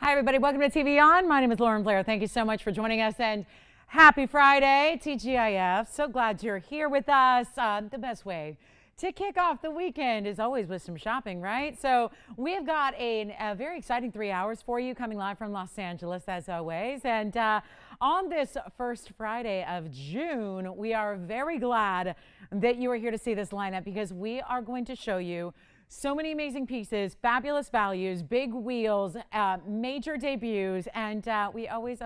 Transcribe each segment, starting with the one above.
Hi, everybody. Welcome to TVON. My name is Lauren Blair. Thank you so much for joining us, and happy Friday, TGIF. So glad you're here with us. The best way to kick off the weekend is always with some shopping, right? So we have got a very exciting 3 hours for you coming live from Los Angeles, as always. And on this first Friday of June, we are very glad that you are here to see this lineup, because we are going to show you so many amazing pieces, fabulous values, big wheels, major debuts, and we always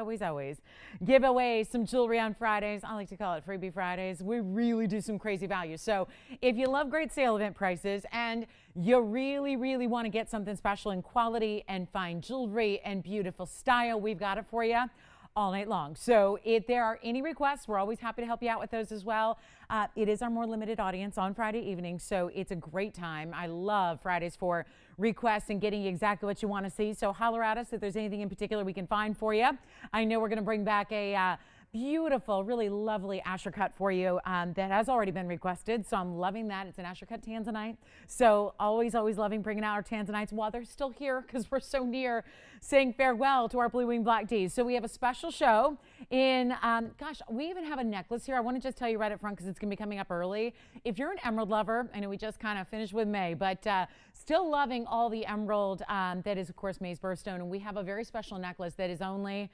give away some jewelry on Fridays. I like to call it Freebie Fridays. We really do some crazy values. So if you love great sale event prices and you really want to get something special in quality and fine jewelry and beautiful style, we've got it for you all night long. So if there are any requests, we're always happy to help you out with those as well. It is our more limited audience on Friday evening, so it's a great time. I love Fridays for requests and getting exactly what you want to see. So holler at us if there's anything in particular we can find for you. I know we're going to bring back a beautiful, really lovely Azure Cut for you that has already been requested. So I'm loving that. It's an Azure Cut Tanzanite. So always loving bringing out our Tanzanites while they're still here, because we're so near saying farewell to our Blue Wing Black Ds. So we have a special show in, gosh, we even have a necklace here. I want to just tell you right up front, because it's going to be coming up early. If you're an emerald lover, I know we just kind of finished with May, but still loving all the emerald that is, of course, May's birthstone. And we have a very special necklace that is only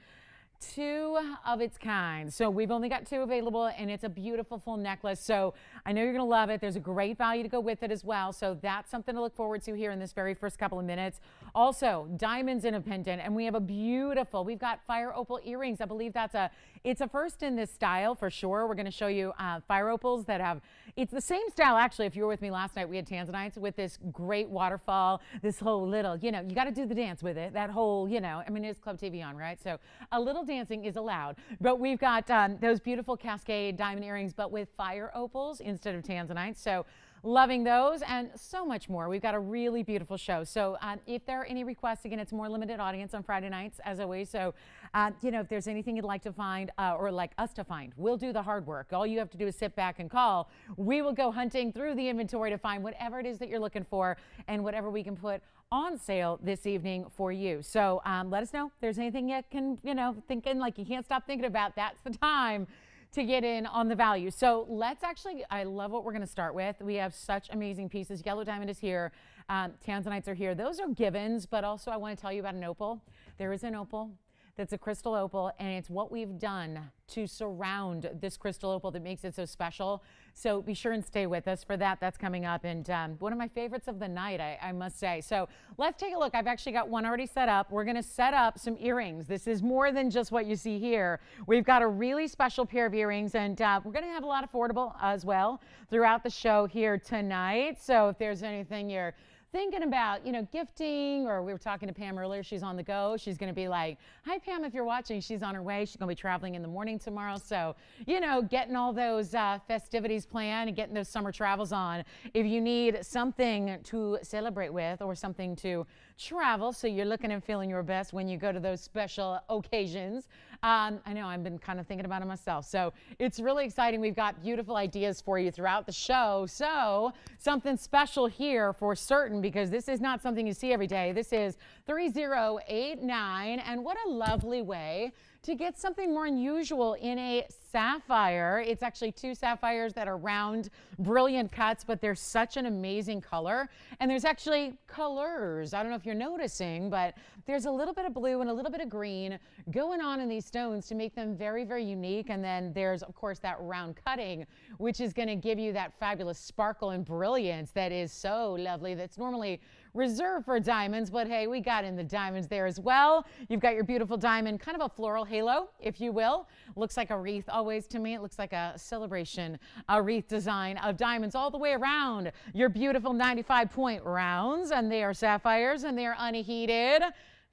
2 of its kind. So we've only got 2 available, and it's a beautiful full necklace. So I know you're going to love it. There's a great value to go with it as well. So that's something to look forward to here in this very first couple of minutes. Also, diamonds in a pendant, and we have a beautiful, we've got fire opal earrings. I believe it's a first in this style for sure. We're going to show you fire opals that have, it's the same style actually. If you were with me last night, we had Tanzanites with this great waterfall, this whole little, you got to do the dance with it. That whole, I mean, it's Club TVON, right? So a little dancing is allowed. But we've got those beautiful cascade diamond earrings, but with fire opals instead of Tanzanite. So loving those and so much more. We've got a really beautiful show. So if there are any requests, again, it's more limited audience on Friday nights as always. So, if there's anything you'd like to find or like us to find, we'll do the hard work. All you have to do is sit back and call. We will go hunting through the inventory to find whatever it is that you're looking for and whatever we can put on sale this evening for you. So let us know if there's anything you can, thinking like you can't stop thinking about. That's the time to get in on the value. So let's actually, I love what we're going to start with. We have such amazing pieces. Yellow diamond is here. Tanzanites are here. Those are givens, but also I want to tell you about an opal. There is an opal that's a crystal opal, and it's what we've done to surround this crystal opal that makes it so special. So be sure and stay with us for that. That's coming up, and one of my favorites of the night, I must say. So let's take a look. I've actually got one already set up. We're going to set up some earrings. This is more than just what you see here. We've got a really special pair of earrings, and we're going to have a lot affordable as well throughout the show here tonight. So if there's anything you're thinking about, gifting, or we were talking to Pam earlier, she's on the go. She's going to be like, hi, Pam, if you're watching, she's on her way. She's going to be traveling in the morning tomorrow. So, getting all those festivities planned and getting those summer travels on. If you need something to celebrate with or something to travel, so you're looking and feeling your best when you go to those special occasions. I know I've been kind of thinking about it myself. So it's really exciting. We've got beautiful ideas for you throughout the show. So something special here for certain, because this is not something you see every day. This is 3089, and what a lovely way to get something more unusual in a sapphire. It's actually 2 sapphires that are round, brilliant cuts, but they're such an amazing color. And there's actually colors. I don't know if you're noticing, but there's a little bit of blue and a little bit of green going on in these stones to make them very unique. And then there's, of course, that round cutting, which is going to give you that fabulous sparkle and brilliance that is so lovely. That's normally reserved for diamonds, but hey, we got in the diamonds there as well. You've got your beautiful diamond, kind of a floral halo, if you will. Looks like a wreath always to me. It looks like a celebration, a wreath design of diamonds all the way around. Your beautiful 95-point rounds, and they are sapphires, and they are unheated.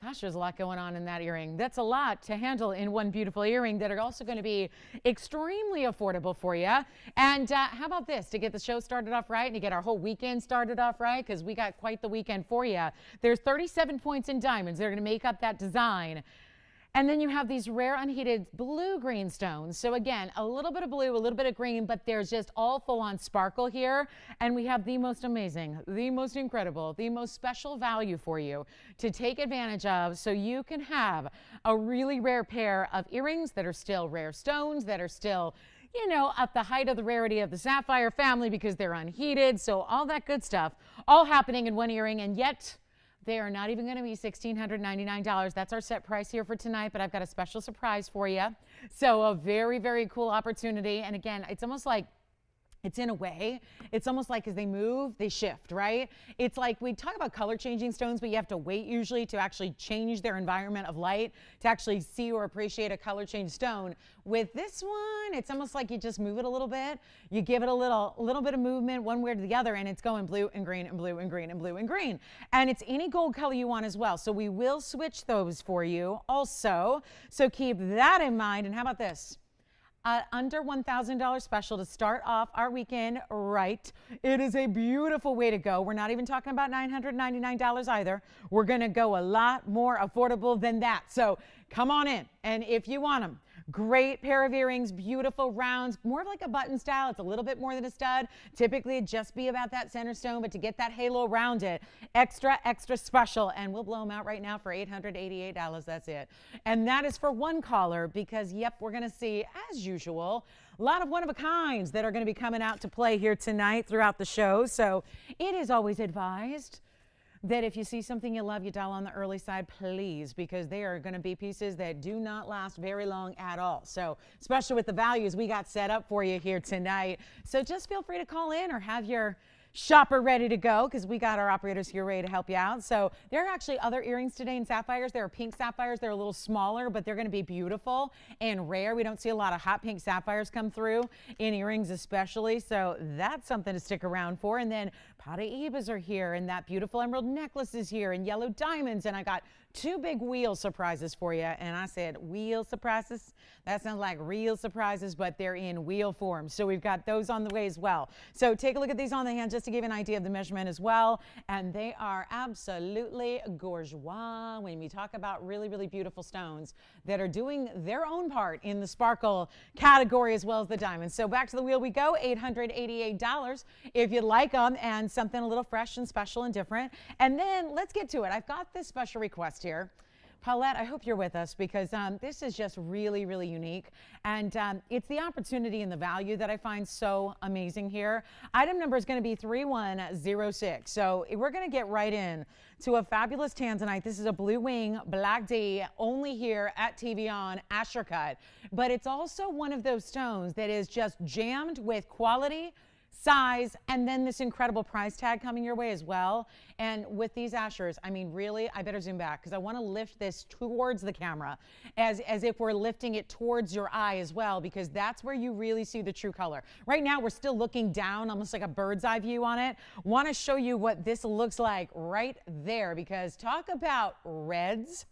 Gosh, there's a lot going on in that earring. That's a lot to handle in one beautiful earring that are also going to be extremely affordable for you. And how about this, to get the show started off right and to get our whole weekend started off right, because we got quite the weekend for you. There's 37 points in diamonds. They're going to make up that design. And then you have these rare unheated blue-green stones. So again, a little bit of blue, a little bit of green, but there's just all full-on sparkle here. And we have the most amazing, the most incredible, the most special value for you to take advantage of, so you can have a really rare pair of earrings that are still rare stones, that are still, you know, at the height of the rarity of the sapphire family because they're unheated. So all that good stuff, all happening in one earring, and yet they are not even going to be $1,699. That's our set price here for tonight, but I've got a special surprise for you. So a very, very cool opportunity. And again, it's almost like, it's in a way, it's almost like as they move, they shift, right? It's like we talk about color changing stones, but you have to wait usually to actually change their environment of light to actually see or appreciate a color change stone. With this one, it's almost like you just move it a little bit. You give it a little bit of movement one way or the other, and it's going blue and green and blue and green and blue and green. And it's any gold color you want as well. So we will switch those for you also. So keep that in mind. And how about this? Under $1,000 special to start off our weekend right. It is a beautiful way to go. We're not even talking about $999 either. We're going to go a lot more affordable than that. So come on in. And if you want them, great pair of earrings, beautiful rounds, more of like a button style. It's a little bit more than a stud. Typically it'd just be about that center stone, but to get that halo around it, extra, extra special. And we'll blow them out right now for $888. That's it. And that is for one caller because, yep, we're going to see, as usual, a lot of one-of-a-kinds that are going to be coming out to play here tonight throughout the show. So it is always advised that if you see something you love, you dial on the early side, please, because they are going to be pieces that do not last very long at all. So especially with the values we got set up for you here tonight. So just feel free to call in or have your shopper ready to go because we got our operators here ready to help you out. So there are actually other earrings today in sapphires. There are pink sapphires. They're a little smaller, but they're going to be beautiful and rare. We don't see a lot of hot pink sapphires come through in earrings especially. So that's something to stick around for. And then Paraibas are here, and that beautiful emerald necklace is here, and yellow diamonds. And I got two big wheel surprises for you. And I said wheel surprises? That sounds like real surprises, but they're in wheel form. So we've got those on the way as well. So take a look at these on the hand just to give you an idea of the measurement as well. And they are absolutely gorgeous when we talk about really, really beautiful stones that are doing their own part in the sparkle category as well as the diamonds. So back to the wheel we go, $888 if you'd like them, and something a little fresh and special and different. And then let's get to it. I've got this special request here. Paulette, I hope you're with us because this is just really, really unique. And it's the opportunity and the value that I find so amazing here. Item number is going to be 3106. So we're going to get right in to a fabulous Tanzanite. This is a blue wing, black D, only here at TVON Azure Cut. But it's also one of those stones that is just jammed with quality, size, and then this incredible price tag coming your way as well. And with these Azures, I mean, really, I better zoom back because I want to lift this towards the camera as if we're lifting it towards your eye as well, because that's where you really see the true color. Right now, we're still looking down, almost like a bird's eye view on it. Want to show you what this looks like right there, because talk about reds.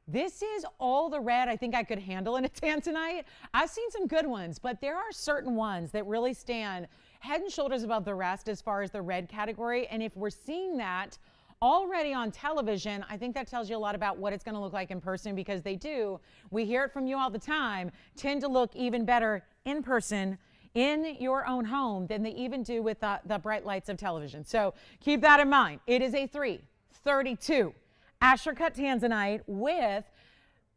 This is all the red I think I could handle in a Tanzanite. I've seen some good ones, but there are certain ones that really stand head and shoulders above the rest as far as the red category. And if we're seeing that already on television, I think that tells you a lot about what it's going to look like in person, because they do, we hear it from you all the time, tend to look even better in person in your own home than they even do with the bright lights of television. So keep that in mind. It is a 332 Azure Cut Tanzanite with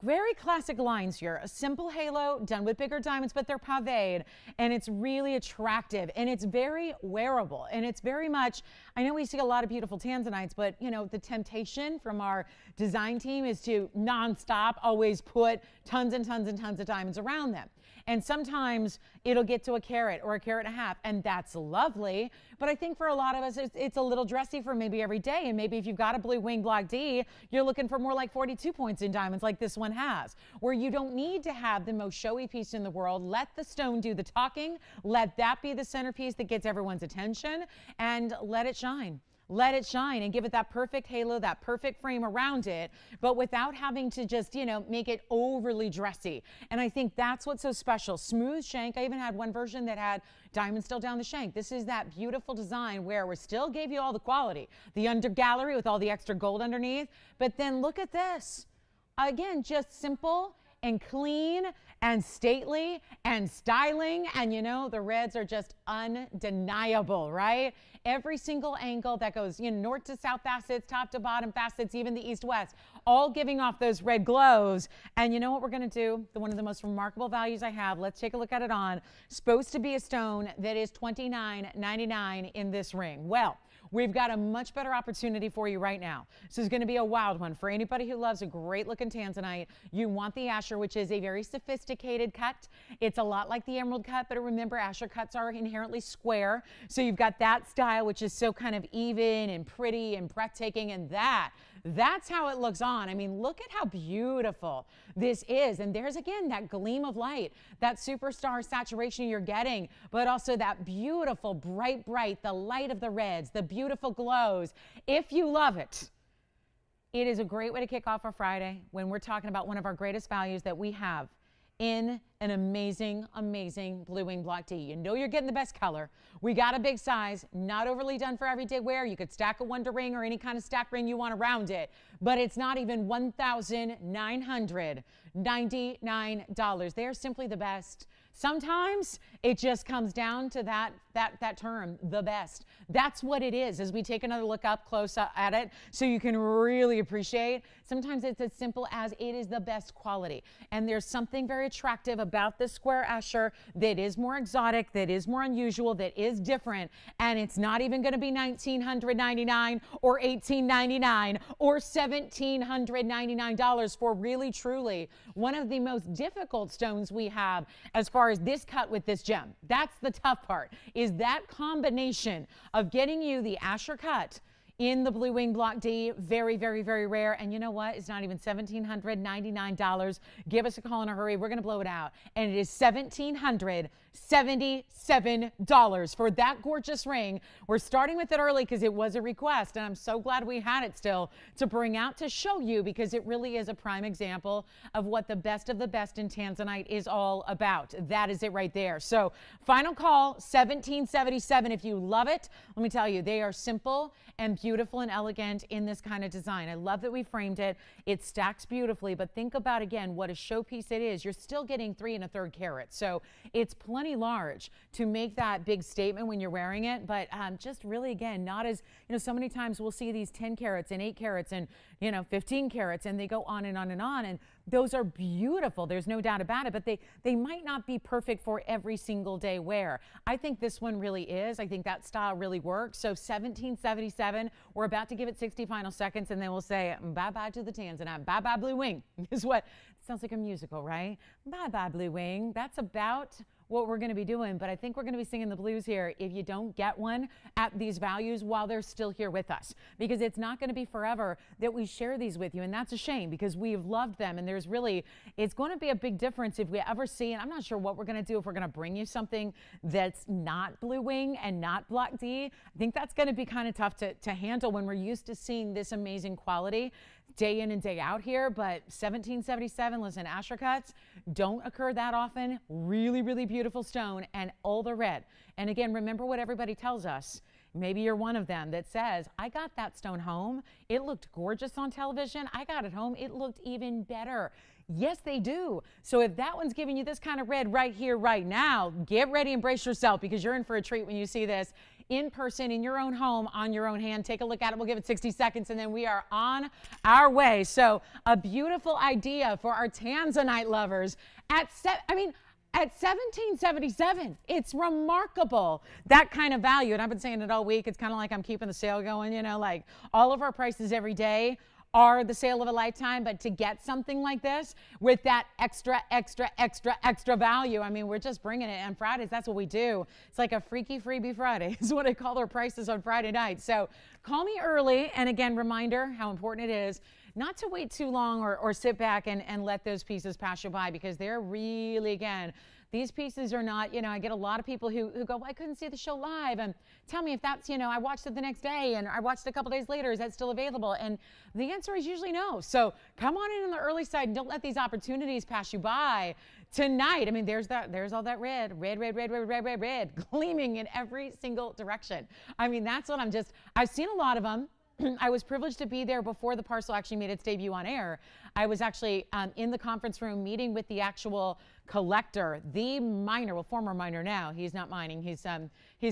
very classic lines here. A simple halo done with bigger diamonds, but they're paved, and it's really attractive, and it's very wearable, and it's very much, I know we see a lot of beautiful Tanzanites, but you know, the temptation from our design team is to nonstop always put tons and tons and tons of diamonds around them. And sometimes it'll get to a carat or a carat and a half, and that's lovely. But I think for a lot of us, it's a little dressy for maybe every day. And maybe if you've got a blue wing block D, you're looking for more like 42 points in diamonds like this one has, where you don't need to have the most showy piece in the world. Let the stone do the talking. Let that be the centerpiece that gets everyone's attention, and let it shine. Let it shine and give it that perfect halo, that perfect frame around it, but without having to just, you know, make it overly dressy. And I think that's what's so special. Smooth shank. I even had one version that had diamonds still down the shank. This is that beautiful design where we still gave you all the quality, the under gallery with all the extra gold underneath, but then look at this. Again, just simple and clean and stately and styling. And you know, the reds are just undeniable, right? Every single angle that goes, you know, north to south facets, top to bottom facets, even the east-west, all giving off those red glows. And you know what we're going to do? One of the most remarkable values I have, let's take a look at it on. Supposed to be a stone that is $29.99 in this ring. Well, we've got a much better opportunity for you right now. So it's going to be a wild one. For anybody who loves a great looking Tanzanite, you want the Azure, which is a very sophisticated cut. It's a lot like the emerald cut, but remember, Azure cuts are inherently square. So you've got that style, which is so kind of even and pretty and breathtaking, and that's how it looks on. I mean, look at how beautiful this is. And there's, again, that gleam of light, that superstar saturation you're getting, but also that beautiful, bright, the light of the reds, the beautiful glows. If you love it, it is a great way to kick off our Friday when we're talking about one of our greatest values that we have in an amazing, amazing Blue Wing Block D. You know you're getting the best color. We got a big size, not overly done for everyday wear. You could stack a Wonder Ring or any kind of stack ring you want around it, but it's not even $1,999. They are simply the best. Sometimes it just comes down to that term, the best. That's what it is, as we take another look up close at it so you can really appreciate. Sometimes it's as simple as it is the best quality. And there's something very attractive about this square Azure that is more exotic, that is more unusual, that is different. And it's not even going to be $1,999 or $1,899 or $1,799 for really, truly one of the most difficult stones we have as far as this cut with this gem. That's the tough part, is that combination of getting you the Azure cut in the Blue Wing Block D. Very, very, very rare. And you know what? It's not even $1,799. Give us a call in a hurry. We're going to blow it out. And it is $1,777 for that gorgeous ring. We're starting with it early because it was a request. And I'm so glad we had it still to bring out to show you, because it really is a prime example of what the best of the best in Tanzanite is all about. That is it right there. So final call, $1,777. If you love it, let me tell you, they are simple and beautiful and elegant in this kind of design. I love that we framed it. It stacks beautifully, but think about, again, what a showpiece it is. You're still getting 3 1/3 carats. So it's plenty large to make that big statement when you're wearing it, but just really, again, not as, you know, so many times we'll see these 10 carats and 8 carats and, you know, 15 carats, and they go on and on and on. And those are beautiful. There's no doubt about it, but they might not be perfect for every single day wear. I think this one really is. I think that style really works. So $1,777. We're about to give it 60 final seconds, and then we'll say bye-bye to the Tanzanite. Bye-bye Blue Wing. Is what sounds like a musical, right? Bye-bye Blue Wing. That's about what we're going to be doing, but I think we're going to be singing the blues here if you don't get one at these values while they're still here with us, because it's not going to be forever that we share these with you, and that's a shame because we've loved them. And there's really, it's going to be a big difference if we ever see, and I'm not sure what we're going to do if we're going to bring you something that's not Blue Wing and not Block D. I think that's going to be kind of tough to handle when we're used to seeing this amazing quality day in and day out here. But $1,777, listen, Azure cuts don't occur that often. Really, really beautiful stone, and all the red. And again, remember what everybody tells us. Maybe you're one of them that says, I got that stone home. It looked gorgeous on television. I got it home. It looked even better. Yes, they do. So if that one's giving you this kind of red right here, right now, get ready and brace yourself, because you're in for a treat when you see this in person, in your own home, on your own hand. Take a look at it. We'll give it 60 seconds, and then we are on our way. So a beautiful idea for our Tanzanite lovers at $1,777. It's remarkable, that kind of value. And I've been saying it all week. It's kind of like I'm keeping the sale going, you know, like all of our prices every day are the sale of a lifetime, but to get something like this with that extra value, I mean, we're just bringing it. On Fridays, that's what we do. It's like a freaky freebie Friday is what I call our prices on Friday night. So call me early. And again, reminder how important it is not to wait too long or sit back and let those pieces pass you by, because they're really, again, these pieces are not, you know, I get a lot of people who go, well, I couldn't see the show live, and tell me if that's, you know, I watched it the next day and I watched it a couple days later. Is that still available? And the answer is usually no. So come on in on the early side and don't let these opportunities pass you by tonight. I mean, there's all that red gleaming in every single direction. I mean, that's what I've seen a lot of them. I was privileged to be there before the parcel actually made its debut on air. I was actually in the conference room meeting with the actual collector, the miner, well, former miner now. He's not mining. He's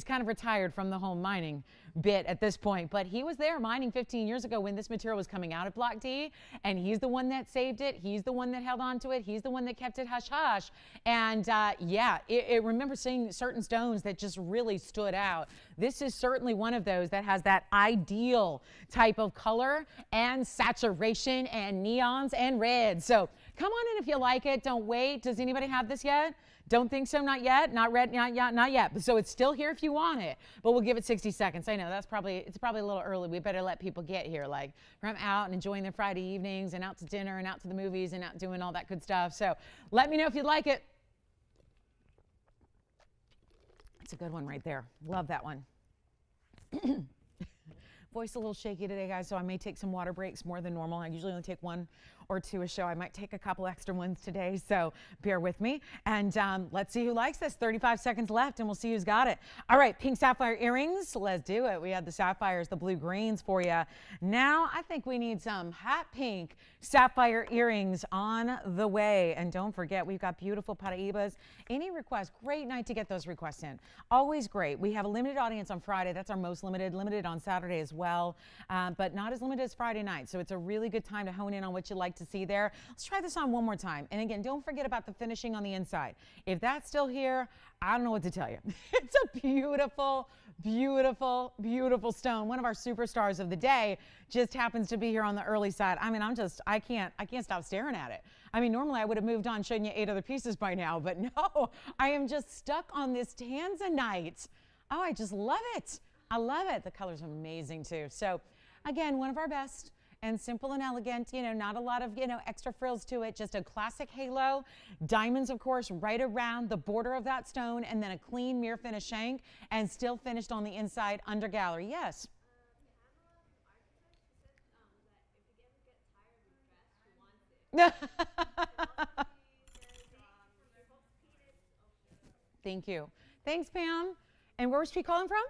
kind of retired from the whole mining bit at this point. But he was there mining 15 years ago when this material was coming out of Block D, and he's the one that saved it. He's the one that held on to it. He's the one that kept it hush-hush. And yeah, it remember seeing certain stones that just really stood out. This is certainly one of those that has that ideal type of color and saturation and neons and reds. So come on in if you like it. Don't wait. Does anybody have this yet? Don't think so, not yet, not red, not yet. So it's still here if you want it, but we'll give it 60 seconds. I know it's probably a little early. We better let people get here, like from out and enjoying their Friday evenings and out to dinner and out to the movies and out doing all that good stuff. So let me know if you'd like it. It's a good one right there. Love that one. Voice a little shaky today, guys, so I may take some water breaks more than normal. I usually only take one or two a show. I might take a couple extra ones today, so bear with me. And let's see who likes this. 35 seconds left, and we'll see who's got it. All right, pink sapphire earrings. Let's do it. We have the sapphires, the blue greens for you. Now, I think we need some hot pink sapphire earrings on the way. And don't forget, we've got beautiful paraibas. Any requests, great night to get those requests in. Always great. We have a limited audience on Friday. That's our most limited on Saturday as well, but not as limited as Friday night. So it's a really good time to hone in on what you like to see there. Let's try this on one more time. And again, don't forget about the finishing on the inside. If that's still here, I don't know what to tell you. It's a beautiful, beautiful, beautiful stone. One of our superstars of the day just happens to be here on the early side. I mean, I can't stop staring at it. I mean, normally I would have moved on, showing you 8 other pieces by now, but no, I am just stuck on this Tanzanite. Oh, I just love it. I love it. The color's amazing too. So again, one of our best and simple and elegant, you know, not a lot of, you know, extra frills to it, just a classic halo. Diamonds, of course, right around the border of that stone, and then a clean mirror finish shank, and still finished on the inside under gallery. Yes? Thank you. Thanks, Pam. And where was she calling from?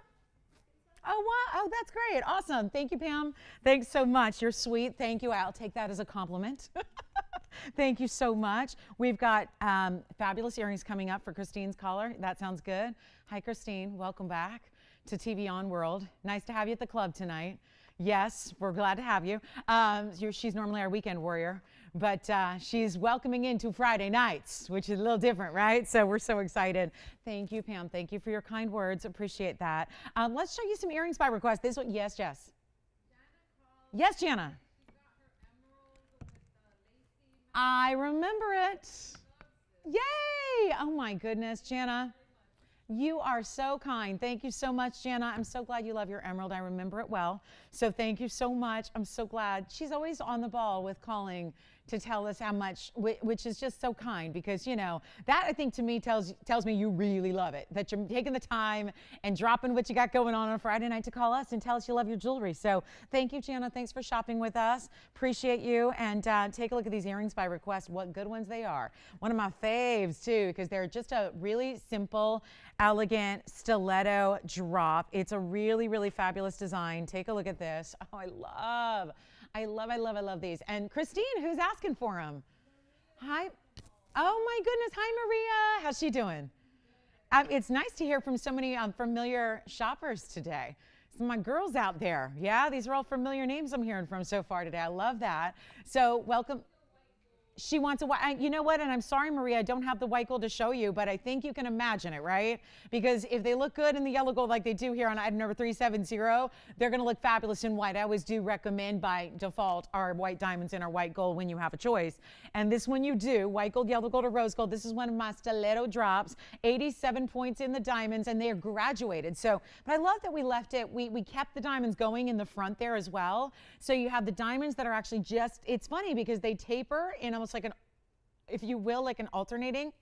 Oh, wow. Oh, that's great. Awesome. Thank you, Pam. Thanks so much. You're sweet. Thank you. I'll take that as a compliment. Thank you so much. We've got fabulous earrings coming up for Christine's caller. That sounds good. Hi, Christine. Welcome back to TVON World. Nice to have you at the club tonight. Yes, we're glad to have you. She's normally our weekend warrior, but she's welcoming into Friday nights, which is a little different, right? So we're so excited. Thank you, Pam. Thank you for your kind words. Appreciate that. Let's show you some earrings by request. This one, yes, Jess. Yes, Jana. I remember it. Yay! Oh my goodness, Jana. You are so kind. Thank you so much, Jana. I'm so glad you love your emerald. I remember it well. So thank you so much. I'm so glad. She's always on the ball with calling to tell us how much, which is just so kind, because, you know, that I think to me tells me you really love it, that you're taking the time and dropping what you got going on Friday night to call us and tell us you love your jewelry. So thank you, Jana. Thanks for shopping with us. Appreciate you. And take a look at these earrings by request. What good ones they are. One of my faves, too, because they're just a really simple, elegant stiletto drop. It's a really, really fabulous design. Take a look at this. Oh, I love these. And Christine, who's asking for them? Hi. Oh my goodness. Hi, Maria. How's she doing? It's nice to hear from so many familiar shoppers today. Some of my girls out there. Yeah, these are all familiar names I'm hearing from so far today. I love that. So welcome. She wants a white, you know what, and I'm sorry, Maria, I don't have the white gold to show you, but I think you can imagine it, right? Because if they look good in the yellow gold like they do here on item number 370, they're going to look fabulous in white. I always do recommend by default our white diamonds and our white gold when you have a choice. And this one you do, white gold, yellow gold, or rose gold. This is one of my stiletto drops, 87 points in the diamonds, and they are graduated. So, but I love that we left it, we kept the diamonds going in the front there as well. So you have the diamonds that are actually just, it's funny because they taper in almost like an, if you will, like an alternating.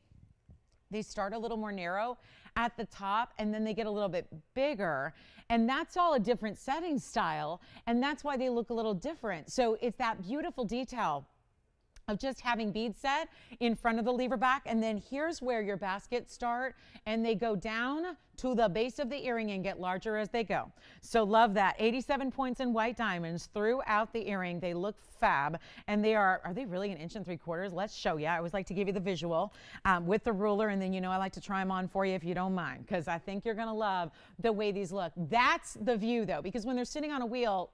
They start a little more narrow at the top and then they get a little bit bigger, and that's all a different setting style, and that's why they look a little different. So it's that beautiful detail of just having beads set in front of the lever back, and then here's where your baskets start, and they go down to the base of the earring and get larger as they go. So love that. 87 points in white diamonds throughout the earring. They look fab, and they are they really 1 3/4 inches? Let's show you. I always like to give you the visual with the ruler, and then I like to try them on for you if you don't mind, because I think you're gonna love the way these look. That's the view though, because when they're sitting on a wheel,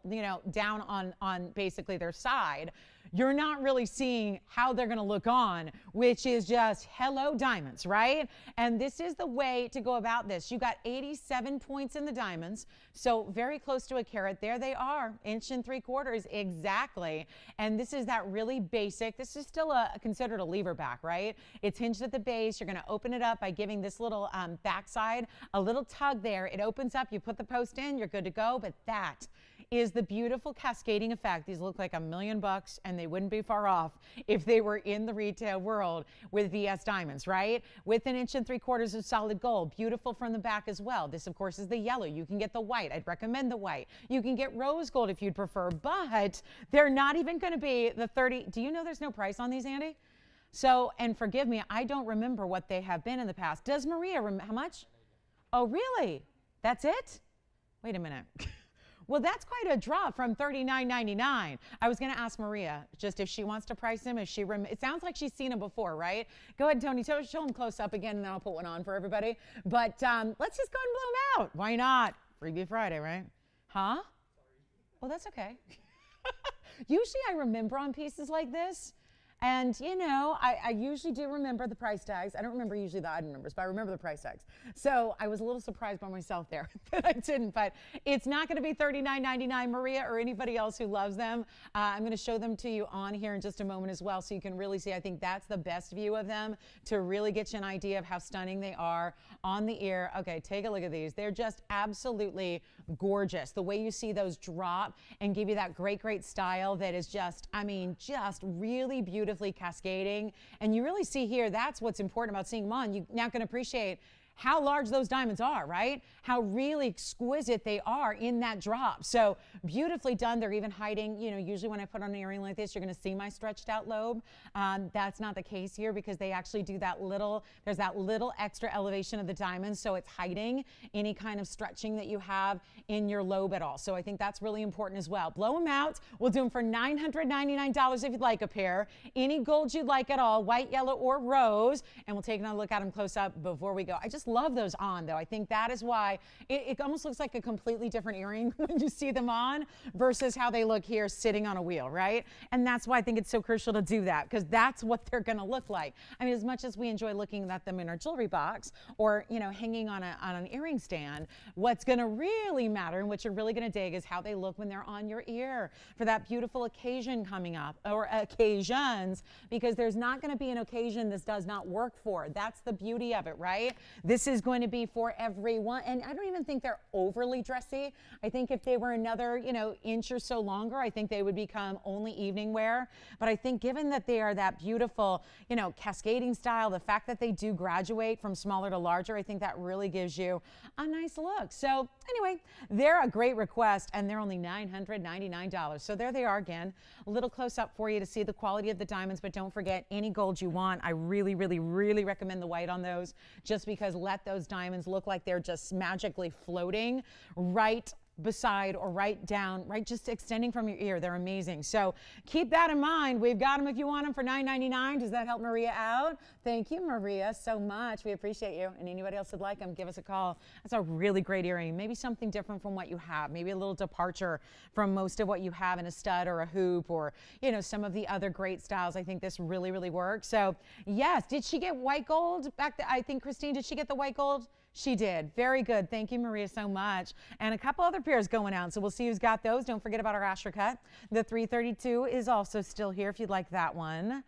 down on basically their side, you're not really seeing how they're going to look on, which is just hello diamonds, right? And this is the way to go about this. You got 87 points in the diamonds, so very close to a carat. There they are, 1 3/4 inches exactly. And this is that really basic. This is still considered a lever back, right? It's hinged at the base. You're going to open it up by giving this little backside a little tug there. It opens up. You put the post in. You're good to go. But that is the beautiful cascading effect. These look like $1 million, and they wouldn't be far off if they were in the retail world with VS diamonds, right? With 1 3/4 inches of solid gold, beautiful from the back as well. This, of course, is the yellow. You can get the white. I'd recommend the white. You can get rose gold if you'd prefer, but they're not even going to be the 30. Do you know there's no price on these, Andy? So, and forgive me, I don't remember what they have been in the past. Does Maria remember how much? Oh, really? That's it? Wait a minute. Well, that's quite a drop from $39.99. I was going to ask Maria just if she wants to price him. If it sounds like she's seen him before, right? Go ahead, Tony. Show him close up again, and then I'll put one on for everybody. But let's just go and blow him out. Why not? Freebie Friday, right? Huh? Well, that's okay. Usually I remember on pieces like this. And, I usually do remember the price tags. I don't remember usually the item numbers, but I remember the price tags. So I was a little surprised by myself there that I didn't. But it's not going to be $39.99, Maria, or anybody else who loves them. I'm going to show them to you on here in just a moment as well, so you can really see. I think that's the best view of them to really get you an idea of how stunning they are on the ear. Okay, take a look at these. They're just absolutely gorgeous. The way you see those drop and give you that great, great style that is just, just really beautifully cascading. And you really see here, that's what's important about seeing them on. You now can appreciate how large those diamonds are, right? How really exquisite they are in that drop. So beautifully done. They're even hiding, usually when I put on an earring like this, you're going to see my stretched out lobe. That's not the case here because they actually do there's that little extra elevation of the diamonds, so it's hiding any kind of stretching that you have in your lobe at all. So I think that's really important as well. Blow them out. We'll do them for $999 if you'd like a pair. Any gold you'd like at all, white, yellow, or rose. And we'll take another look at them close up before we go. I just love those on, though. I think that is why it almost looks like a completely different earring when you see them on versus how they look here sitting on a wheel, right? And that's why I think it's so crucial to do that, because that's what they're going to look like. As much as we enjoy looking at them in our jewelry box or, hanging on an earring stand, what's going to really matter and what you're really going to dig is how they look when they're on your ear for that beautiful occasion coming up, or occasions, because there's not going to be an occasion this does not work for. That's the beauty of it, right? This is going to be for everyone, and I don't even think they're overly dressy. I think if they were another, inch or so longer, I think they would become only evening wear. But I think given that they are that beautiful, cascading style, the fact that they do graduate from smaller to larger, I think that really gives you a nice look. So anyway, they're a great request, and they're only $999. So there they are again, a little close up for you to see the quality of the diamonds, but don't forget any gold you want. I really, really, really recommend the white on those, just because let those diamonds look like they're just magically floating right beside or right down, right, just extending from your ear. They're amazing. So keep that in mind. We've got them if you want them for $9.99. Does that help Maria out? Thank you, Maria, so much. We appreciate you. And anybody else would like them, give us a call. That's a really great earring. Maybe something different from what you have. Maybe a little departure from most of what you have in a stud or a hoop, or, some of the other great styles. I think this really, really works. So yes, did she get white gold back I think, Christine, did she get the white gold? She did. Very good. Thank you, Maria, so much. And a couple other pairs going out, so we'll see who's got those. Don't forget about our Azure Cut. The 332 is also still here if you'd like that one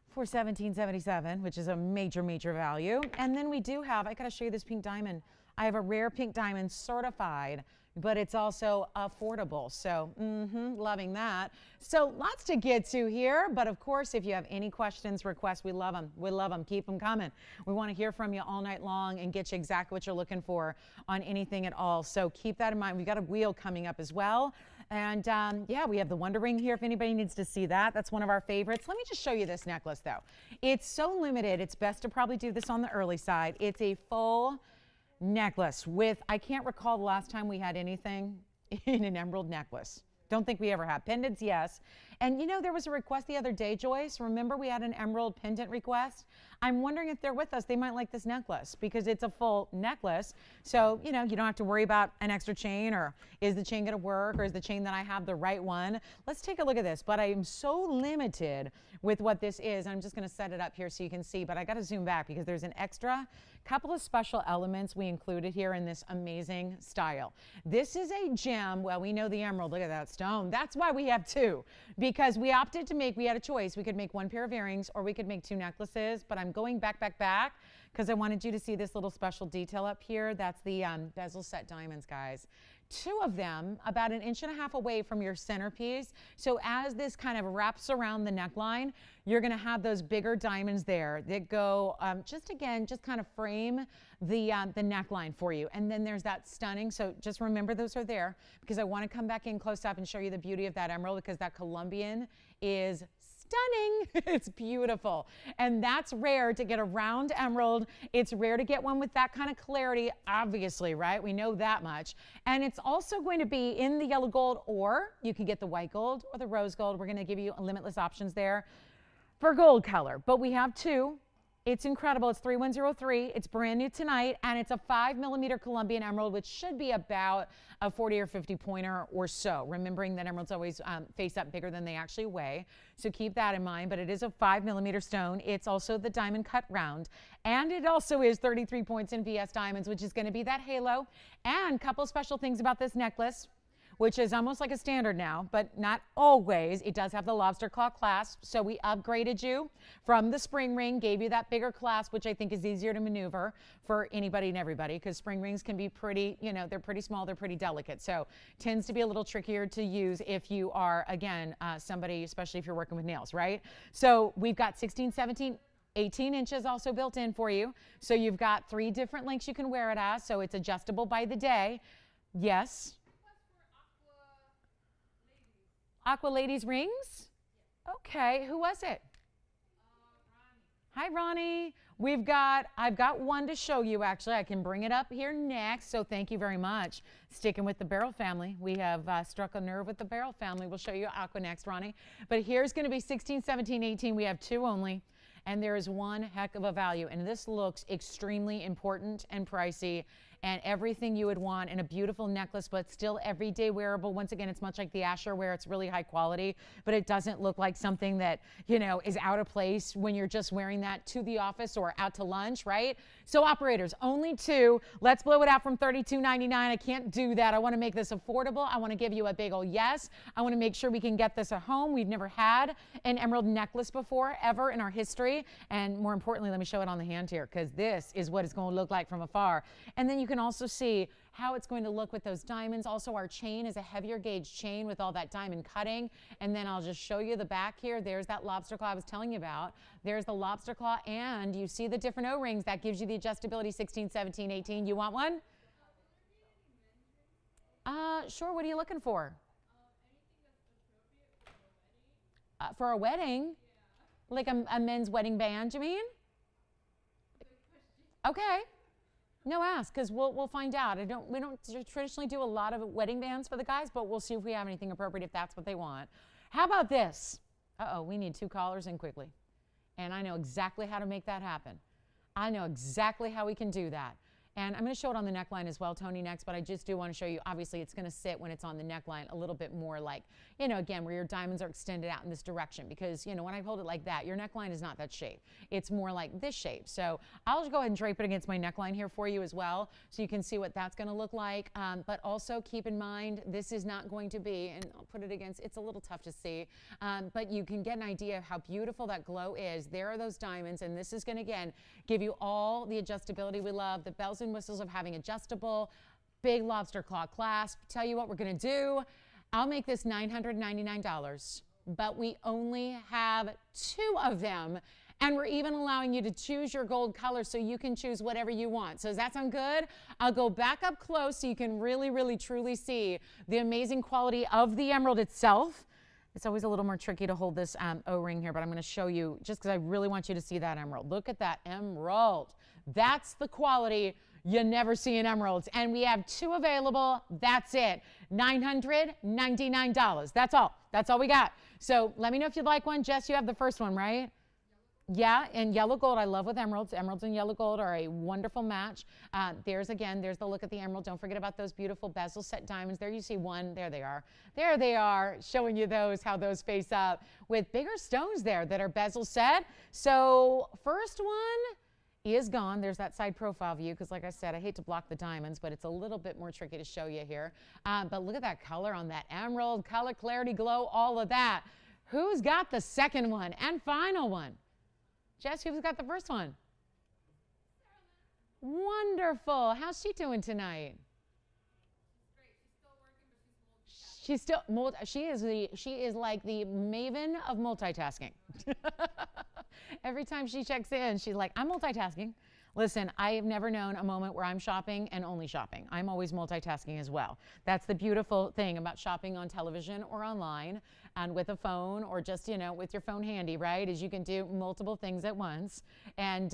for $17.77, which is a major, major value. And then we do have, I got to show you this pink diamond. I have a rare pink diamond certified, but it's also affordable. So loving that. So lots to get to here. But of course, if you have any questions, requests, we love them. We love them. Keep them coming. We want to hear from you all night long and get you exactly what you're looking for on anything at all. So keep that in mind. We've got a wheel coming up as well. And yeah, we have the Wonder Ring here if anybody needs to see that. That's one of our favorites. Let me just show you this necklace though. It's so limited, it's best to probably do this on the early side. It's a full necklace with, I can't recall the last time we had anything in an emerald necklace. Don't think we ever have. Pendants, yes. And you know, there was a request the other day, Joyce. Remember we had an emerald pendant request? I'm wondering if they're with us, they might like this necklace because it's a full necklace. So, you know, you don't have to worry about an extra chain or is the chain gonna work or is the chain that I have the right one? Let's take a look at this, but I am so limited with what this is. I'm just gonna set it up here so you can see, but I gotta zoom back because there's an extra couple of special elements we included here in this amazing style. This is a gem. Well, we know the emerald, look at that stone. That's why we have two, because we opted to make, we had a choice. We could make one pair of earrings or we could make two necklaces, but I'm going back because I wanted you to see this little special detail up here. That's the Bezel Set Diamonds, guys. Two of them about 1.5 inches away from your centerpiece. So as this kind of wraps around the neckline, you're gonna have those bigger diamonds there that go, just kind of frame the neckline for you. And then there's that stunning, so just remember those are there because I wanna come back in close up and show you the beauty of that emerald because that Colombian is stunning. It's beautiful. And that's rare to get a round emerald. It's rare to get one with that kind of clarity, obviously, right? We know that much. And it's also going to be in the yellow gold, or you can get the white gold or the rose gold. We're going to give you limitless options there for gold color. But we have two. It's incredible. It's 3103. It's brand new tonight, and it's a 5mm Colombian emerald, which should be about a 40 or 50 pointer or so. Remembering that emeralds always face up bigger than they actually weigh, so keep that in mind. But it is a 5mm stone. It's also the diamond cut round, and it also is 33 points in VS diamonds, which is going to be that halo. And a couple special things about this necklace, which is almost like a standard now, but not always. It does have the lobster claw clasp, so we upgraded you from the spring ring, gave you that bigger clasp, which I think is easier to maneuver for anybody and everybody, because spring rings can be pretty, you know, they're pretty small, they're pretty delicate, so tends to be a little trickier to use if you are, again, somebody, especially if you're working with nails, right? So we've got 16, 17, 18 inches also built in for you, so you've got 3 different lengths you can wear it as, so it's adjustable by the day. Yes? Aqua Ladies rings? Okay, who was it? Hi, Ronnie. I've got one to show you, actually. I can bring it up here next, so thank you very much. Sticking with the Beryl family. We have struck a nerve with the Beryl family. We'll show you Aqua next, Ronnie. But here's going to be 16, 17, 18. We have 2 only, and there is one heck of a value, and this looks extremely important and pricey, and everything you would want in a beautiful necklace, but still everyday wearable. Once again, it's much like the Azure, where it's really high quality, but it doesn't look like something that, you know, is out of place when you're just wearing that to the office or out to lunch, right? So operators, only 2. Let's blow it out from $32.99. I can't do that. I want to make this affordable. I want to give you a big old yes. I want to make sure we can get this at home. We've never had an emerald necklace before, ever in our history. And more importantly, let me show it on the hand here, because this is what it's going to look like from afar. And then you can also see how it's going to look with those diamonds. Also, our chain is a heavier gauge chain with all that diamond cutting. And then I'll just show you the back here. There's that lobster claw I was telling you about. There's the lobster claw, and you see the different O-rings. That gives you the adjustability 16, 17, 18. You want one? Sure. What are you looking for? For a wedding? Yeah. Like a men's wedding band, you mean? Okay. No, ask, because we'll find out. We don't traditionally do a lot of wedding bands for the guys, but we'll see if we have anything appropriate if that's what they want. How about this? Uh-oh, we need 2 callers in quickly. And I know exactly how to make that happen. I know exactly how we can do that. And I'm going to show it on the neckline as well, Tony, next, but I just do want to show you, obviously, it's going to sit when it's on the neckline a little bit more like, you know, again, where your diamonds are extended out in this direction, because, you know, when I hold it like that, your neckline is not that shape. It's more like this shape. So I'll just go ahead and drape it against my neckline here for you as well, so you can see what that's going to look like. But also keep in mind, this is not going to be, and I'll put it against, it's a little tough to see, but you can get an idea of how beautiful that glow is. There are those diamonds, and this is going to, again, give you all the adjustability we love, the bells and whistles of having adjustable, big lobster claw clasp. Tell you what we're going to do. I'll make this $999, but we only have 2 of them, And we're even allowing you to choose your gold color so you can choose whatever you want. So does that sound good? I'll go back up close so you can really, really, truly see the amazing quality of the emerald itself. It's always a little more tricky to hold this O-ring here, but I'm going to show you just because I really want you to see that emerald. Look at that emerald. That's the quality you never see in emeralds. And we have 2 available. That's it. $999. That's all. That's all we got. So let me know if you'd like one. Jess, you have the first one, right? Yeah, and yellow gold. I love with emeralds. Emeralds and yellow gold are a wonderful match. There's the look at the emerald. Don't forget about those beautiful bezel set diamonds. There you see one. There they are. There they are, showing you those, how those face up with bigger stones there that are bezel set. So first one is gone. There's that side profile view because, like I said, I hate to block the diamonds, but it's a little bit more tricky to show you here. But look at that color on that emerald, color, clarity, glow, all of that. Who's got the second one and final one? Jess, who's got the first one? Wonderful. How's she doing tonight? She's still she is like the maven of multitasking. Every time she checks in, she's like, I'm multitasking. Listen, I have never known a moment where I'm shopping and only shopping. I'm always multitasking as well. That's the beautiful thing about shopping on television or online and with a phone or just, with your phone handy, right? Is you can do multiple things at once. And,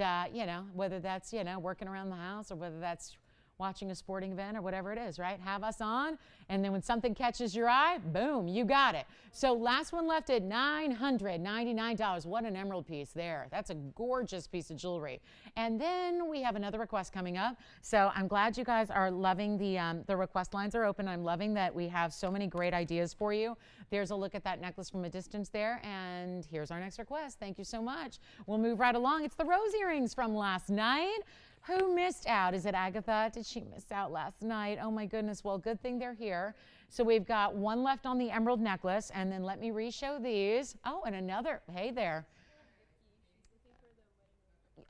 whether that's, working around the house or whether that's watching a sporting event or whatever it is, right? Have us on, and then when something catches your eye, boom, you got it. So last one left at $999. What an emerald piece there. That's a gorgeous piece of jewelry. And then we have another request coming up. So I'm glad you guys are loving the request lines are open. I'm loving that we have so many great ideas for you. There's a look at that necklace from a distance there, and here's our next request. Thank you so much. We'll move right along. It's the rose earrings from last night. Who missed out? Is it Agatha? Did she miss out last night? Oh my goodness. Well, good thing they're here. So we've got one left on the emerald necklace, and then let me re-show these. Oh, and another. Hey there.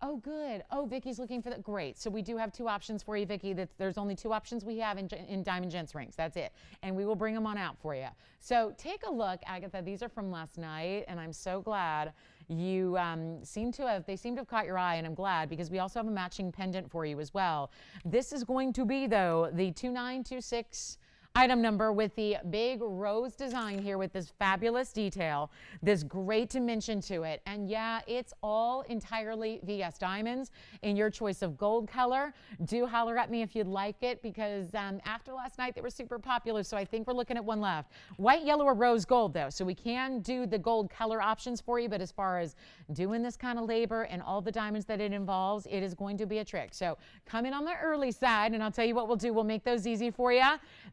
Oh, good. Oh, Vicky's looking for that. Great. So we do have 2 options for you, Vicky. There's only 2 options we have in Diamond Gents rings. That's it. And we will bring them on out for you. So take a look, Agatha. These are from last night, and I'm so glad you seem to have caught your eye, and I'm glad because we also have a matching pendant for you as well. This is going to be, though, the 2926 item number with the big rose design here with this fabulous detail, this great dimension to it. And yeah, it's all entirely VS diamonds in your choice of gold color. Do holler at me if you'd like it because after last night they were super popular, so I think we're looking at one left. White, yellow, or rose gold though, so we can do the gold color options for you, but as far as doing this kind of labor and all the diamonds that it involves, it is going to be a trick. So come in on the early side and I'll tell you what we'll do. We'll make those easy for you.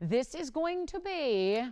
This is going to be,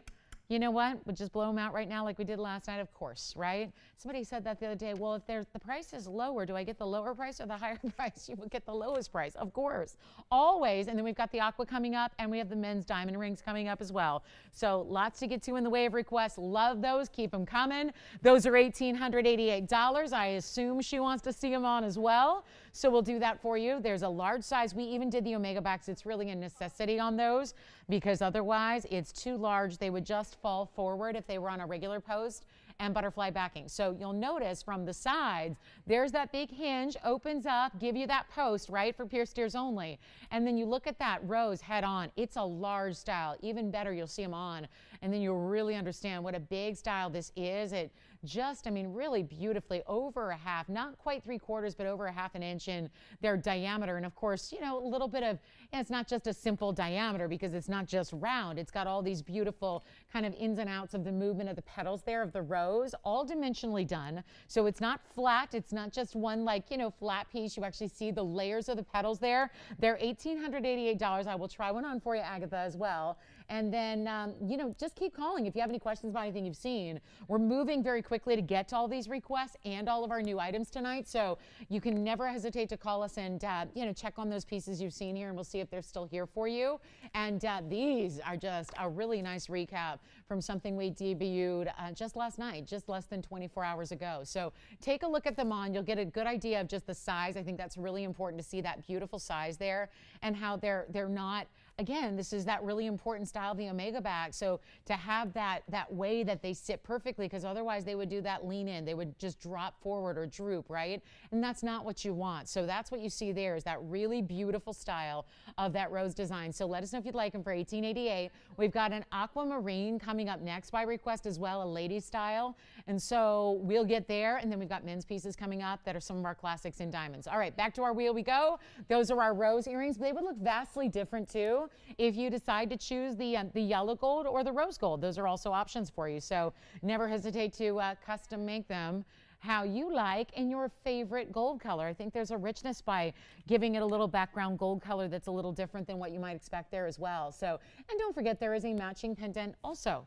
you know what, we'll just blow them out right now like we did last night, of course, right? Somebody said that the other day, well, if the price is lower, do I get the lower price or the higher price? You will get the lowest price, of course, always. And then we've got the aqua coming up, and we have the men's diamond rings coming up as well. So lots to get to in the way of requests. Love those. Keep them coming. Those are $1,888. I assume she wants to see them on as well. So we'll do that for you. There's a large size. We even did the Omega backs. It's really a necessity on those because otherwise it's too large. They would just fall forward if they were on a regular post and butterfly backing. So you'll notice from the sides, there's that big hinge, opens up, give you that post, right, for pierced ears only. And then you look at that rose head on. It's a large style. Even better, you'll see them on. And then you'll really understand what a big style this is. It just, I mean, really beautifully over a half, not quite 3/4, but over a half an inch in their diameter. And of course, you know, a little bit of, and it's not just a simple diameter because it's not just round. It's got all these beautiful kind of ins and outs of the movement of the petals there of the rose, all dimensionally done. So it's not flat. It's not just one like, you know, flat piece. You actually see the layers of the petals there. They're $1,888. I will try one on for you, Agatha, as well. And then, you know, just keep calling if you have any questions about anything you've seen. We're moving very quickly to get to all these requests and all of our new items tonight. So you can never hesitate to call us and, you know, check on those pieces you've seen here, and we'll see if they're still here for you. And these are just a really nice recap from something we debuted just last night, just less than 24 hours ago. So take a look at them on. You'll get a good idea of just the size. I think that's really important to see that beautiful size there and how they're not again, this is that really important style of the Omega bag. So to have that way that they sit perfectly, because otherwise they would do that lean in. They would just drop forward or droop, right? And that's not what you want. So that's what you see there, is that really beautiful style of that rose design. So let us know if you'd like them for $18.88. We've got an Aquamarine coming up next by request as well, a lady style. And so we'll get there. And then we've got men's pieces coming up that are some of our classics in diamonds. All right, back to our wheel we go. Those are our rose earrings. They would look vastly different too if you decide to choose the yellow gold or the rose gold. Those are also options for you. So never hesitate to custom make them how you like in your favorite gold color. I think there's a richness by giving it a little background gold color that's a little different than what you might expect there as well. So, and don't forget there is a matching pendant also.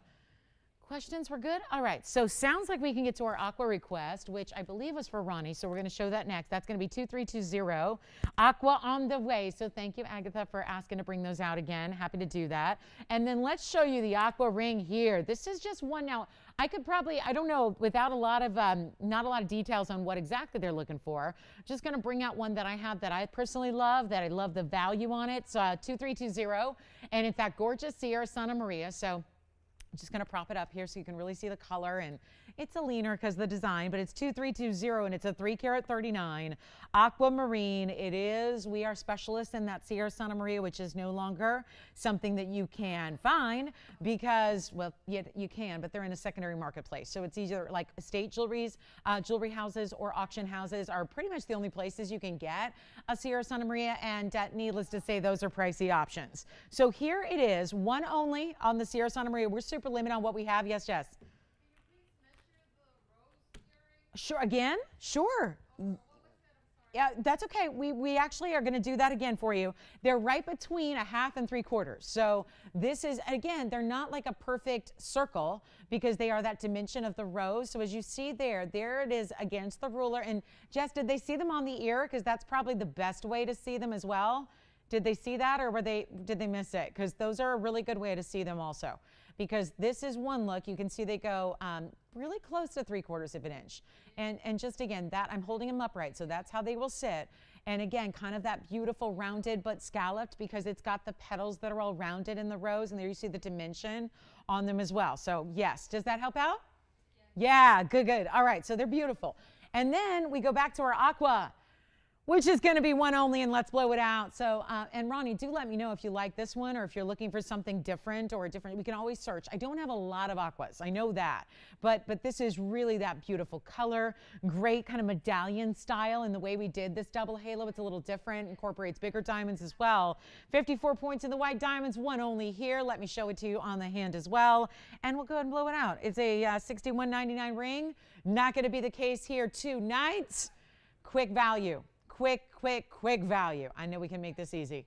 Questions were good? All right, so sounds like we can get to our aqua request, which I believe was for Ronnie, so we're going to show that next. That's going to be 2320. Aqua on the way, so thank you, Agatha, for asking to bring those out again. Happy to do that. And then let's show you the aqua ring here. This is just one. Now, I could probably, I don't know, without a lot of, not a lot of details on what exactly they're looking for, just going to bring out one that I have that I personally love, that I love the value on it. It's 2320, and in fact, gorgeous Sierra Santa Maria. So I'm just going to prop it up here so you can really see the color, and it's a leaner because of the design, but it's 2320 and it's a 3-carat 39 Aquamarine. It is, we are specialists in that Sierra Santa Maria, which is no longer something that you can find because, well, you can, but they're in a secondary marketplace. So it's either like estate jewelry houses or auction houses are pretty much the only places you can get a Sierra Santa Maria, and needless to say, those are pricey options. So here it is, one only on the Sierra Santa Maria. We're super limited on what we have. Yes, Jess? Sure, again? Sure. Yeah, that's okay. We actually are going to do that again for you. They're right between 1/2 and 3/4. So this is, again, they're not like a perfect circle because they are that dimension of the rose. So as you see there it is against the ruler. And Jess, did they see them on the ear? Because that's probably the best way to see them as well. Did they see that, or did they miss it? Because those are a really good way to see them also. Because this is one look, you can see they go really close to 3/4 of an inch. And just again, that I'm holding them upright, so that's how they will sit. And again, kind of that beautiful rounded but scalloped, because it's got the petals that are all rounded in the rose, and there you see the dimension on them as well. So yes, does that help out? Yeah, good, good. All right, so they're beautiful. And then we go back to our aqua, which is going to be one only, and let's blow it out. So, and Ronnie, do let me know if you like this one or if you're looking for something different or different. We can always search. I don't have a lot of aquas, I know that, but this is really that beautiful color, great kind of medallion style in the way we did this double halo. It's a little different, incorporates bigger diamonds as well. 54 points in the white diamonds, one only here. Let me show it to you on the hand as well, and we'll go ahead and blow it out. It's a $61.99 ring. Not going to be the case here tonight. Quick value. Quick value. I know we can make this easy,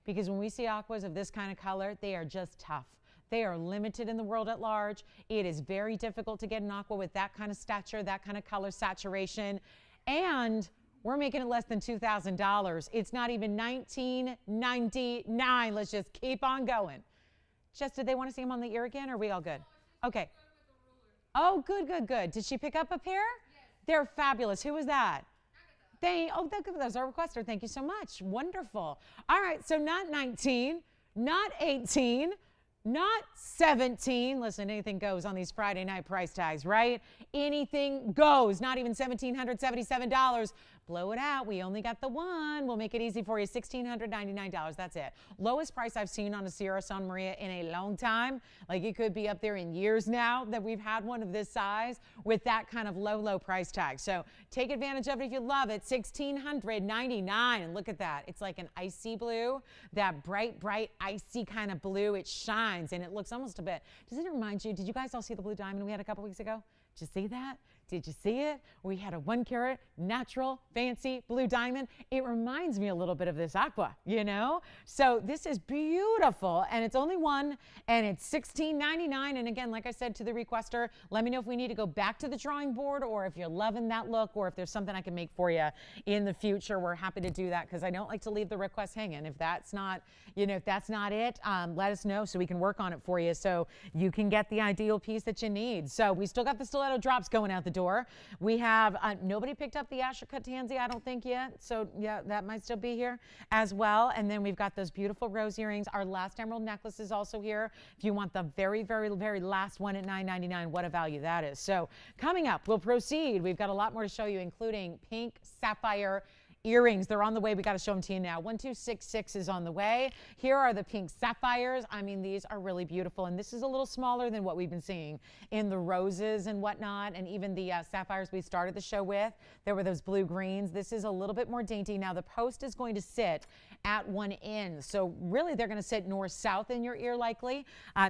because when we see aquas of this kind of color, they are just tough. They are limited in the world at large. It is very difficult to get an aqua with that kind of stature, that kind of color saturation, and we're making it less than $2,000. It's not even $19.99. Let's just keep on going. Jess, did they want to see him on the ear again, or are we all good? Okay. Oh, good. Did she pick up a pair? Yes. They're fabulous. Who was that? That's our requester. Thank you so much. Wonderful. All right, so not 19, not 18, not 17. Listen, anything goes on these Friday night price tags, right? Anything goes. Not even $1,777. Blow it out. We only got the one. We'll make it easy for you. $1,699. That's it. Lowest price I've seen on a Sierra Santa Maria in a long time. Like, it could be up there in years now that we've had one of this size with that kind of low price tag. So take advantage of it if you love it. $1,699. And look at that. It's like an icy blue, that bright icy kind of blue. It shines and it looks almost a bit. Does it remind you? Did you guys all see the blue diamond we had a couple weeks ago? Did you see that? Did you see it? We had a 1-carat natural fancy blue diamond. It reminds me a little bit of this aqua, you know? So this is beautiful, and it's only one, and it's $16.99. And again, like I said to the requester, let me know if we need to go back to the drawing board, or if you're loving that look, or if there's something I can make for you in the future. We're happy to do that, because I don't like to leave the request hanging. If that's not, you know, if that's not it, let us know so we can work on it for you so you can get the ideal piece that you need. So we still got the stiletto stiletto drops going out the door. We have, nobody picked up the Azure Cut Tanzanite, I don't think yet. So yeah, that might still be here as well. And then we've got those beautiful rose earrings. Our last emerald necklace is also here. If you want the very, very, very last one at $9.99, what a value that is. So coming up, we'll proceed. We've got a lot more to show you, including pink sapphire earrings. They're on the way. We got to show them to you now. 1266 is on the way. Here are the pink sapphires. I mean, these are really beautiful. And this is a little smaller than what we've been seeing in the roses and whatnot. And even the sapphires we started the show with, there were those blue greens. This is a little bit more dainty. Now the post is going to sit at one end. So really they're going to sit north-south in your ear likely.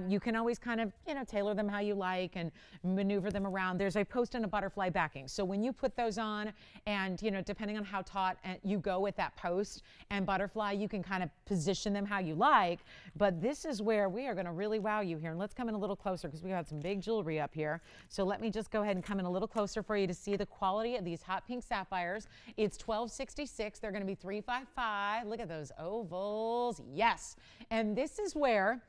You can always kind of, tailor them how you like and maneuver them around. There's a post and a butterfly backing. So when you put those on and, depending on how taut you go with that post and butterfly, you can kind of position them how you like. But this is where we are going to really wow you here. And let's come in a little closer because we got some big jewelry up here. So let me just go ahead and come in a little closer for you to see the quality of these hot pink sapphires. It's $12.66. They're going to be $355. Look at those ovals. Yes. And this is where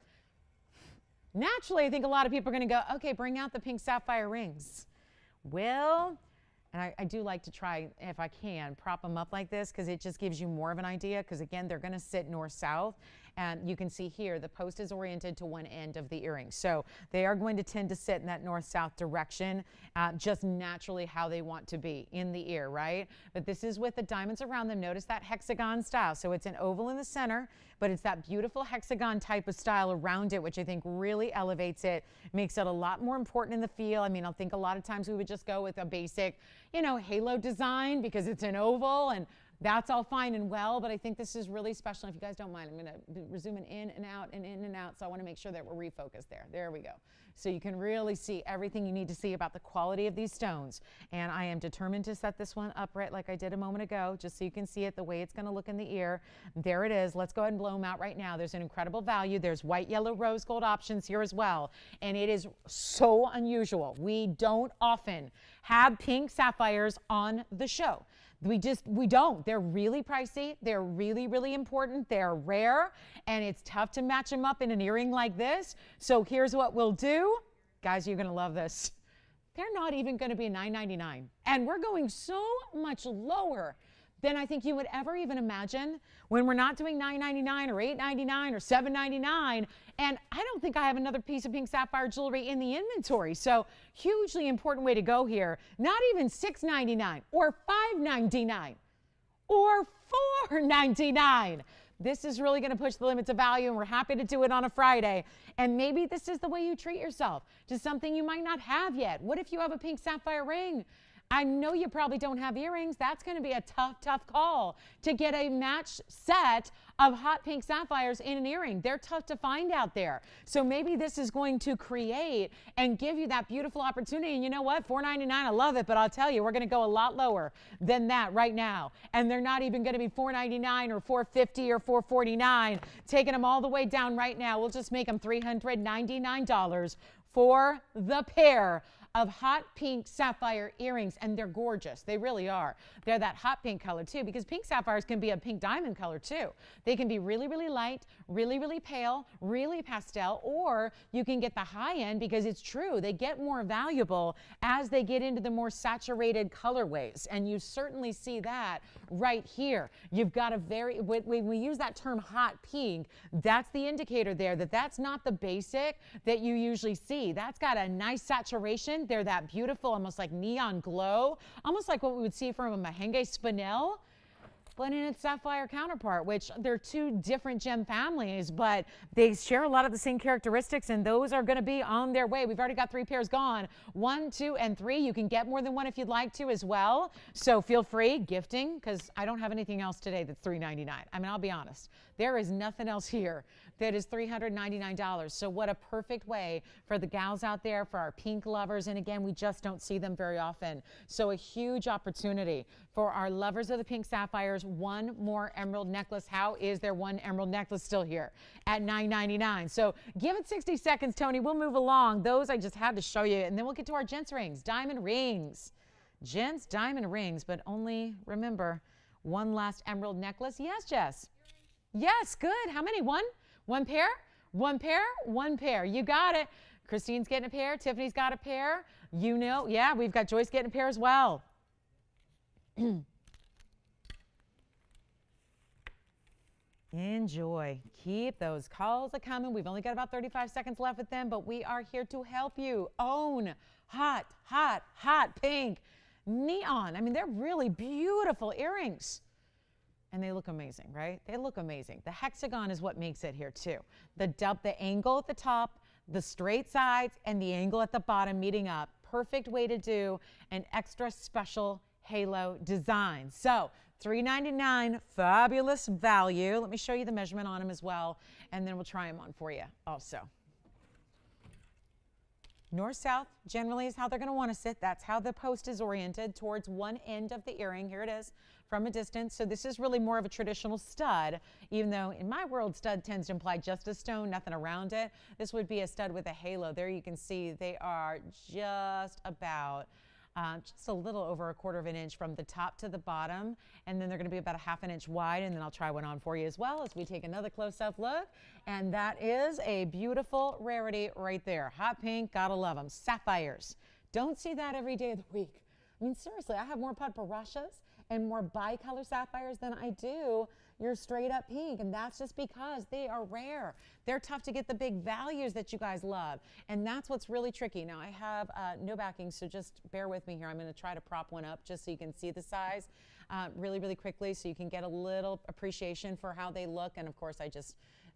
naturally I think a lot of people are going to go, okay, bring out the pink sapphire rings. Well, and I do like to try, if I can, prop them up like this because it just gives you more of an idea because, again, they're going to sit north-south. And you can see here the post is oriented to one end of the earring. So they are going to tend to sit in that north-south direction, just naturally how they want to be in the ear, right? But this is with the diamonds around them. Notice that hexagon style. So it's an oval in the center, but it's that beautiful hexagon type of style around it, which I think really elevates it, makes it a lot more important in the feel. I mean, I think a lot of times we would just go with a basic, halo design because it's an oval and that's all fine and well, but I think this is really special. If you guys don't mind, I'm going to zoom in and out and in and out, so I want to make sure that we're refocused there. There we go. So you can really see everything you need to see about the quality of these stones. And I am determined to set this one upright like I did a moment ago, just so you can see it the way it's going to look in the ear. There it is. Let's go ahead and blow them out right now. There's an incredible value. There's white, yellow, rose gold options here as well. And it is so unusual. We don't often have pink sapphires on the show. We don't. They're really pricey. They're really, really important. They're rare, and it's tough to match them up in an earring like this. So here's what we'll do. Guys, you're going to love this. They're not even going to be $9.99, and we're going so much lower than I think you would ever even imagine when we're not doing $9.99 or $8.99 or $7.99. And I don't think I have another piece of pink sapphire jewelry in the inventory. So hugely important way to go here. Not even $6.99 or $5.99 or $4.99. This is really going to push the limits of value, and we're happy to do it on a Friday. And maybe this is the way you treat yourself to something you might not have yet. What if you have a pink sapphire ring? I know you probably don't have earrings. That's going to be a tough, tough call to get a match set of hot pink sapphires in an earring. They're tough to find out there. So maybe this is going to create and give you that beautiful opportunity. And you know what? $4.99, I love it, but I'll tell you, we're going to go a lot lower than that right now. And they're not even going to be $4.99 or $4.50 or $4.49. Taking them all the way down right now. We'll just make them $399 for the pair of hot pink sapphire earrings, and they're gorgeous. They really are. They're that hot pink color too, because pink sapphires can be a pink diamond color too. They can be really, really light, really, really pale, really pastel, or you can get the high end because it's true. They get more valuable as they get into the more saturated colorways, and you certainly see that right here. You've got a very, when we use that term hot pink, that's the indicator there that that's not the basic that you usually see. That's got a nice saturation. They're that beautiful, almost like neon glow, almost like what we would see from a Mahenge spinel, but in its sapphire counterpart, which they're two different gem families, but they share a lot of the same characteristics, and those are going to be on their way. We've already got 3 pairs gone, 1, 2, and 3. You can get more than one if you'd like to as well. So feel free, gifting, because I don't have anything else today that's $3.99. I mean, I'll be honest. There is nothing else here that is $399. So what a perfect way for the gals out there, for our pink lovers. And again, we just don't see them very often. So a huge opportunity for our lovers of the pink sapphires. One more emerald necklace. How is there one emerald necklace still here at $9.99? So give it 60 seconds, Tony. We'll move along. Those I just had to show you. And then we'll get to our gents rings, diamond rings. Gents diamond rings, but only, remember, one last emerald necklace. Yes, Jess? Yes, good. How many? One? One pair? One pair? One pair. You got it. Christine's getting a pair. Tiffany's got a pair. You know, yeah, we've got Joyce getting a pair as well. Enjoy. Keep those calls a coming. We've only got about 35 seconds left with them, but we are here to help you own hot, hot, hot pink neon. I mean, they're really beautiful earrings. And they look amazing, right? They look amazing. The hexagon is what makes it here too. The angle at the top, the straight sides, and the angle at the bottom meeting up. Perfect way to do an extra special halo design. So $3.99, fabulous value. Let me show you the measurement on them as well, and then we'll try them on for you also. North-south generally is how they're going to want to sit. That's how the post is oriented towards one end of the earring. Here it is from a distance. So this is really more of a traditional stud, even though in my world stud tends to imply just a stone, nothing around it. This would be a stud with a halo. There you can see they are just about just a little over 1/4 of an inch from the top to the bottom, and then they're going to be about 1/2 inch wide, and then I'll try one on for you as well as we take another close-up look, and that is a beautiful rarity right there. Hot pink, gotta love them. Sapphires. Don't see that every day of the week. I mean, seriously, I have more paparachas and more bicolor sapphires than I do your straight up pink, and that's just because they are rare. They're tough to get the big values that you guys love, and that's what's really tricky. Now I have no backing, so just bear with me here. I'm going to try to prop one up just so you can see the size really, really quickly, so you can get a little appreciation for how they look. And of course,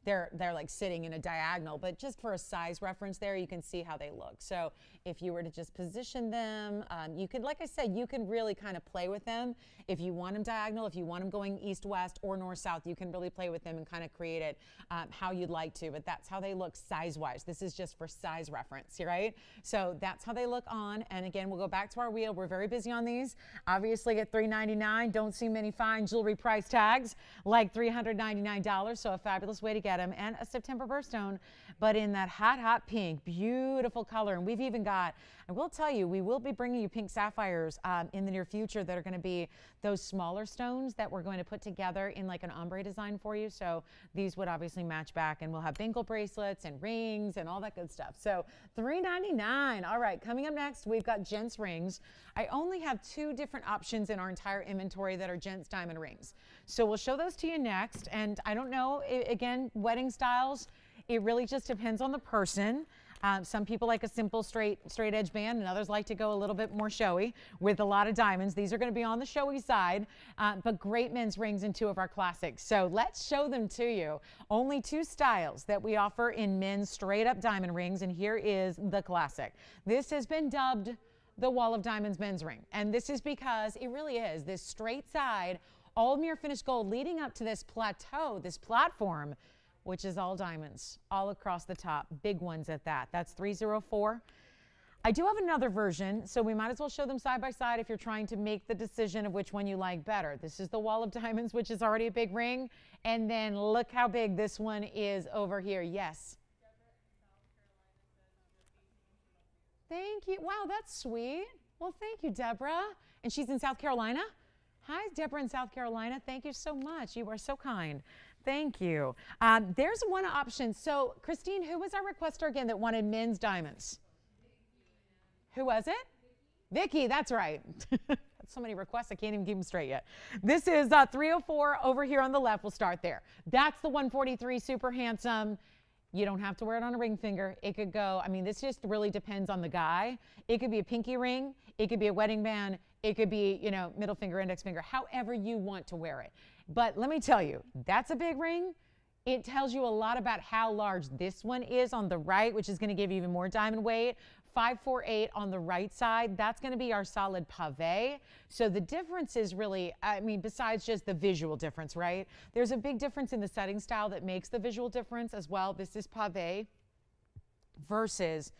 they're like sitting in a diagonal, but just for a size reference there, you can see how they look. So if you were to just position them, you could, like I said, you can really kind of play with them. If you want them diagonal, if you want them going east-west or north-south, you can really play with them and kind of create it how you'd like to, but that's how they look size-wise. This is just for size reference, right? So that's how they look on, and again, we'll go back to our wheel. We're very busy on these. Obviously at $3.99, don't see many fine jewelry price tags like $399, so a fabulous way to get them, and a September birthstone, but in that hot, hot pink, beautiful color. And we've even got, I will tell you, we will be bringing you pink sapphires in the near future that are going to be those smaller stones that we're going to put together in like an ombre design for you. So these would obviously match back, and we'll have bangle bracelets and rings and all that good stuff. So $3.99. All right, coming up next, we've got gents rings. I only have 2 different options in our entire inventory that are gents diamond rings. So we'll show those to you next. And I don't know, again, wedding styles, it really just depends on the person. Some people like a simple straight edge band, and others like to go a little bit more showy with a lot of diamonds. These are going to be on the showy side, but great men's rings and 2 of our classics. So let's show them to you. Only 2 styles that we offer in men's straight up diamond rings, and here is the classic. This has been dubbed the Wall of Diamonds men's ring, and this is because it really is this straight side, all mirror finished gold leading up to this plateau, this platform, which is all diamonds all across the top, big ones at that. That's 304. I do have another version, so we might as well show them side by side if you're trying to make the decision of which one you like better. This is the Wall of Diamonds, which is already a big ring, and then look how big this one is over here. Yes. Thank you. Wow, that's sweet. Well, thank you, Deborah. And she's in South Carolina? Hi, Deborah in South Carolina. Thank you so much. You are so kind. Thank you. There's one option. So, Christine, who was our requester again that wanted men's diamonds? Who was it? Vicky, that's right. So many requests, I can't even keep them straight yet. This is 304 over here on the left. We'll start there. That's the 143, super handsome. You don't have to wear it on a ring finger. It could go, I mean, this just really depends on the guy. It could be a pinky ring. It could be a wedding band. It could be, you know, middle finger, index finger, however you want to wear it. But let me tell you, that's a big ring. It tells you a lot about how large this one is on the right, which is going to give you even more diamond weight. 548 on the right side, that's going to be our solid pave. So the difference is really, I mean, besides just the visual difference, right? There's a big difference in the setting style that makes the visual difference as well. This is pave versus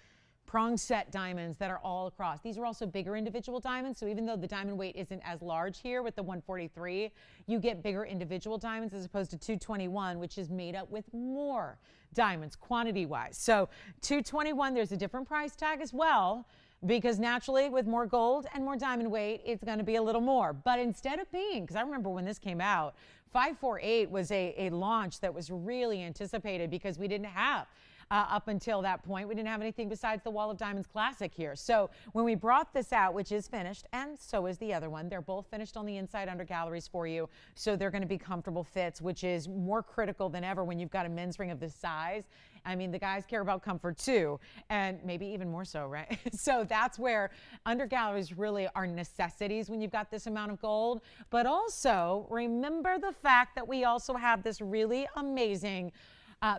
prong set diamonds that are all across. These are also bigger individual diamonds, so even though the diamond weight isn't as large here with the 143, you get bigger individual diamonds as opposed to 221, which is made up with more diamonds quantity-wise. So 221, there's a different price tag as well, because naturally with more gold and more diamond weight, it's going to be a little more. But instead of being, because I remember when this came out, 548 was a launch that was really anticipated because we didn't have up until that point. We didn't have anything besides the Wall of Diamonds Classic here. So when we brought this out, which is finished, and so is the other one, they're both finished on the inside under galleries for you. So they're going to be comfortable fits, which is more critical than ever when you've got a men's ring of this size. I mean, the guys care about comfort too, and maybe even more so, right? So that's where under galleries really are necessities when you've got this amount of gold. But also remember the fact that we also have this really amazing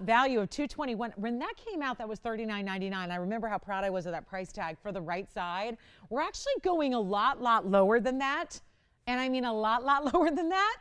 value of $221. When that came out, that was $39.99. I remember how proud I was of that price tag for the right side. We're actually going a lot lower than that. And I mean a lot lower than that.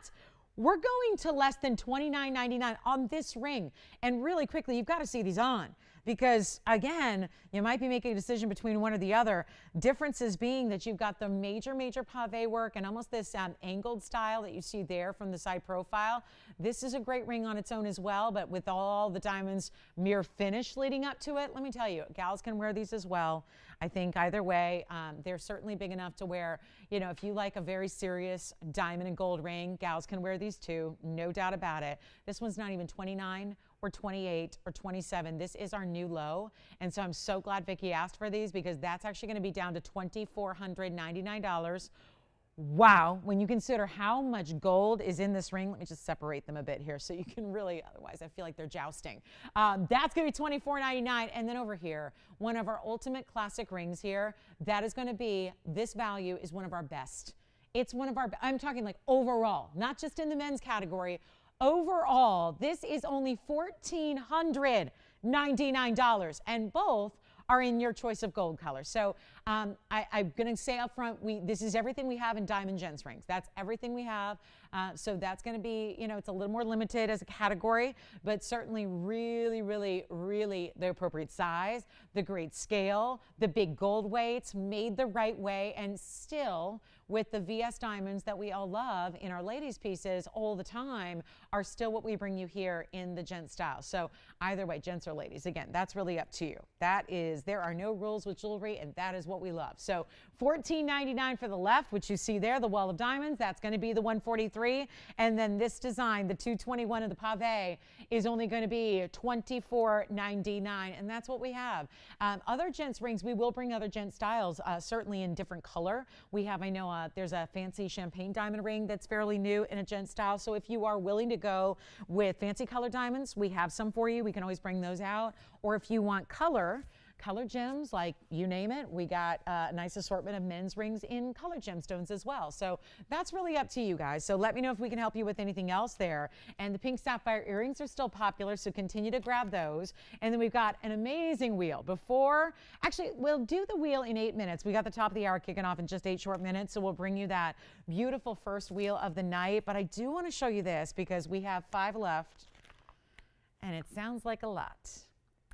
We're going to less than $29.99 on this ring. And really quickly, you've got to see these on. Because again, you might be making a decision between one or the other. Differences being that you've got the major pave work and almost this angled style that you see there from the side profile. This is a great ring on its own as well, but with all the diamonds mirror finish leading up to it, let me tell you, gals can wear these as well. I think either way, they're certainly big enough to wear, you know, if you like a very serious diamond and gold ring, gals can wear these too, no doubt about it. This one's not even 29 or 28 or 27. This is our new low. And so I'm so glad Vicki asked for these because that's actually going to be down to $2,499. Wow, when you consider how much gold is in this ring, let me just separate them a bit here so you can really, otherwise I feel like they're jousting. That's going to be $2,499. And then over here, one of our ultimate classic rings here, that is going to be, this value is one of our best. It's one of our, I'm talking like overall, not just in the men's category. Overall, this is only $1,499, and both are in your choice of gold color. So I'm going to say up front, this is everything we have in diamond gents rings. That's everything we have. So that's going to be, you know, it's a little more limited as a category, but certainly really the appropriate size, the great scale, the big gold weights made the right way, and still with the VS diamonds that we all love in our ladies pieces all the time are still what we bring you here in the gent style. So either way, gents or ladies, again, that's really up to you. That is, there are no rules with jewelry, and that is what we love. So $14.99 for the left, which you see there, the Wall of Diamonds, that's going to be the 143. And then this design, the 221 of the pave, is only going to be $24.99. And that's what we have. Other gents rings, we will bring other gent styles, certainly in different color. We have, I know, there's a fancy champagne diamond ring that's fairly new in a gent style. So if you are willing to go with fancy color diamonds, we have some for you. We can always bring those out. Or if you want color gems, like you name it, we got a nice assortment of men's rings in color gemstones as well. So that's really up to you guys. So let me know if we can help you with anything else there. And the pink sapphire earrings are still popular, so continue to grab those. And then we've got an amazing wheel. Actually, we'll do the wheel in 8 minutes. We got the top of the hour kicking off in just 8 short minutes, so we'll bring you that beautiful first wheel of the night. But I do want to show you this because we have 5 left, and it sounds like a lot.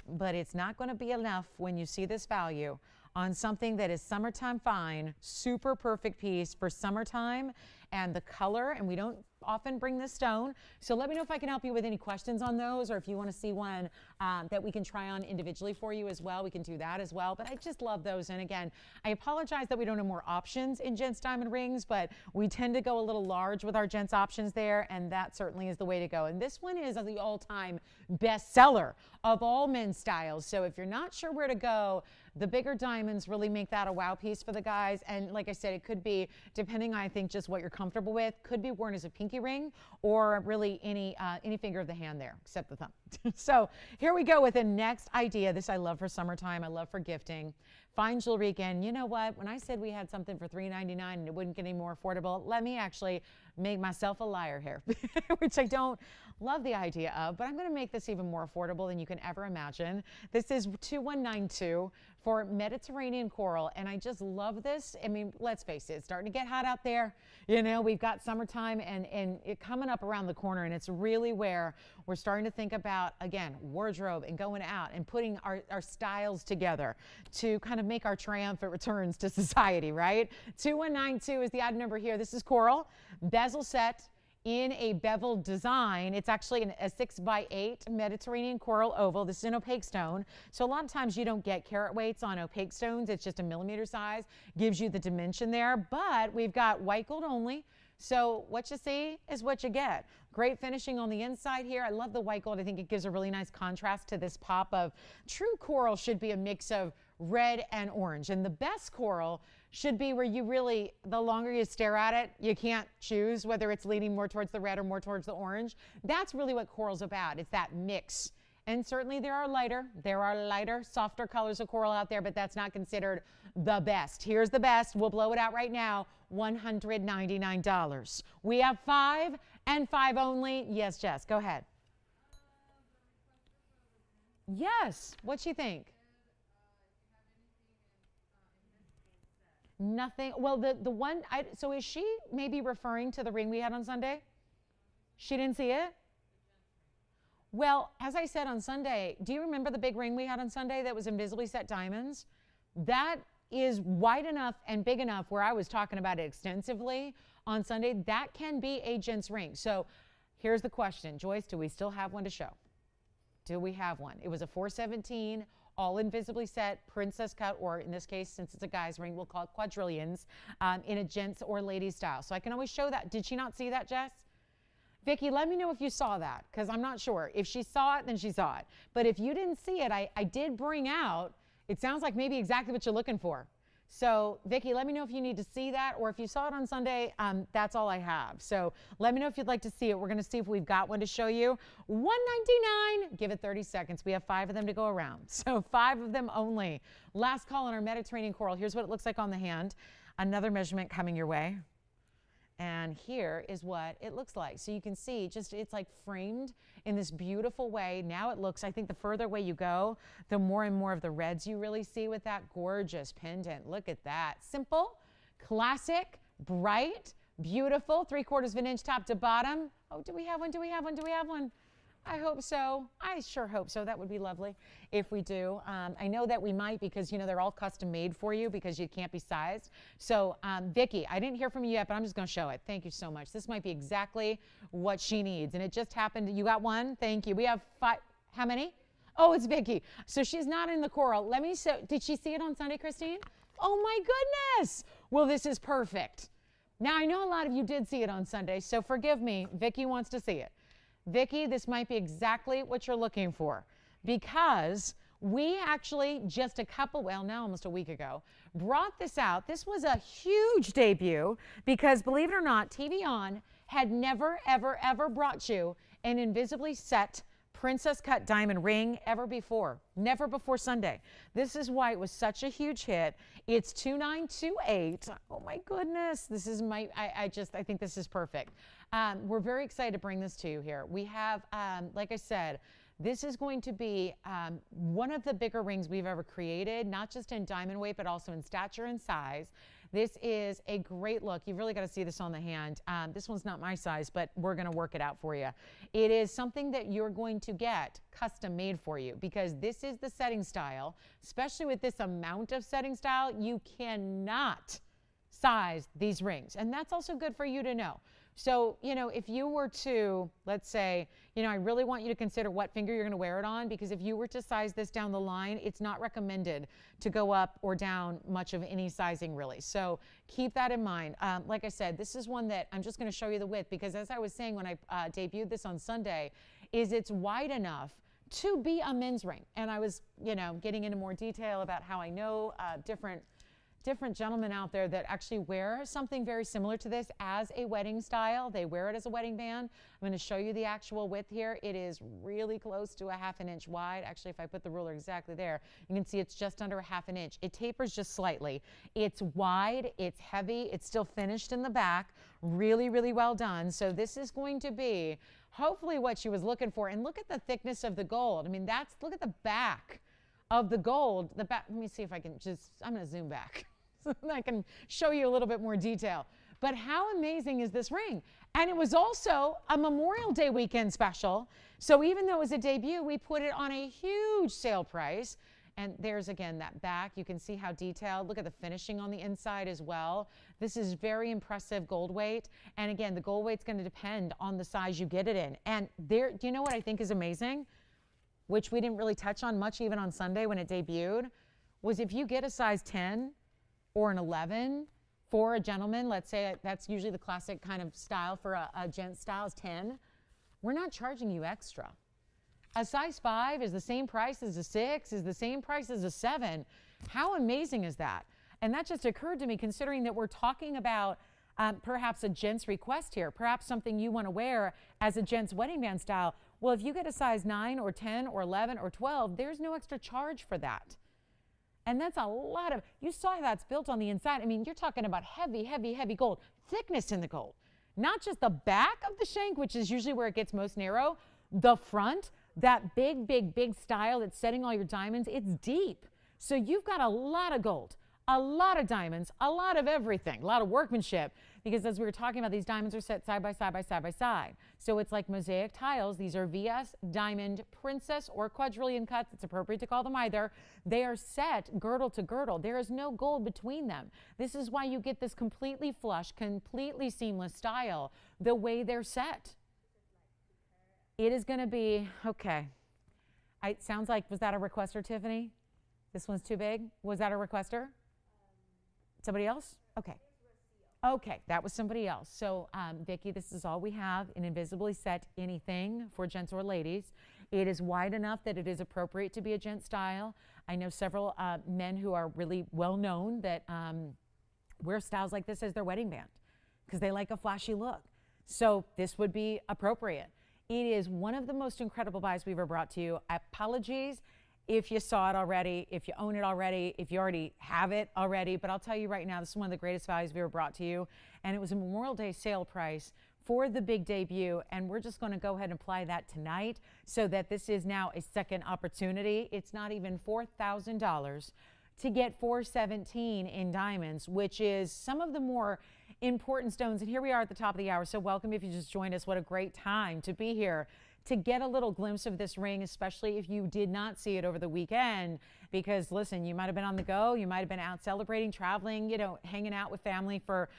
But it's not going to be enough when you see this value on something that is summertime fine, super perfect piece for summertime, and the color, and we don't often bring this stone. So let me know if I can help you with any questions on those, or if you want to see one that we can try on individually for you as well. We can do that as well. But I just love those. And again, I apologize that we don't have more options in gents diamond rings, but we tend to go a little large with our gents options there, and that certainly is the way to go. And this one is the all-time best seller of all men's styles. So if you're not sure where to go, the bigger diamonds really make that a wow piece for the guys. And like I said, it could be, depending on, I think, just what you're comfortable with, could be worn as a pinky ring or really any finger of the hand there, except the thumb. So here we go with the next idea. This I love for summertime. I love for gifting. Fine jewelry again. You know what? When I said we had something for $3.99 and it wouldn't get any more affordable, let me actually make myself a liar here, which I don't love the idea of, but I'm going to make this even more affordable than you can ever imagine. This is 2192 for Mediterranean coral, and I just love this. I mean, let's face it, it's starting to get hot out there. You know, we've got summertime and it coming up around the corner, and it's really where we're starting to think about, again, wardrobe and going out and putting our styles together to kind of make our triumphant returns to society, right? 2192 is the item number here. This is coral, bezel set in a beveled design. It's actually a 6x8 Mediterranean coral oval. This is an opaque stone. So a lot of times you don't get carat weights on opaque stones. It's just a millimeter size. Gives you the dimension there. But we've got white gold only. So what you see is what you get. Great finishing on the inside here. I love the white gold. I think it gives a really nice contrast to this pop of true coral. Should be a mix of red and orange. And the best coral should be where you really, the longer you stare at it, you can't choose whether it's leaning more towards the red or more towards the orange. That's really what coral's about. It's that mix. And certainly there are lighter, softer colors of coral out there, but that's not considered the best. Here's the best. We'll blow it out right now. $199. We have 5 and 5 only. Yes, Jess, go ahead. Yes, what'd she think? Nothing. Well, the one, so is she maybe referring to the ring we had on Sunday? She didn't see it? Well, as I said on Sunday, do you remember the big ring we had on Sunday that was invisibly set diamonds? That is wide enough and big enough where I was talking about it extensively on Sunday. That can be a gent's ring. So here's the question. Joyce, do we still have one to show? Do we have one? It was a 417, all invisibly set, princess cut, or in this case, since it's a guy's ring, we'll call it quadrillions, in a gent's or ladies style. So I can always show that. Did she not see that, Jess? Vicki, let me know if you saw that, because I'm not sure. If she saw it, then she saw it. But if you didn't see it, I did bring out, it sounds like maybe exactly what you're looking for. So Vicki, let me know if you need to see that, or if you saw it on Sunday, that's all I have. So let me know if you'd like to see it. We're going to see if we've got one to show you. $199, give it 30 seconds. We have 5 of them to go around. So 5 of them only. Last call on our Mediterranean coral. Here's what it looks like on the hand. Another measurement coming your way. And here is what it looks like. So you can see just it's like framed in this beautiful way. Now it looks, I think the further away you go, the more and more of the reds you really see with that gorgeous pendant. Look at that. Simple, classic, bright, beautiful, 3/4 of an inch top to bottom. Oh, do we have one? Do we have one? Do we have one? I hope so. I sure hope so. That would be lovely if we do. I know that we might because, you know, they're all custom made for you because you can't be sized. So, Vicki, I didn't hear from you yet, but I'm just going to show it. Thank you so much. This might be exactly what she needs. And it just happened. You got one? Thank you. We have 5. How many? Oh, it's Vicki. So she's not in the coral. Let me show. Did she see it on Sunday, Christine? Oh, my goodness. Well, this is perfect. Now, I know a lot of you did see it on Sunday, so forgive me. Vicki wants to see it. Vicki, this might be exactly what you're looking for because we actually just now almost a week ago, brought this out. This was a huge debut because, believe it or not, TVON had never, ever, ever brought you an invisibly set princess cut diamond ring ever before. Never before Sunday. This is why it was such a huge hit. It's $2928. Oh my goodness. This is I think this is perfect. We're very excited to bring this to you here. We have, like I said, this is going to be one of the bigger rings we've ever created, not just in diamond weight, but also in stature and size. This is a great look. You've really got to see this on the hand. This one's not my size, but we're going to work it out for you. It is something that you're going to get custom made for you because this is the setting style. Especially with this amount of setting style, you cannot size these rings. And that's also good for you to know. So, you know, if you were to, let's say, you know, I really want you to consider what finger you're going to wear it on because if you were to size this down the line, it's not recommended to go up or down much of any sizing really. So keep that in mind. Like I said, this is one that I'm just going to show you the width because as I was saying when I debuted this on Sunday, is it's wide enough to be a men's ring. And I was, you know, getting into more detail about how I know different gentlemen out there that actually wear something very similar to this as a wedding style. They wear it as a wedding band. I'm going to show you the actual width here. It is really close to a 1/2 inch wide. Actually, if I put the ruler exactly there, you can see it's just under a 1/2 inch. It tapers just slightly. It's wide, it's heavy, it's still finished in the back. Really, really well done. So this is going to be hopefully what she was looking for. And look at the thickness of the gold. I mean, look at the back of the gold. The back, let me see if I can I'm going to zoom back. So I can show you a little bit more detail. But how amazing is this ring? And it was also a Memorial Day weekend special. So even though it was a debut, we put it on a huge sale price. And there's again that back. You can see how detailed. Look at the finishing on the inside as well. This is very impressive gold weight. And again, the gold weight's going to depend on the size you get it in. And do you know what I think is amazing? Which we didn't really touch on much even on Sunday when it debuted, was if you get a size 10 or an 11, For a gentleman, let's say that's usually the classic kind of style for a gent style is 10. We're not charging you extra. A size 5 is the same price as a 6, is the same price as a 7. How amazing is that? And that just occurred to me considering that we're talking about perhaps a gent's request here, perhaps something you want to wear as a gent's wedding band style. Well, if you get a size 9 or 10 or 11 or 12, there's no extra charge for that. And that's a lot of, you saw how that's built on the inside. I mean, you're talking about heavy, heavy, heavy gold, thickness in the gold. Not just the back of the shank, which is usually where it gets most narrow, the front, that big, big, big style that's setting all your diamonds, it's deep. So you've got a lot of gold, a lot of diamonds, a lot of everything, a lot of workmanship, because as we were talking about, these diamonds are set side by side by side by side. So it's like mosaic tiles. These are VS, diamond, princess, or quadrillion cuts. It's appropriate to call them either. They are set girdle to girdle. There is no gold between them. This is why you get this completely flush, completely seamless style, the way they're set. It is going to be, okay. It sounds like, was that a requester, Tiffany? This one's too big? Was that a requester? Somebody else? Okay. Okay, that was somebody else. So, Vicki, this is all we have in invisibly set anything for gents or ladies. It is wide enough that it is appropriate to be a gent style. I know several men who are really well known that wear styles like this as their wedding band because they like a flashy look. So this would be appropriate. It is one of the most incredible buys we've ever brought to you. Apologies if you saw it already, if you own it already, if you already have it already, but I'll tell you right now, this is one of the greatest values we've ever brought to you, and it was a Memorial Day sale price for the big debut, and we're just going to go ahead and apply that tonight so that this is now a second opportunity. It's not even $4,000 to get $417 in diamonds, which is some of the more important stones. And here we are at the top of the hour, so welcome if you just joined us. What a great time to be here to get a little glimpse of this ring, especially if you did not see it over the weekend, because listen, you might have been on the go, you might have been out celebrating, traveling, you know, hanging out with family for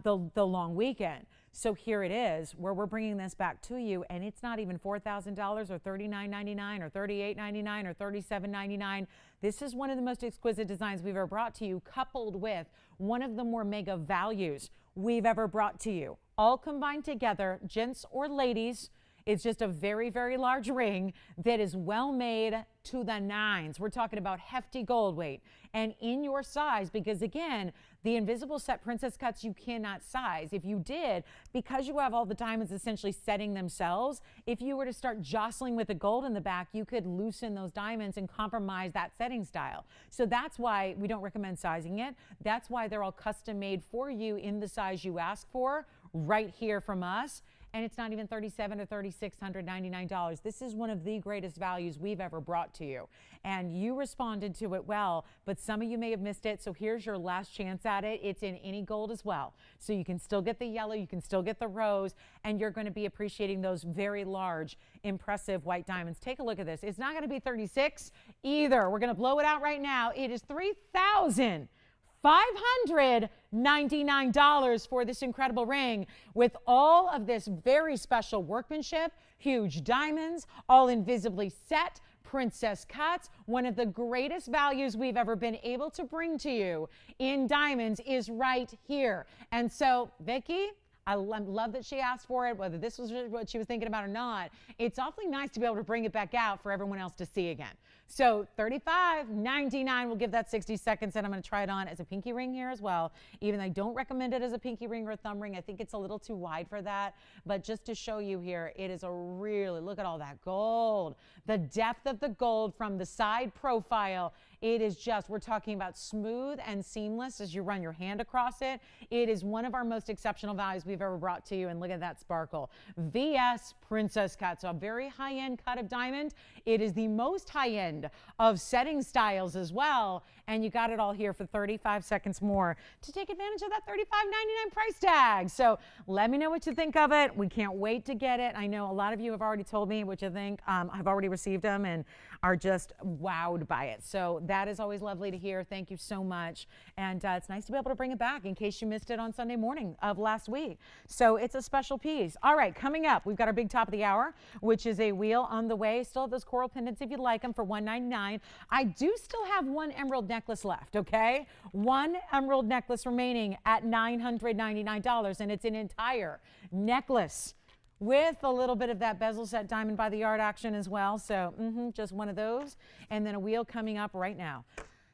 the long weekend. So here it is, where we're bringing this back to you, and it's not even $4,000 or $39.99 or $38.99 or $37.99. This is one of the most exquisite designs we've ever brought to you, coupled with one of the more mega values we've ever brought to you. All combined together, gents or ladies, it's just a very, very large ring that is well made to the nines. We're talking about hefty gold weight and in your size, because again, the invisible set princess cuts you cannot size. If you did, because you have all the diamonds essentially setting themselves, if you were to start jostling with the gold in the back, you could loosen those diamonds and compromise that setting style. So that's why we don't recommend sizing it. That's why they're all custom made for you in the size you ask for right here from us. And it's not even $3,700 or $3,699. This is one of the greatest values we've ever brought to you. And you responded to it well, but some of you may have missed it. So here's your last chance at it. It's in any gold as well. So you can still get the yellow, you can still get the rose, and you're going to be appreciating those very large, impressive white diamonds. Take a look at this. It's not going to be 36 either. We're going to blow it out right now. It is $3,599 for this incredible ring with all of this very special workmanship, huge diamonds, all invisibly set, princess cuts. One of the greatest values we've ever been able to bring to you in diamonds is right here. And so, Vicki, I love that she asked for it, whether this was what she was thinking about or not. It's awfully nice to be able to bring it back out for everyone else to see again. So $35.99, we'll give that 60 seconds, and I'm going to try it on as a pinky ring here as well. Even though I don't recommend it as a pinky ring or a thumb ring, I think it's a little too wide for that. But just to show you here, it is a really, look at all that gold. The depth of the gold from the side profile. It is just, we're talking about smooth and seamless as you run your hand across it. It is one of our most exceptional values we've ever brought to you, and look at that sparkle. VS Princess Cut, so a very high-end cut of diamond. It is the most high-end of setting styles as well, and you got it all here for 35 seconds more to take advantage of that $35.99 price tag. So let me know what you think of it. We can't wait to get it. I know a lot of you have already told me what you think. I've already received them and are just wowed by it. So that is always lovely to hear. Thank you so much. And it's nice to be able to bring it back in case you missed it on Sunday morning of last week. So it's a special piece. All right, coming up, we've got our big top of the hour, which is a wheel on the way. Still have those coral pendants if you'd like them for $199. I do still have one emerald necklace necklace left, okay? One emerald necklace remaining at $999, and it's an entire necklace with a little bit of that bezel set diamond by the yard action as well. So just one of those, and then a wheel coming up right now.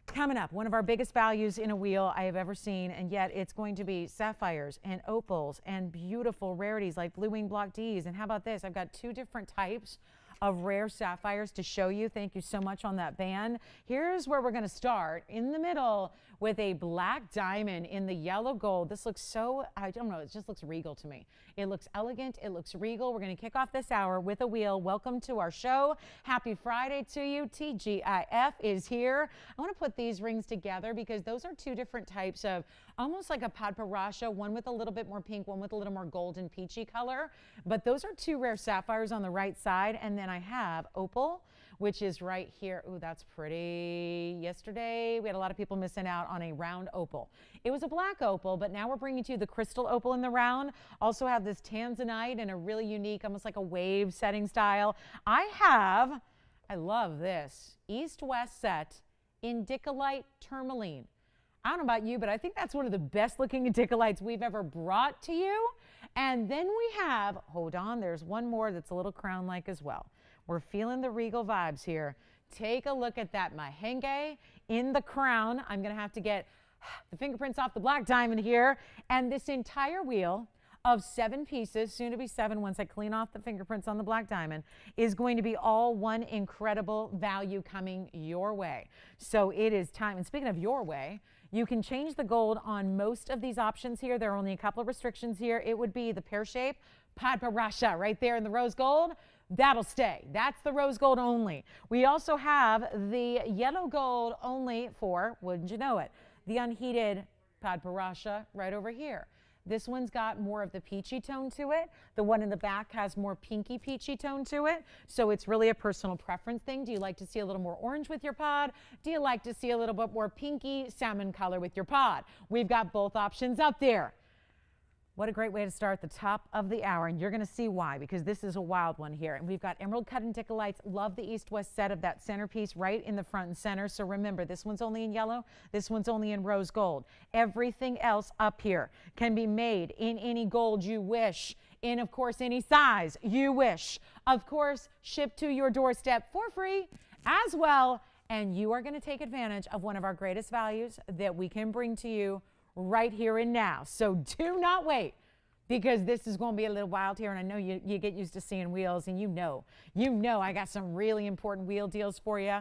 Coming up, one of our biggest values in a wheel I have ever seen, and yet it's going to be sapphires and opals and beautiful rarities like blue wing block Ds. And how about this? I've got two different types of rare sapphires to show you. Thank you so much on that band. Here's where we're going to start in the middle with a black diamond in the yellow gold. This looks so, I don't know, it just looks regal to me. It looks elegant, it looks regal. We're going to kick off this hour with a wheel. Welcome to our show. Happy Friday to you. TGIF is here. I want to put these rings together because those are two different types of almost like a padparasha, one with a little bit more pink, one with a little more golden peachy color. But those are two rare sapphires on the right side. And then I have opal, which is right here. Ooh, that's pretty. Yesterday, we had a lot of people missing out on a round opal. It was a black opal, but now we're bringing to you the crystal opal in the round. Also have this tanzanite in a really unique, almost like a wave setting style. I love this, East-West set Indicolite Tourmaline. I don't know about you, but I think that's one of the best looking Indicolites we've ever brought to you. And then we have, hold on, there's one more that's a little crown-like as well. We're feeling the regal vibes here. Take a look at that mahenge in the crown. I'm going to have to get the fingerprints off the black diamond here. And this entire wheel of 7 pieces, soon to be 7 once I clean off the fingerprints on the black diamond, is going to be all one incredible value coming your way. So it is time. And speaking of your way, you can change the gold on most of these options here. There are only a couple of restrictions here. It would be the pear shape, padparasha right there in the rose gold. That'll stay. That's the rose gold only. We also have the yellow gold only for, wouldn't you know it, the unheated padparasha right over here. This one's got more of the peachy tone to it. The one in the back has more pinky peachy tone to it. So it's really a personal preference thing. Do you like to see a little more orange with your pod? Do you like to see a little bit more pinky salmon color with your pod? We've got both options up there. What a great way to start the top of the hour, and you're going to see why, because this is a wild one here. And we've got emerald cut Indicolites. Love the east-west set of that centerpiece right in the front and center. So remember, this one's only in yellow. This one's only in rose gold. Everything else up here can be made in any gold you wish, in, of course, any size you wish. Of course, shipped to your doorstep for free as well. And you are going to take advantage of one of our greatest values that we can bring to you right here and now. So do not wait, because this is going to be a little wild here. And I know you get used to seeing wheels, and you know I got some really important wheel deals for you.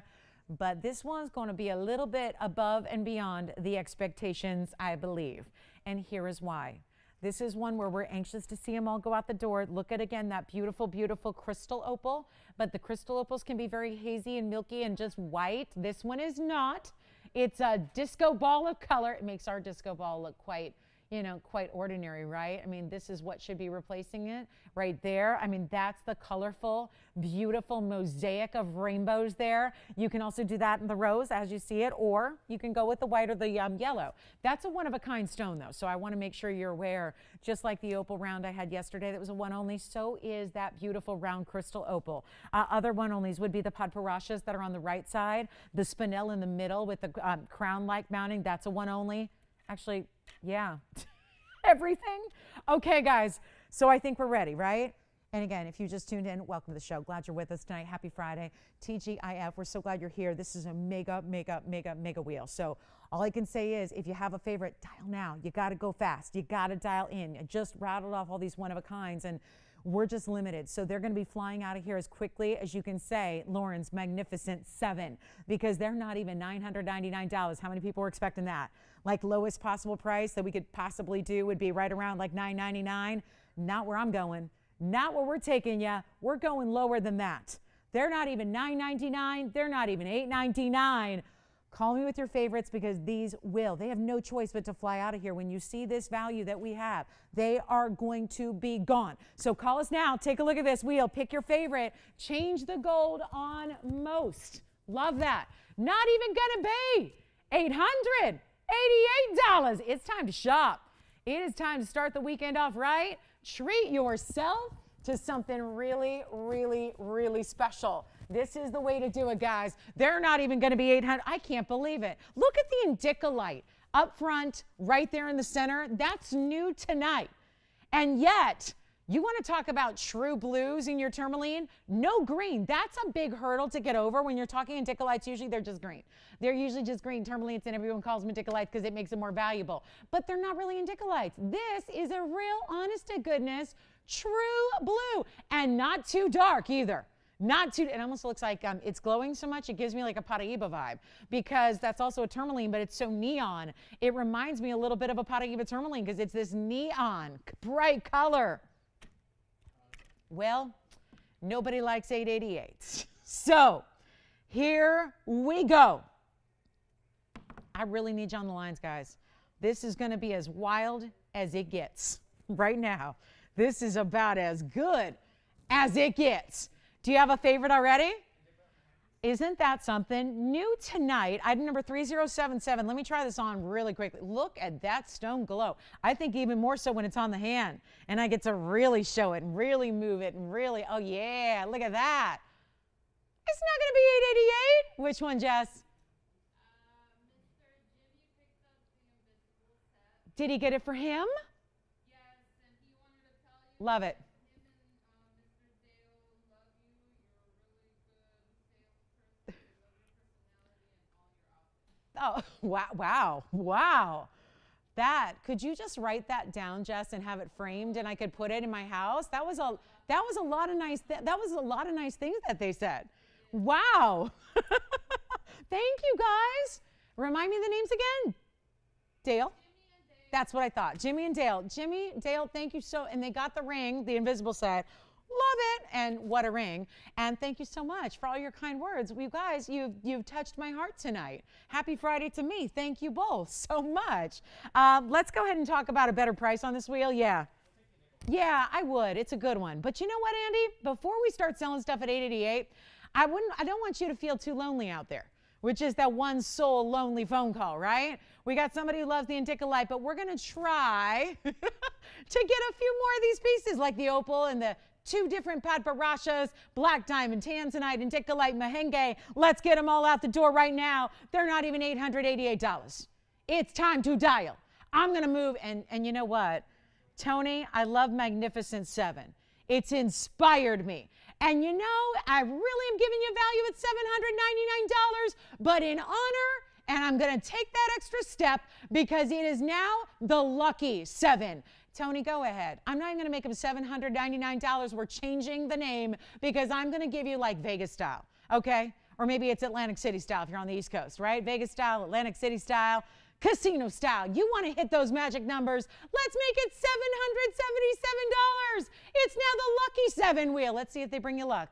But this one's going to be a little bit above and beyond the expectations, I believe. And here is why. This is one where we're anxious to see them all go out the door. Look at, again, that beautiful, beautiful crystal opal. But the crystal opals can be very hazy and milky and just white. This one is not. It's a disco ball of color. It makes our disco ball look quite ordinary, right? I mean, this is what should be replacing it right there. I mean, that's the colorful, beautiful mosaic of rainbows there. You can also do that in the rose as you see it, or you can go with the white or the yellow. That's a one-of-a-kind stone, though, so I want to make sure you're aware. Just like the opal round I had yesterday that was a one-only, so is that beautiful round crystal opal. Other one-onlys would be the padparashas that are on the right side, the spinel in the middle with the crown-like mounting. That's a one-only. Actually, yeah, everything. Okay, guys, so I think we're ready, right? And again, if you just tuned in, welcome to the show. Glad you're with us tonight. Happy Friday. TGIF, we're so glad you're here. This is a mega, mega, mega, mega wheel. So all I can say is, if you have a favorite, dial now. You got to go fast. You got to dial in. I just rattled off all these one-of-a-kinds, and we're just limited. So they're going to be flying out of here as quickly as you can say Lauren's magnificent 7, because they're not even $999. How many people were expecting that? Like, lowest possible price that we could possibly do would be right around like $999. Not where I'm going. Not where we're taking you. We're going lower than that. They're not even $999. They're not even $899. Call me with your favorites, because these they have no choice but to fly out of here. When you see this value that we have, they are going to be gone. So call us now. Take a look at this wheel. Pick your favorite. Change the gold on most. Love that. Not even going to be $888. It's time to shop. It is time to start the weekend off right. Treat yourself to something really, really, really special. This is the way to do it, guys. They're not even going to be 800. I can't believe it. Look at the Indicolite up front, right there in the center. That's new tonight. And yet, you want to talk about true blues in your tourmaline? No green. That's a big hurdle to get over when you're talking Indicolites. Usually they're just green. They're usually just green tourmalines, and everyone calls them Indicolites because it makes them more valuable. But they're not really Indicolites. This is a real, honest to goodness, true blue, and not too dark either. Not too, it almost looks like it's glowing so much, it gives me like a Paraíba vibe, because that's also a tourmaline, but it's so neon. It reminds me a little bit of a Paraíba tourmaline because it's this neon, bright color. Well, nobody likes 888s. So here we go. I really need you on the lines, guys. This is going to be as wild as it gets right now. This is about as good as it gets. Do you have a favorite already? Isn't that something? New tonight, item number 3077. Let me try this on really quickly. Look at that stone glow. I think even more so when it's on the hand and I get to really show it and really move it and really, oh yeah, look at that. It's not going to be 888. Which one, Jess? Mr. Jimmy picked up the invisible set. Did he get it for him? Yes, and he wanted to tell you. Love it. Oh, wow, wow, wow. That, could you just write that down, Jess, and have it framed and I could put it in my house? That was a lot of nice things that they said. Wow. Thank you, guys. Remind me the names again. Dale? Jimmy and Dale. That's what I thought. Jimmy and Dale. Jimmy, Dale, thank you so, and they got the ring, the invisible set. Love it, and what a ring. And thank you so much for all your kind words. You guys, you've touched my heart tonight. Happy Friday to me. Thank you both so much. Let's go ahead and talk about a better price on this wheel. Yeah, I would. It's a good one. But you know what, Andy? Before we start selling stuff at 888, I don't want you to feel too lonely out there, which is that one soul lonely phone call, right? We got somebody who loves the Indicolite, but we're going to try to get a few more of these pieces, like the Opal and the 2 different Padparashas, Black Diamond, Tanzanite, Indicolite, Mahenge. Let's get them all out the door right now. They're not even $888. It's time to dial. I'm going to move, and you know what? Tony, I love Magnificent 7. It's inspired me. And you know, I really am giving you value at $799, but in honor, and I'm going to take that extra step because it is now the lucky 7. Tony, go ahead. I'm not even going to make them $799. We're changing the name because I'm going to give you like Vegas style, okay? Or maybe it's Atlantic City style if you're on the East Coast, right? Vegas style, Atlantic City style, casino style. You want to hit those magic numbers. Let's make it $777. It's now the lucky 7 wheel. Let's see if they bring you luck.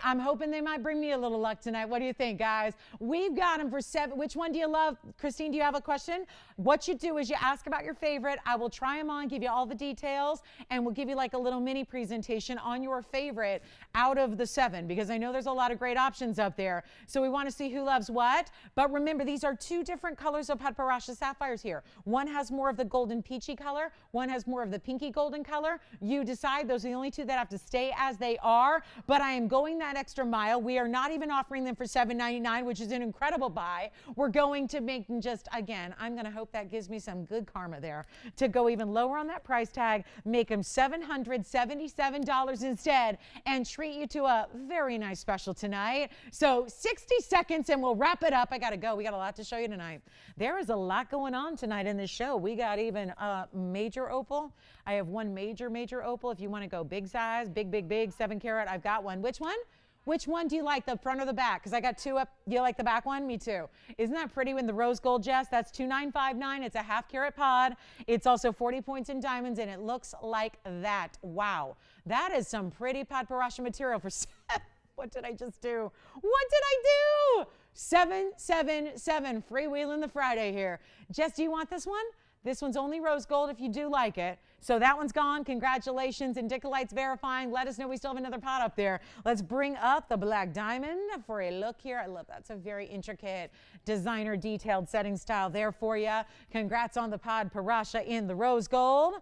I'm hoping they might bring me a little luck tonight. What do you think, guys? We've got them for 7. Which one do you love? Christine, do you have a question? What you do is you ask about your favorite. I will try them on, give you all the details, and we'll give you like a little mini presentation on your favorite out of the 7, because I know there's a lot of great options up there. So we want to see who loves what. But remember, these are 2 different colors of Padparasha sapphires here. One has more of the golden peachy color. One has more of the pinky golden color. You decide. Those are the only 2 that have to stay as they are. But I am going that extra mile. We are not even offering them for $799, which is an incredible buy. We're going to make them just, again, I'm going to hope that gives me some good karma there to go even lower on that price tag, make them $777 instead, and treat you to a very nice special tonight. So 60 seconds and we'll wrap it up. I got to go. We got a lot to show you tonight. There is a lot going on tonight in this show. We got even major opal. I have one major opal. If you want to go big size, big, 7 carat, I've got one. Which one? Which one do you like, the front or the back? Because I got 2 up. You like the back one? Me too. Isn't that pretty with the rose gold, Jess? That's $2,959. It's a half carat pod. It's also 40 points in diamonds, and it looks like that. Wow. That is some pretty Padparasha material for what did I just do? What did I do? 777, freewheeling the Friday here. Jess, do you want this one? This one's only rose gold if you do like it. So that one's gone. Congratulations. Indicolite's verifying. Let us know we still have another pot up there. Let's bring up the black diamond for a look here. I love that. It's a very intricate designer detailed setting style there for you. Congrats on the Padparasha in the rose gold.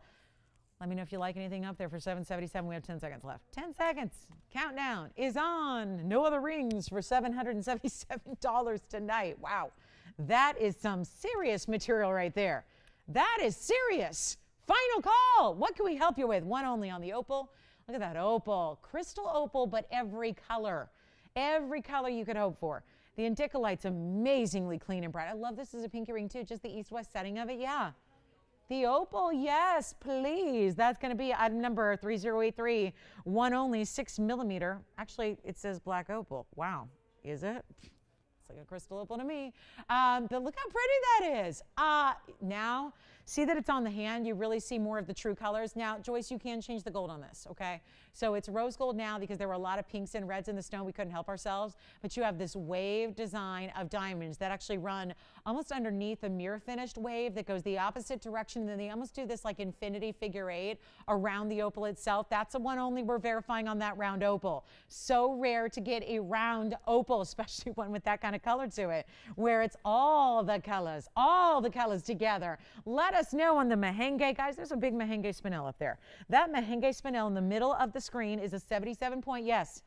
Let me know if you like anything up there for $777. We have 10 seconds left. 10 seconds. Countdown is on. No other rings for $777 tonight. Wow. That is some serious material right there. That is serious. Final call. What can we help you with? One only on the opal. Look at that opal. Crystal opal, but every color. Every color you could hope for. The indicolite's amazingly clean and bright. I love this as a pinky ring too. Just the east-west setting of it. Yeah. The opal, yes, please. That's going to be item number 3083. One only, 6 millimeter. Actually, it says black opal. Wow. Is it? It's like a crystal opal to me. But look how pretty that is. Now, see that it's on the hand. You really see more of the true colors. Now, Joyce, you can change the gold on this, okay? So it's rose gold now because there were a lot of pinks and reds in the stone. We couldn't help ourselves. But you have this wave design of diamonds that actually run almost underneath a mirror finished wave that goes the opposite direction. And then they almost do this like infinity figure 8 around the opal itself. That's the one only we're verifying on that round opal. So rare to get a round opal, especially one with that kind of color to it, where it's all the colors together. Let us know on the merengue. Guys, there's a big merengue spinel up there. That merengue spinel in the middle of the screen is a 77 point. Yes,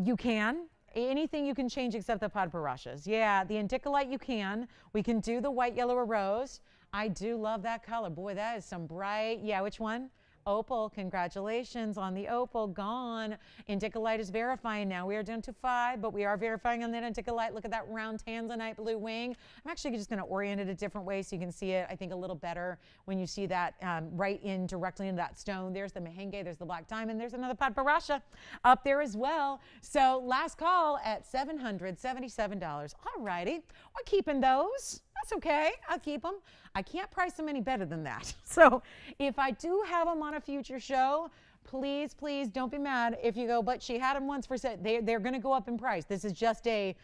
you can. Anything you can change except the padparashas. Yeah, the indicolite you can. We can do the white, yellow, or rose. I do love that color. Boy, that is some bright. Yeah, which one? Opal. Congratulations on the opal. Gone. Indicolite is verifying now. We are down to 5, but we are verifying on that indicolite. Look at that round tanzanite blue wing. I'm actually just going to orient it a different way so you can see it, I think, a little better when you see that right in directly into that stone. There's the merengue. There's the black diamond. There's another padparasha up there as well. So last call at $777. All righty. We're keeping those. That's okay. I'll keep them. I can't price them any better than that. So if I do have them on a future show, please, please don't be mad if you go, but she had them once for sale. They're going to go up in price. This is just a,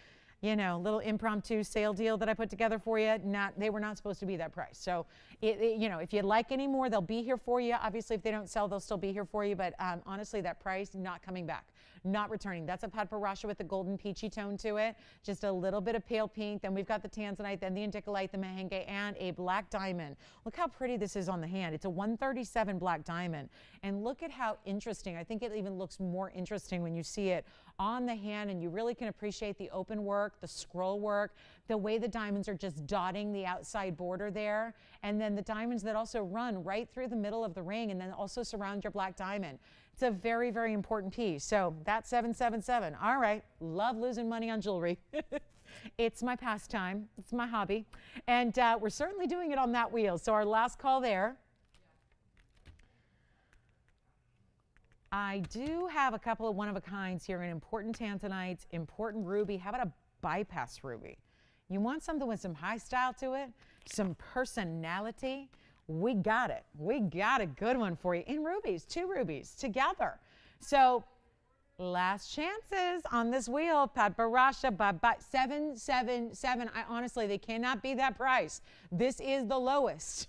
little impromptu sale deal that I put together for you. They were not supposed to be that price. So, if you'd like any more, they'll be here for you. Obviously, if they don't sell, they'll still be here for you. But honestly, that price, not coming back. Not returning. That's a padparasha with the golden peachy tone to it. Just a little bit of pale pink. Then we've got the tanzanite, then the indicolite, the merengue, and a black diamond. Look how pretty this is on the hand. It's a 137 black diamond. And look at how interesting. I think it even looks more interesting when you see it on the hand, and you really can appreciate the open work, the scroll work, the way the diamonds are just dotting the outside border there, and then the diamonds that also run right through the middle of the ring and then also surround your black diamond. It's a very, very important piece. So that's 777. All right. Love losing money on jewelry. It's my pastime. It's my hobby. And we're certainly doing it on that wheel. So our last call there. I do have a couple of one-of-a-kinds here in important tanzanites, important ruby. How about a bypass ruby? You want something with some high style to it, some personality? We got it. We got a good one for you in rubies, 2 rubies together. So last chances on this wheel. Padparasha, bye-bye. 777. Honestly, they cannot be that price. This is the lowest.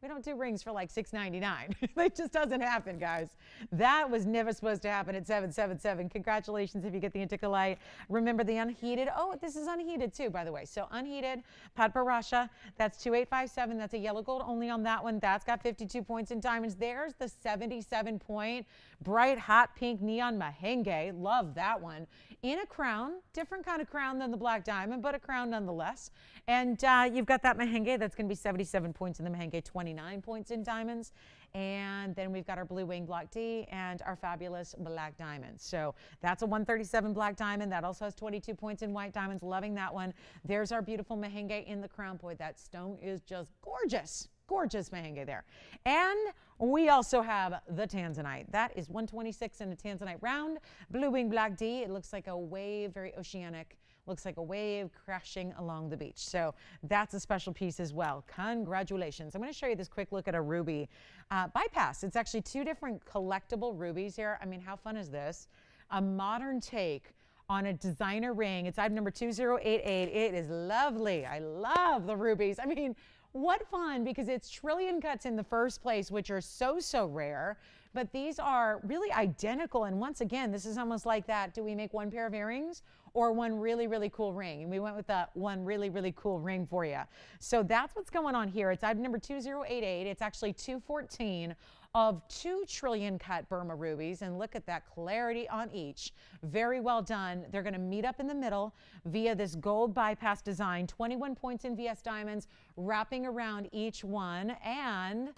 We don't do rings for like $6.99. It just doesn't happen, guys. That was never supposed to happen at 777. Congratulations if you get the indicolite. Remember the unheated. Oh, this is unheated too, by the way. So unheated padparasha. That's 2857. That's a yellow gold only on that one. That's got 52 points in diamonds. There's the 77 point bright hot pink neon merengue. Love that one. In a crown, different kind of crown than the black diamond, but a crown nonetheless. And you've got that merengue. That's going to be 77 points in the merengue, 29 points in diamonds. And then we've got our blue wing block D and our fabulous black diamonds. So that's a 137 black diamond. That also has 22 points in white diamonds. Loving that one. There's our beautiful merengue in the crown. Boy, that stone is just gorgeous. Gorgeous merengue there. And we also have the tanzanite. That is 126 in a tanzanite round. Blue wing black D. It looks like a wave, very oceanic. Looks like a wave crashing along the beach. So that's a special piece as well. Congratulations. I'm going to show you this quick look at a ruby bypass. It's actually 2 different collectible rubies here. I mean, how fun is this? A modern take on a designer ring. It's item number 2088. It is lovely. I love the rubies. I mean, what fun, because it's trillion cuts in the first place, which are so, so rare. But these are really identical. And once again, this is almost like that. Do we make one pair of earrings or one really, really cool ring? And we went with the one really, really cool ring for you. So that's what's going on here. It's item number 2088. It's actually 214 of 2 trillion cut Burma rubies. And look at that clarity on each. Very well done. They're going to meet up in the middle via this gold bypass design. 21 points in VS diamonds wrapping around each one. And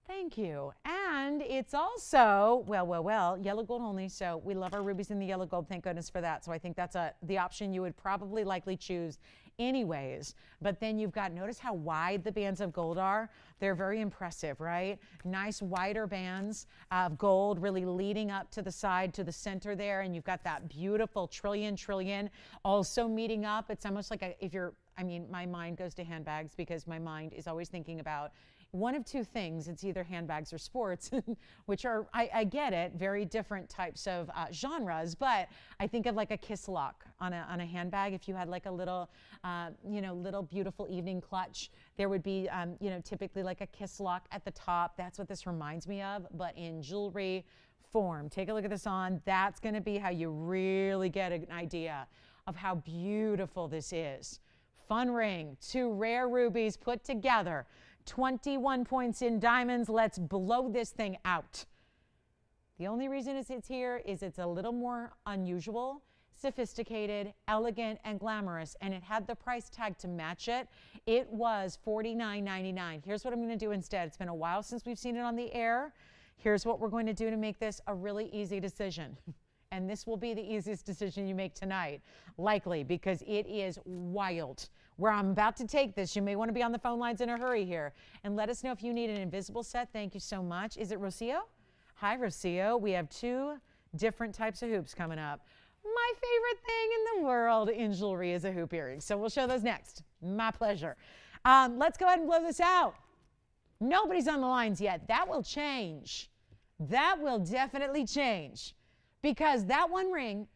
thank you. And it's also, well, yellow gold only. So we love our rubies in the yellow gold. Thank goodness for that. So I think that's the option you would probably likely choose anyways. But then you've got, notice how wide the bands of gold are. They're very impressive, right? Nice wider bands of gold really leading up to the side, to the center there. And you've got that beautiful trillion also meeting up. It's almost like my mind goes to handbags because my mind is always thinking about one of two things. It's either handbags or sports, which are, I get it, very different types of genres, but I think of like a kiss lock on a handbag. If you had like a little, little beautiful evening clutch, there would be, typically like a kiss lock at the top. That's what this reminds me of, but in jewelry form. Take a look at this on. That's going to be how you really get an idea of how beautiful this is. Fun ring, 2 rare rubies put together. 21 points in diamonds. Let's blow this thing out. The only reason it's here is it's a little more unusual, sophisticated, elegant, and glamorous, and it had the price tag to match it. It was $49.99. Here's what I'm going to do instead. It's been a while since we've seen it on the air. Here's what we're going to do to make this a really easy decision. And this will be the easiest decision you make tonight, likely, because it is wild. Where I'm about to take this, you may want to be on the phone lines in a hurry here. And let us know if you need an invisible set. Thank you so much. Is it Rocio? Hi, Rocio. We have 2 different types of hoops coming up. My favorite thing in the world in jewelry is a hoop earring. So we'll show those next. My pleasure. Let's go ahead and blow this out. Nobody's on the lines yet. That will change. That will definitely change. Because that one ring,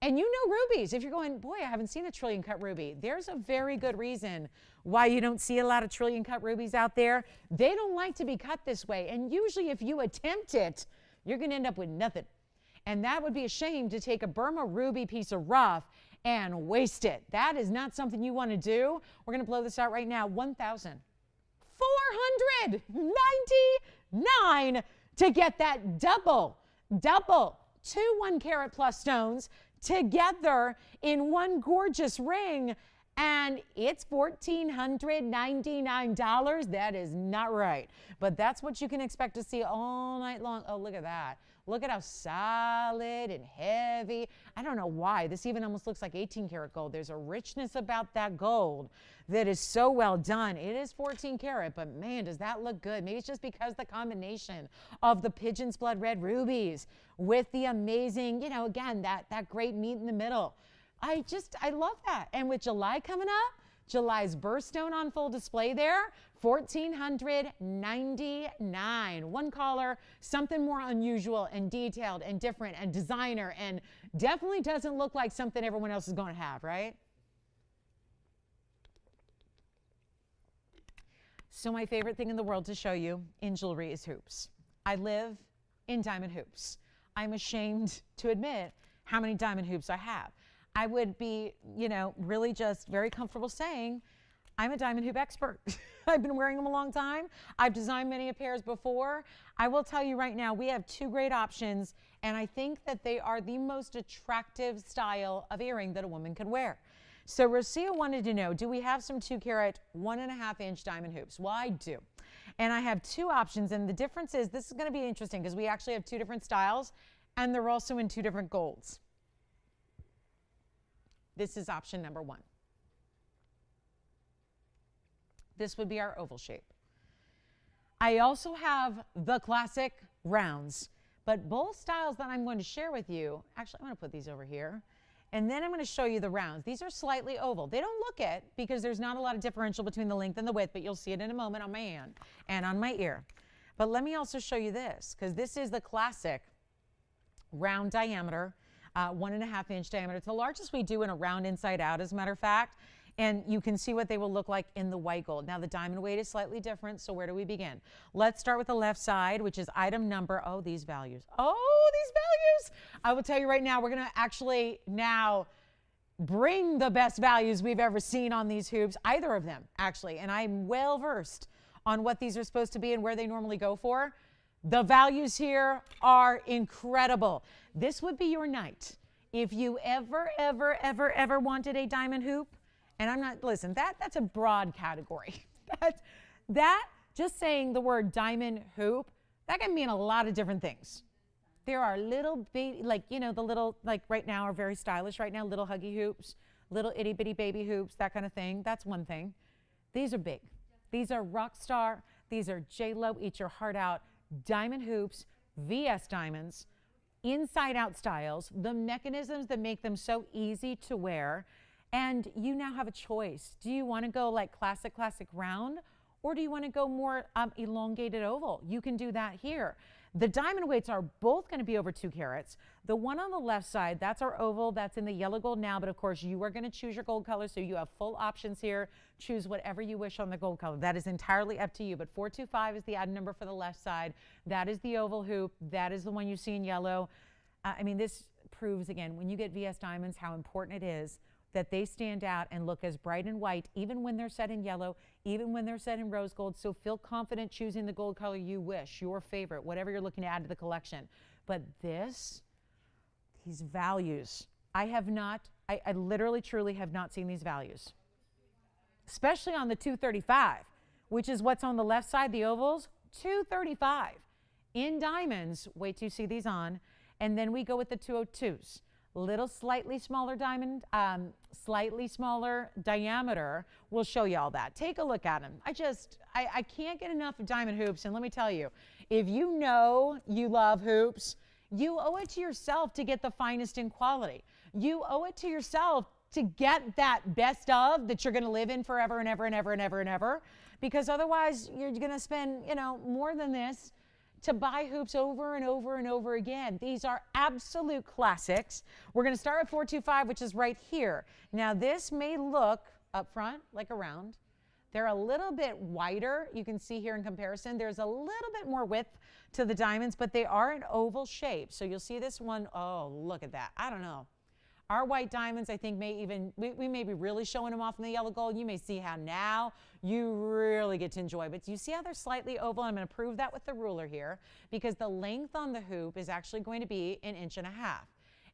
and you know rubies, if you're going, boy, I haven't seen a trillion cut ruby. There's a very good reason why you don't see a lot of trillion cut rubies out there. They don't like to be cut this way. And usually if you attempt it, you're going to end up with nothing. And that would be a shame to take a Burma ruby piece of rough and waste it. That is not something you want to do. We're going to blow this out right now. $1,499 to get that double 2 1-carat plus stones together in one gorgeous ring, and it's $1,499. That is not right, but that's what you can expect to see all night long. Oh, look at that. Look at how solid and heavy. I don't know why. This even almost looks like 18-karat gold. There's a richness about that gold that is so well done. It is 14-karat, but man, does that look good. Maybe it's just because the combination of the pigeon's blood red rubies with the amazing, again, that great meat in the middle. I love that. And with July coming up, July's birthstone on full display there, $1,499. One caller, something more unusual and detailed and different and designer, and definitely doesn't look like something everyone else is going to have, right? So my favorite thing in the world to show you in jewelry is hoops. I live in diamond hoops. I'm ashamed to admit how many diamond hoops I have. I would be, really just very comfortable saying I'm a diamond hoop expert. I've been wearing them a long time. I've designed many pairs before. I will tell you right now, we have 2 great options, and I think that they are the most attractive style of earring that a woman can wear. So Rocio wanted to know, do we have some 2-carat, 1.5-inch diamond hoops? Well, I do. And I have 2 options, and the difference is, this is going to be interesting because we actually have 2 different styles, and they're also in 2 different golds. This is option number 1. This would be our oval shape. I also have the classic rounds, but both styles that I'm going to share with you, actually I'm going to put these over here, and then I'm going to show you the rounds. These are slightly oval. They don't look it because there's not a lot of differential between the length and the width, but you'll see it in a moment on my hand and on my ear. But let me also show you this, because this is the classic round diameter, 1.5-inch diameter. It's the largest we do in a round inside out, as a matter of fact. And you can see what they will look like in the white gold. Now the diamond weight is slightly different, so where do we begin? Let's start with the left side, which is item number, oh, these values. Oh, these values. I will tell you right now, we're gonna actually now bring the best values we've ever seen on these hoops, either of them actually. And I'm well versed on what these are supposed to be and where they normally go for. The values here are incredible. This would be your night. If you ever wanted a diamond hoop, and I'm not, listen, that's a broad category. that just saying the word diamond hoop, that can mean a lot of different things. There are little baby, like, you know, the little, like right now are very stylish right now, little huggy hoops, little itty bitty baby hoops, that kind of thing. That's one thing. These are big. These are rock star. These are J-Lo, eat your heart out, diamond hoops, VS diamonds, inside out styles, the mechanisms that make them so easy to wear. And you now have a choice. Do you want to go like classic round, or do you want to go more elongated oval? You can do that here. The diamond weights are both going to be over 2 carats. The one on the left side, that's our oval. That's in the yellow gold now, but of course you are going to choose your gold color, so you have full options here. Choose whatever you wish on the gold color. That is entirely up to you, but 425 is the item number for the left side. That is the oval hoop. That is the one you see in yellow. I mean, this proves, again, when you get VS diamonds, how important it is that they stand out and look as bright and white, even when they're set in yellow, even when they're set in rose gold. So feel confident choosing the gold color you wish, your favorite, whatever you're looking to add to the collection. But these values, I literally, truly have not seen these values, especially on the 235, which is what's on the left side, the ovals, 235. In diamonds, wait till you see these on, and then we go with the 202s. Little slightly smaller diamond, slightly smaller diameter. We'll show you all that. Take a look at them. I can't get enough of diamond hoops. And let me tell you, if you know you love hoops, you owe it to yourself to get the finest in quality. You owe it to yourself to get that best of that you're going to live in forever and ever and ever and ever and ever. Because otherwise you're going to spend, you know, more than this to buy hoops over and over and over again. These are absolute classics. We're going to start at 425, which is right here. Now this may look up front like a round. They're a little bit wider. You can see here in comparison, there's a little bit more width to the diamonds, but they are an oval shape. So you'll see this one, oh, look at that. I don't know. Our white diamonds, I think, may even, we may be really showing them off in the yellow gold. You may see how now you really get to enjoy. But you see how they're slightly oval? I'm going to prove that with the ruler here, because the length on the hoop is actually going to be 1.5 inches.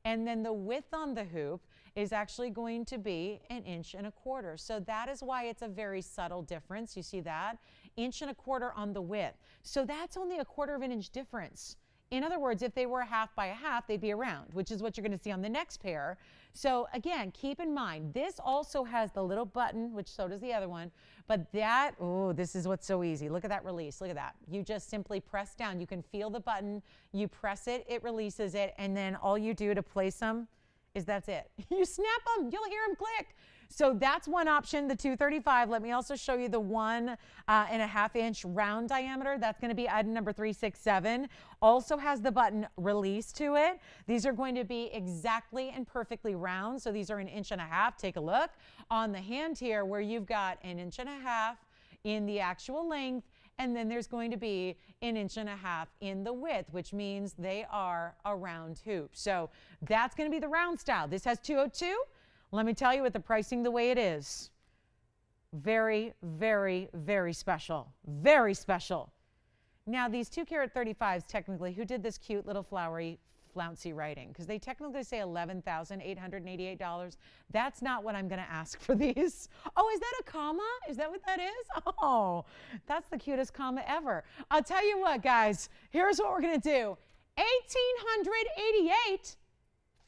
And then the width on the hoop is actually going to be 1.25 inches. So that is why it's a very subtle difference. You see that? 1.25 inches on the width. So that's only 1/4 inch difference. In other words, if they were 1/2 by 1/2, they'd be a round, which is what you're going to see on the next pair. So again, keep in mind, this also has the little button, which so does the other one, but that, oh, this is what's so easy. Look at that release. Look at that. You just simply press down. You can feel the button. You press it, it releases it, and then all you do to place them is that's it. You snap them. You'll hear them click. So that's one option, the 235. Let me also show you the 1.5 inch round diameter. That's going to be item number 367. Also has the button release to it. These are going to be exactly and perfectly round. So these are 1.5 inches. Take a look on the hand here where you've got 1.5 inches in the actual length, and then there's going to be 1.5 inches in the width, which means they are a round hoop. So that's going to be the round style. This has 202. Let me tell you, with the pricing the way it is, very, very, very special. Very special. Now, these 2-carat 35s, technically, who did this cute little flowery, flouncy writing? Because they technically say $11,888. That's not what I'm going to ask for these. Oh, is that a comma? Is that what that is? Oh, that's the cutest comma ever. I'll tell you what, guys. Here's what we're going to do. $1,888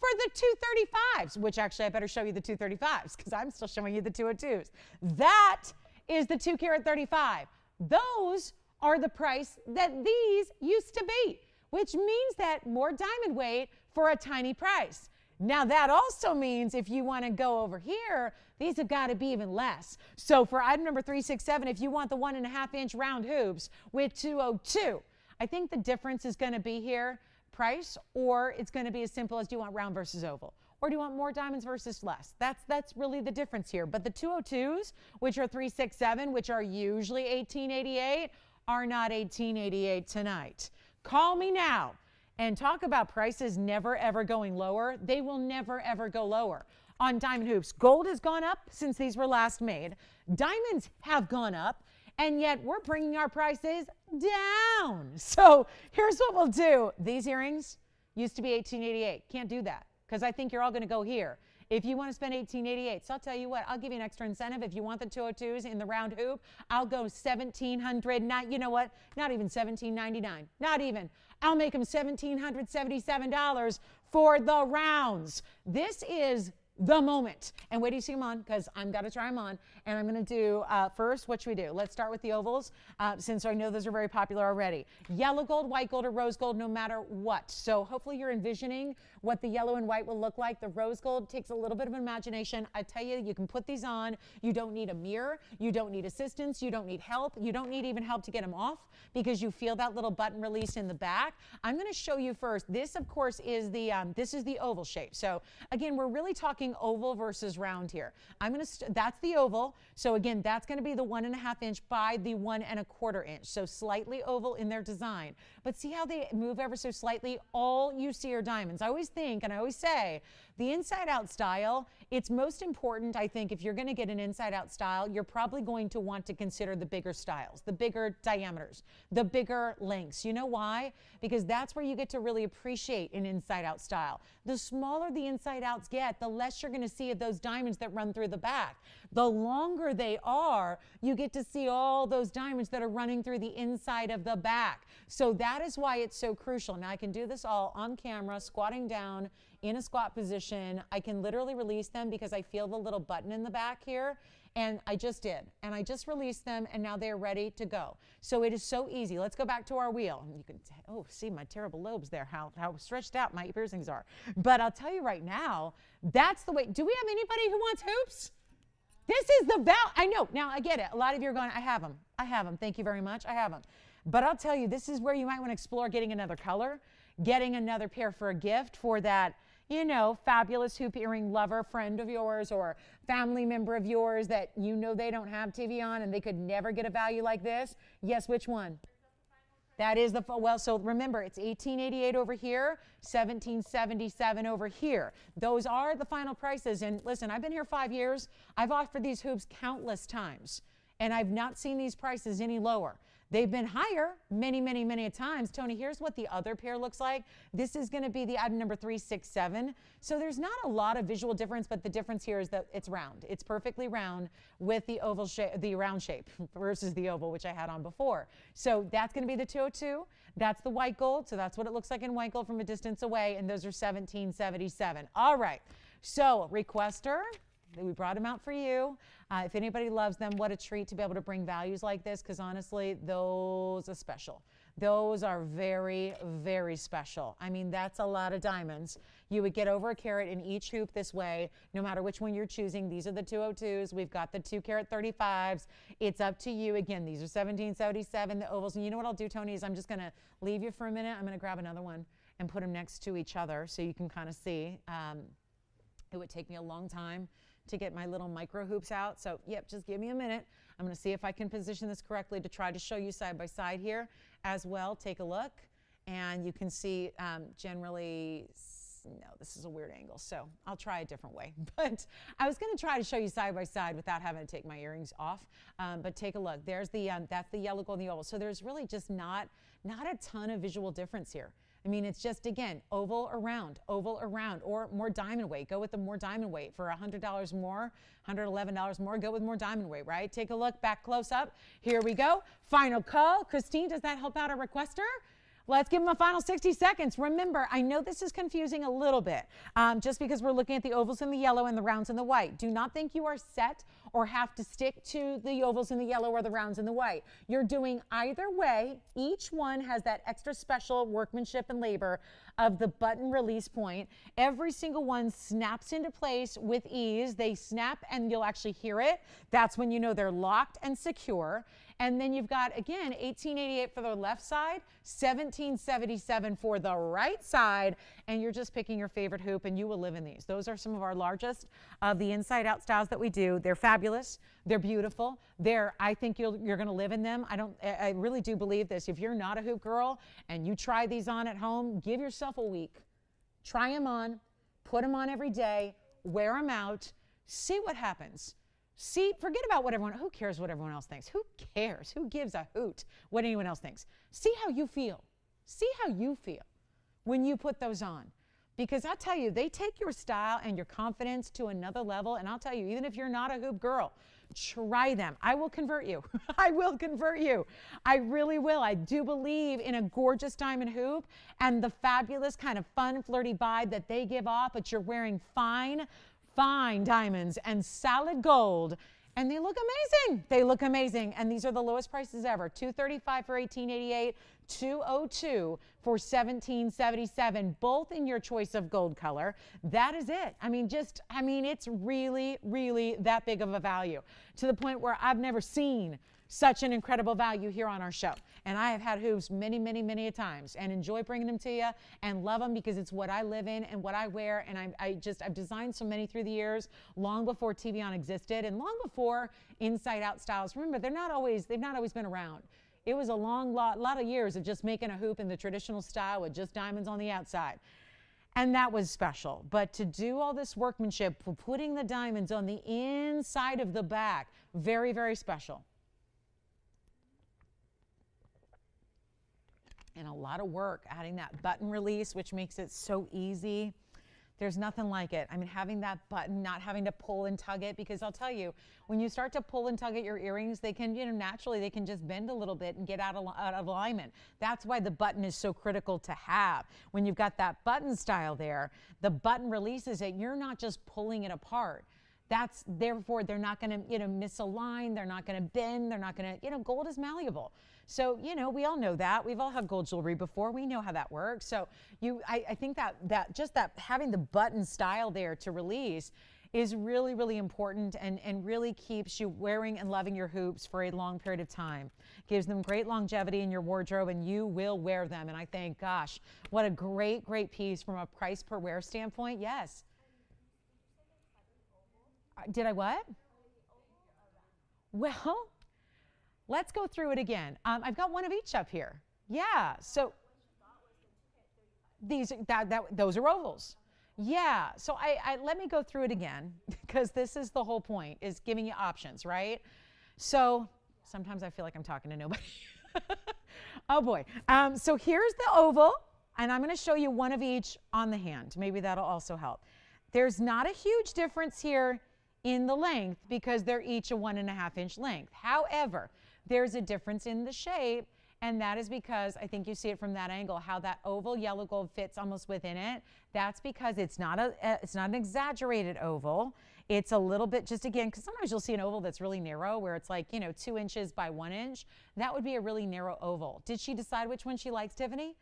for the 235s, which actually I better show you the 235s because I'm still showing you the 202s. That is the 2-carat 35. Those are the price that these used to be, which means that more diamond weight for a tiny price. Now that also means if you want to go over here, these have got to be even less. So for item number 367, if you want the 1.5 inch round hoops with 202, I think the difference is going to be here price, or it's going to be as simple as do you want round versus oval. or do you want more diamonds versus less? That's really the difference here. But the 202s, which are 367, which are usually 1888, are not 1888 tonight. Call me now and talk about prices never ever going lower. They will never ever go lower. On diamond hoops, gold has gone up since these were last made. Diamonds have gone up, and yet we're bringing our prices down. So here's what we'll do. These earrings used to be 1888. Can't do that because I think you're all going to go here. If you want to spend 1888, so I'll tell you what, I'll give you an extra incentive. If you want the 202s in the round hoop, I'll go 1700. Not, you know what? Not even 1799. Not even. I'll make them $1,777 for the rounds. This is the moment. And wait till you see them on, because I'm got to try them on. And I'm going to do first, what should we do? Let's start with the ovals, since I know those are very popular already. Yellow gold, white gold, or rose gold, no matter what. So hopefully you're envisioning what the yellow and white will look like. The rose gold takes a little bit of imagination. I tell you, you can put these on. You don't need a mirror. You don't need assistance. You don't need help. You don't need even help to get them off, because you feel that little button release in the back. I'm going to show you first. This, of course, is the this is the oval shape. So again, we're really talking oval versus round here. I'm going to that's the oval. So again, that's going to be the 1.5 inch by the 1.25 inch. So slightly oval in their design. But see how they move ever so slightly? All you see are diamonds. I always think, and I always say, the inside out style, it's most important, I think, if you're going to get an inside out style, you're probably going to want to consider the bigger styles, the bigger diameters, the bigger lengths. You know why? Because that's where you get to really appreciate an inside out style. The smaller the inside outs get, the less you're going to see of those diamonds that run through the back. The longer they are, you get to see all those diamonds that are running through the inside of the back. So that is why it's so crucial. Now I can do this all on camera, squatting down in a squat position. I can literally release them because I feel the little button in the back here. And I just did. And I just released them, and now they're ready to go. So it is so easy. Let's go back to our wheel. You can, see my terrible lobes there, how stretched out my piercings are. But I'll tell you right now, that's the way. Do we have anybody who wants hoops? This is the I know. Now, I get it. A lot of you are going, I have them. I have them. Thank you very much. I have them. But I'll tell you, this is where you might want to explore getting another color, getting another pair for a gift for that, you know, fabulous hoop earring lover, friend of yours, or family member of yours that you know they don't have TVON and they could never get a value like this. Yes, which one? That is the, well, so remember, it's 1888 over here, 1777 over here. Those are the final prices. And listen, I've been here 5 years. I've offered these hoops countless times, and I've not seen these prices any lower. They've been higher many, many, many times. Tony, here's what the other pair looks like. This is going to be the item number 367. So there's not a lot of visual difference, but the difference here is that it's round. It's perfectly round with the oval shape, the round shape versus the oval, which I had on before. So that's going to be the 202. That's the white gold. So that's what it looks like in white gold from a distance away. And those are 1777. All right. So requester, we brought them out for you. If anybody loves them, what a treat to be able to bring values like this, because honestly, those are special. Those are very, very special. I mean, that's a lot of diamonds. You would get over a carat in each hoop this way, no matter which one you're choosing. These are the 202s. We've got the 2 carat 35s. It's up to you. Again, these are 1777, the ovals. And you know what I'll do, Tony, is I'm just going to leave you for a minute. I'm going to grab another one and put them next to each other so you can kind of see. It would take me a long time to get my little micro hoops out. So, yep, just give me a minute. I'm going to see if I can position this correctly to try to show you side by side here as well. Take a look, and you can see generally, no, this is a weird angle, so I'll try a different way. But I was going to try to show you side by side without having to take my earrings off. But take a look. There's the that's the yellow gold and the oval. So there's really just not a ton of visual difference here. I mean, it's just, again, oval or round, or more diamond weight. Go with the more diamond weight. For $100 more, $111 more, go with more diamond weight, right? Take a look, back close up. Here we go. Final call. Christine, does that help out a requester? Let's give them a final 60 seconds. Remember, I know this is confusing a little bit, just because we're looking at the ovals in the yellow and the rounds in the white. Do not think you are set or have to stick to the ovals in the yellow or the rounds in the white. You're doing either way. Each one has that extra special workmanship and labor of the button release point. Every single one snaps into place with ease. They snap and you'll actually hear it. That's when you know they're locked and secure. And then you've got, again, $18.88 for the left side, $17.77 for the right side, and you're just picking your favorite hoop, and you will live in these. Those are some of our largest of the inside-out styles that we do. They're fabulous. They're beautiful. I think you're going to live in them. I really do believe this. If you're not a hoop girl and you try these on at home, give yourself a week. Try them on. Put them on every day. Wear them out. See what happens. Forget about who cares what everyone else thinks? Who cares? Who gives a hoot what anyone else thinks? See how you feel. See how you feel when you put those on. Because I'll tell you, they take your style and your confidence to another level. And I'll tell you, even if you're not a hoop girl, try them. I will convert you. I will convert you. I really will. I do believe in a gorgeous diamond hoop and the fabulous kind of fun, flirty vibe that they give off, but you're wearing fine diamonds and solid gold. And they look amazing. They look amazing. And these are the lowest prices ever. $235 for $18.88, $202 for $17.77, both in your choice of gold color. That is it. It's really, really that big of a value, to the point where I've never seen such an incredible value here on our show. And I have had hoops many, many, many a times and enjoy bringing them to you and love them because it's what I live in and what I wear. And I've designed so many through the years, long before TVON existed and long before inside out styles. Remember, they've not always been around. It was a lot of years of just making a hoop in the traditional style with just diamonds on the outside. And that was special. But to do all this workmanship, putting the diamonds on the inside of the back, very, very special. And a lot of work adding that button release, which makes it so easy. There's nothing like it. Having that button, not having to pull and tug it, because I'll tell you, when you start to pull and tug at your earrings, they can, naturally, they can just bend a little bit and get out of alignment. That's why the button is so critical to have. When you've got that button style there, the button releases it. You're not just pulling it apart. Therefore, they're not going to, misalign. They're not going to bend. They're not going to, gold is malleable. So, we all know that. We've all had gold jewelry before. We know how that works. So I think that having the button style there to release is really, really important and really keeps you wearing and loving your hoops for a long period of time. Gives them great longevity in your wardrobe, and you will wear them. And I think, gosh, what a great, great piece from a price per wear standpoint. Yes. Did I what? Well, let's go through it again. I've got one of each up here. Yeah, so those are ovals. Yeah, so let me go through it again, because this is the whole point, is giving you options, right? So sometimes I feel like I'm talking to nobody. Oh boy. So here's the oval, and I'm going to show you one of each on the hand. Maybe that'll also help. There's not a huge difference here in the length because they're each a 1.5 inch length. However, there's a difference in the shape, and that is because, I think you see it from that angle, how that oval yellow gold fits almost within it. That's because it's not an exaggerated oval. It's a little bit, just again, because sometimes you'll see an oval that's really narrow where it's like, 2 inches by 1 inch. That would be a really narrow oval. Did she decide which one she likes, Tiffany?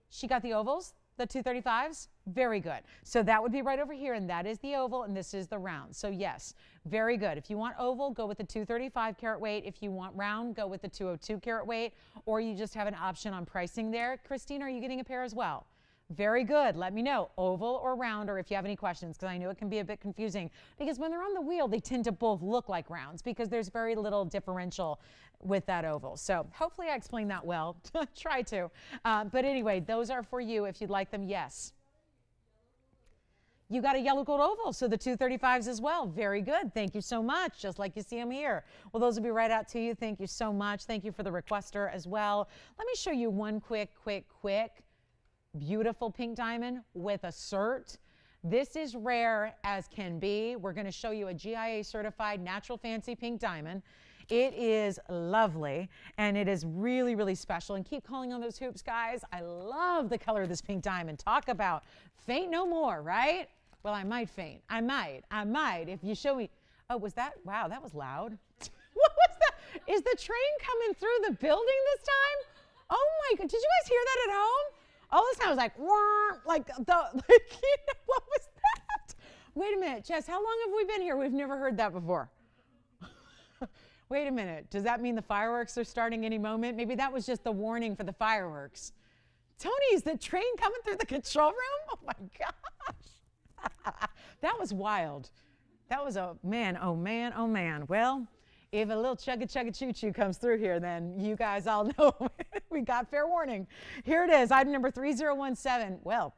She got the ovals? The 235s? Very good. So that would be right over here, and that is the oval, and this is the round. So yes, very good. If you want oval, go with the 235 carat weight. If you want round, go with the 202 carat weight, or you just have an option on pricing there. Christine, are you getting a pair as well? Very good. Let me know, oval or round, or if you have any questions, because I know it can be a bit confusing, because when they're on the wheel, they tend to both look like rounds because there's very little differential with that oval. So hopefully I explained that well. Try to. But anyway, those are for you if you'd like them. Yes. You got a yellow gold oval, so the 235s as well. Very good. Thank you so much, just like you see them here. Well, those will be right out to you. Thank you so much. Thank you for the requester as well. Let me show you one quick, beautiful pink diamond with a cert. This is rare as can be. We're going to show you a GIA certified natural fancy pink diamond. It is lovely, and it is really, really special. And keep calling on those hoops, guys. I love the color of this pink diamond. Talk about faint no more, right? Well, I might faint. I might if you show me. Oh, was that? Wow, that was loud. What was that? Is the train coming through the building this time? Oh my God, did you guys hear that at home? All this time was like, wah, what was that? Wait a minute, Jess, how long have we been here? We've never heard that before. Wait a minute. Does that mean the fireworks are starting any moment? Maybe that was just the warning for the fireworks. Tony, is the train coming through the control room? Oh my gosh. That was wild. That was a man, oh man, oh man. Well, if a little chugga chugga choo choo comes through here, then you guys all know we got fair warning. Here it is, item number 3017. Well,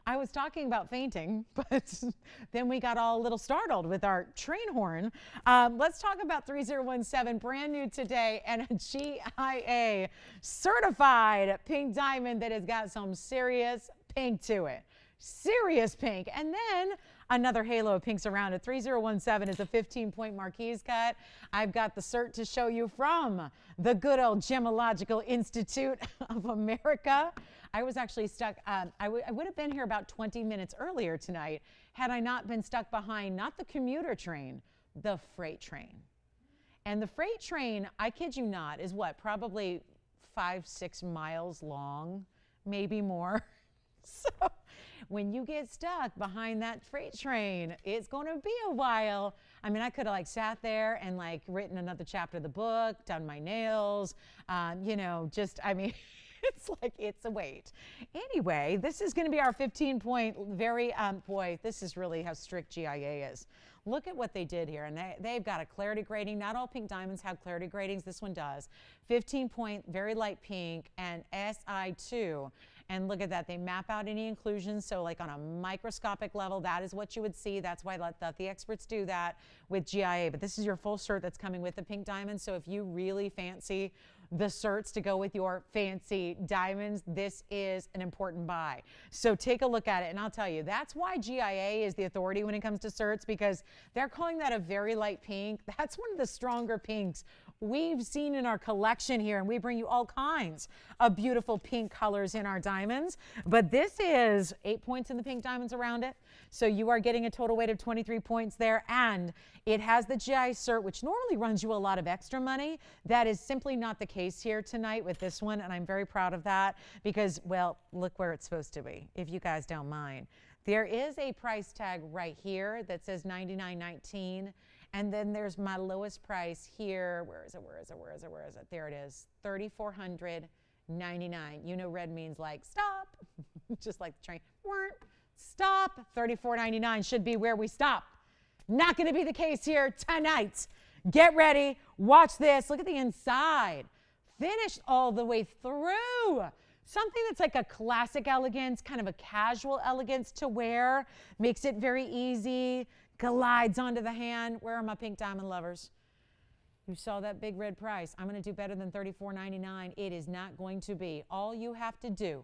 I was talking about fainting, but then we got all a little startled with our train horn. Let's talk about 3017, brand new today, and a GIA certified pink diamond that has got some serious pink to it. Serious pink. And then another halo of pinks around it. 3017 is a 15-point Marquise cut. I've got the cert to show you from the good old Gemological Institute of America. I was actually stuck. I would have been here about 20 minutes earlier tonight had I not been stuck behind not the commuter train, the freight train. And the freight train, I kid you not, is what, probably 5-6 miles long, maybe more. So when you get stuck behind that freight train, it's going to be a while. I mean, I could have like sat there and like written another chapter of the book, done my nails, you know, just, I mean, it's like, it's a wait. Anyway, this is going to be our 15-point, very, boy, this is really how strict GIA is. Look at what they did here, and they've got a clarity grading. Not all pink diamonds have clarity gradings. This one does. 15-point, very light pink, and SI2. And look at that. They map out any inclusions. So like on a microscopic level, that is what you would see. That's why let the experts do that with GIA. But this is your full cert that's coming with the pink diamond. So if you really fancy the certs to go with your fancy diamonds, this is an important buy. So take a look at it, and I'll tell you, that's why GIA is the authority when it comes to certs, because they're calling that a very light pink. That's one of the stronger pinks we've seen in our collection here, and we bring you all kinds of beautiful pink colors in our diamonds. But this is 8 points in the pink diamonds around it. So you are getting a total weight of 23 points there, and it has the GI cert, which normally runs you a lot of extra money. That is simply not the case here tonight with this one, and I'm very proud of that because, well, look where it's supposed to be, if you guys don't mind. There is a price tag right here that says $99.19. And then there's my lowest price here. Where is it? Where is it? Where is it? Where is it? There it is. $3,499. You know red means like stop. Just like the train. Stop. $34.99 should be where we stop. Not going to be the case here tonight. Get ready. Watch this. Look at the inside. Finished all the way through. Something that's like a classic elegance, kind of a casual elegance to wear. Makes it very easy. Glides onto the hand. Where are my pink diamond lovers? You saw that big red price. I'm going to do better than $34.99. It is not going to be. All you have to do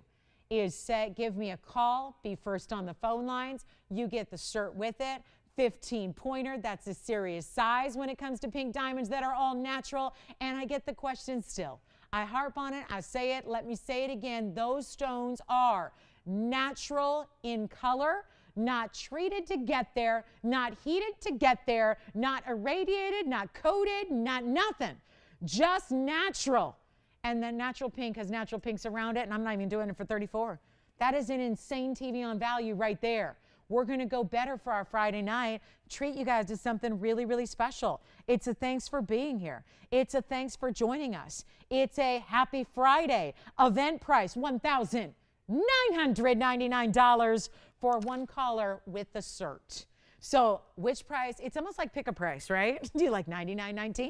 is give me a call, be first on the phone lines. You get the cert with it. 15-pointer. That's a serious size when it comes to pink diamonds that are all natural. And I get the question still. I harp on it. I say it. Let me say it again. Those stones are natural in color. Not treated to get there, not heated to get there, not irradiated, not coated, not nothing. Just natural. And then natural pink has natural pinks around it, and I'm not even doing it for $34. That is an insane TVON value right there. We're going to go better for our Friday night, treat you guys to something really, really special. It's a thanks for being here. It's a thanks for joining us. It's a happy Friday. Event price, $1,999 for one caller with the cert. So which price? It's almost like pick a price, right? Do you like $99.19? Do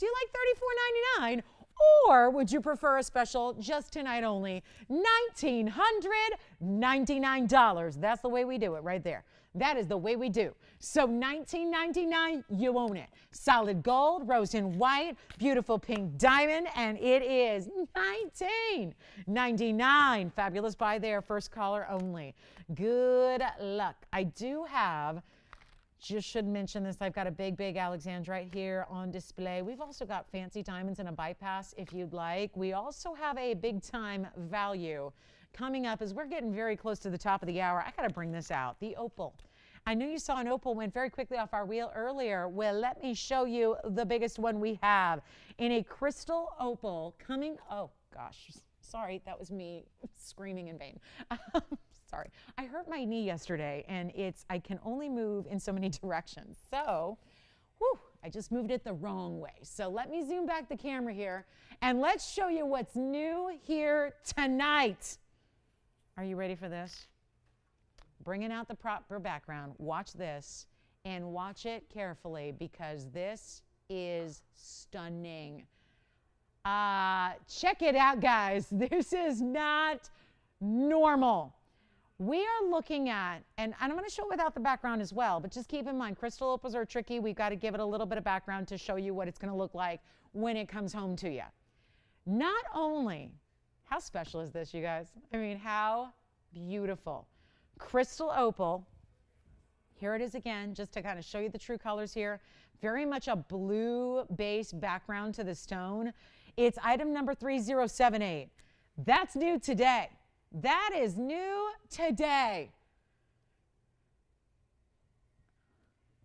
you like $34.99? Or would you prefer a special just tonight only, $1,999? That's the way we do it right there. That is the way we do. So $19.99, you own it. Solid gold, rose and white, beautiful pink diamond, and it is $19.99. Fabulous buy there, first caller only. Good luck. I do have, just should mention this, I've got a big Alexandrite here on display. We've also got fancy diamonds and a bypass if you'd like. We also have a big time value coming up as we're getting very close to the top of the hour. I got to bring this out, the Opal. I know you saw an Opal went very quickly off our wheel earlier. Well, let me show you the biggest one we have in a crystal opal coming, oh gosh, sorry, that was me screaming in vain. Sorry, I hurt my knee yesterday and I can only move in so many directions. So, whew, I just moved it the wrong way. So let me zoom back the camera here and let's show you what's new here tonight. Are you ready for this? Bringing out the proper background. Watch this and watch it carefully because this is stunning. Check it out, guys. This is not normal. We are looking at, and I'm going to show it without the background as well, but just keep in mind, crystal opals are tricky. We've got to give it a little bit of background to show you what it's going to look like when it comes home to you. Not only, how special is this, you guys? I mean, how beautiful. Crystal opal. Here it is again, just to kind of show you the true colors here. Very much a blue base background to the stone. It's item number 3078. That's new today. That is new today.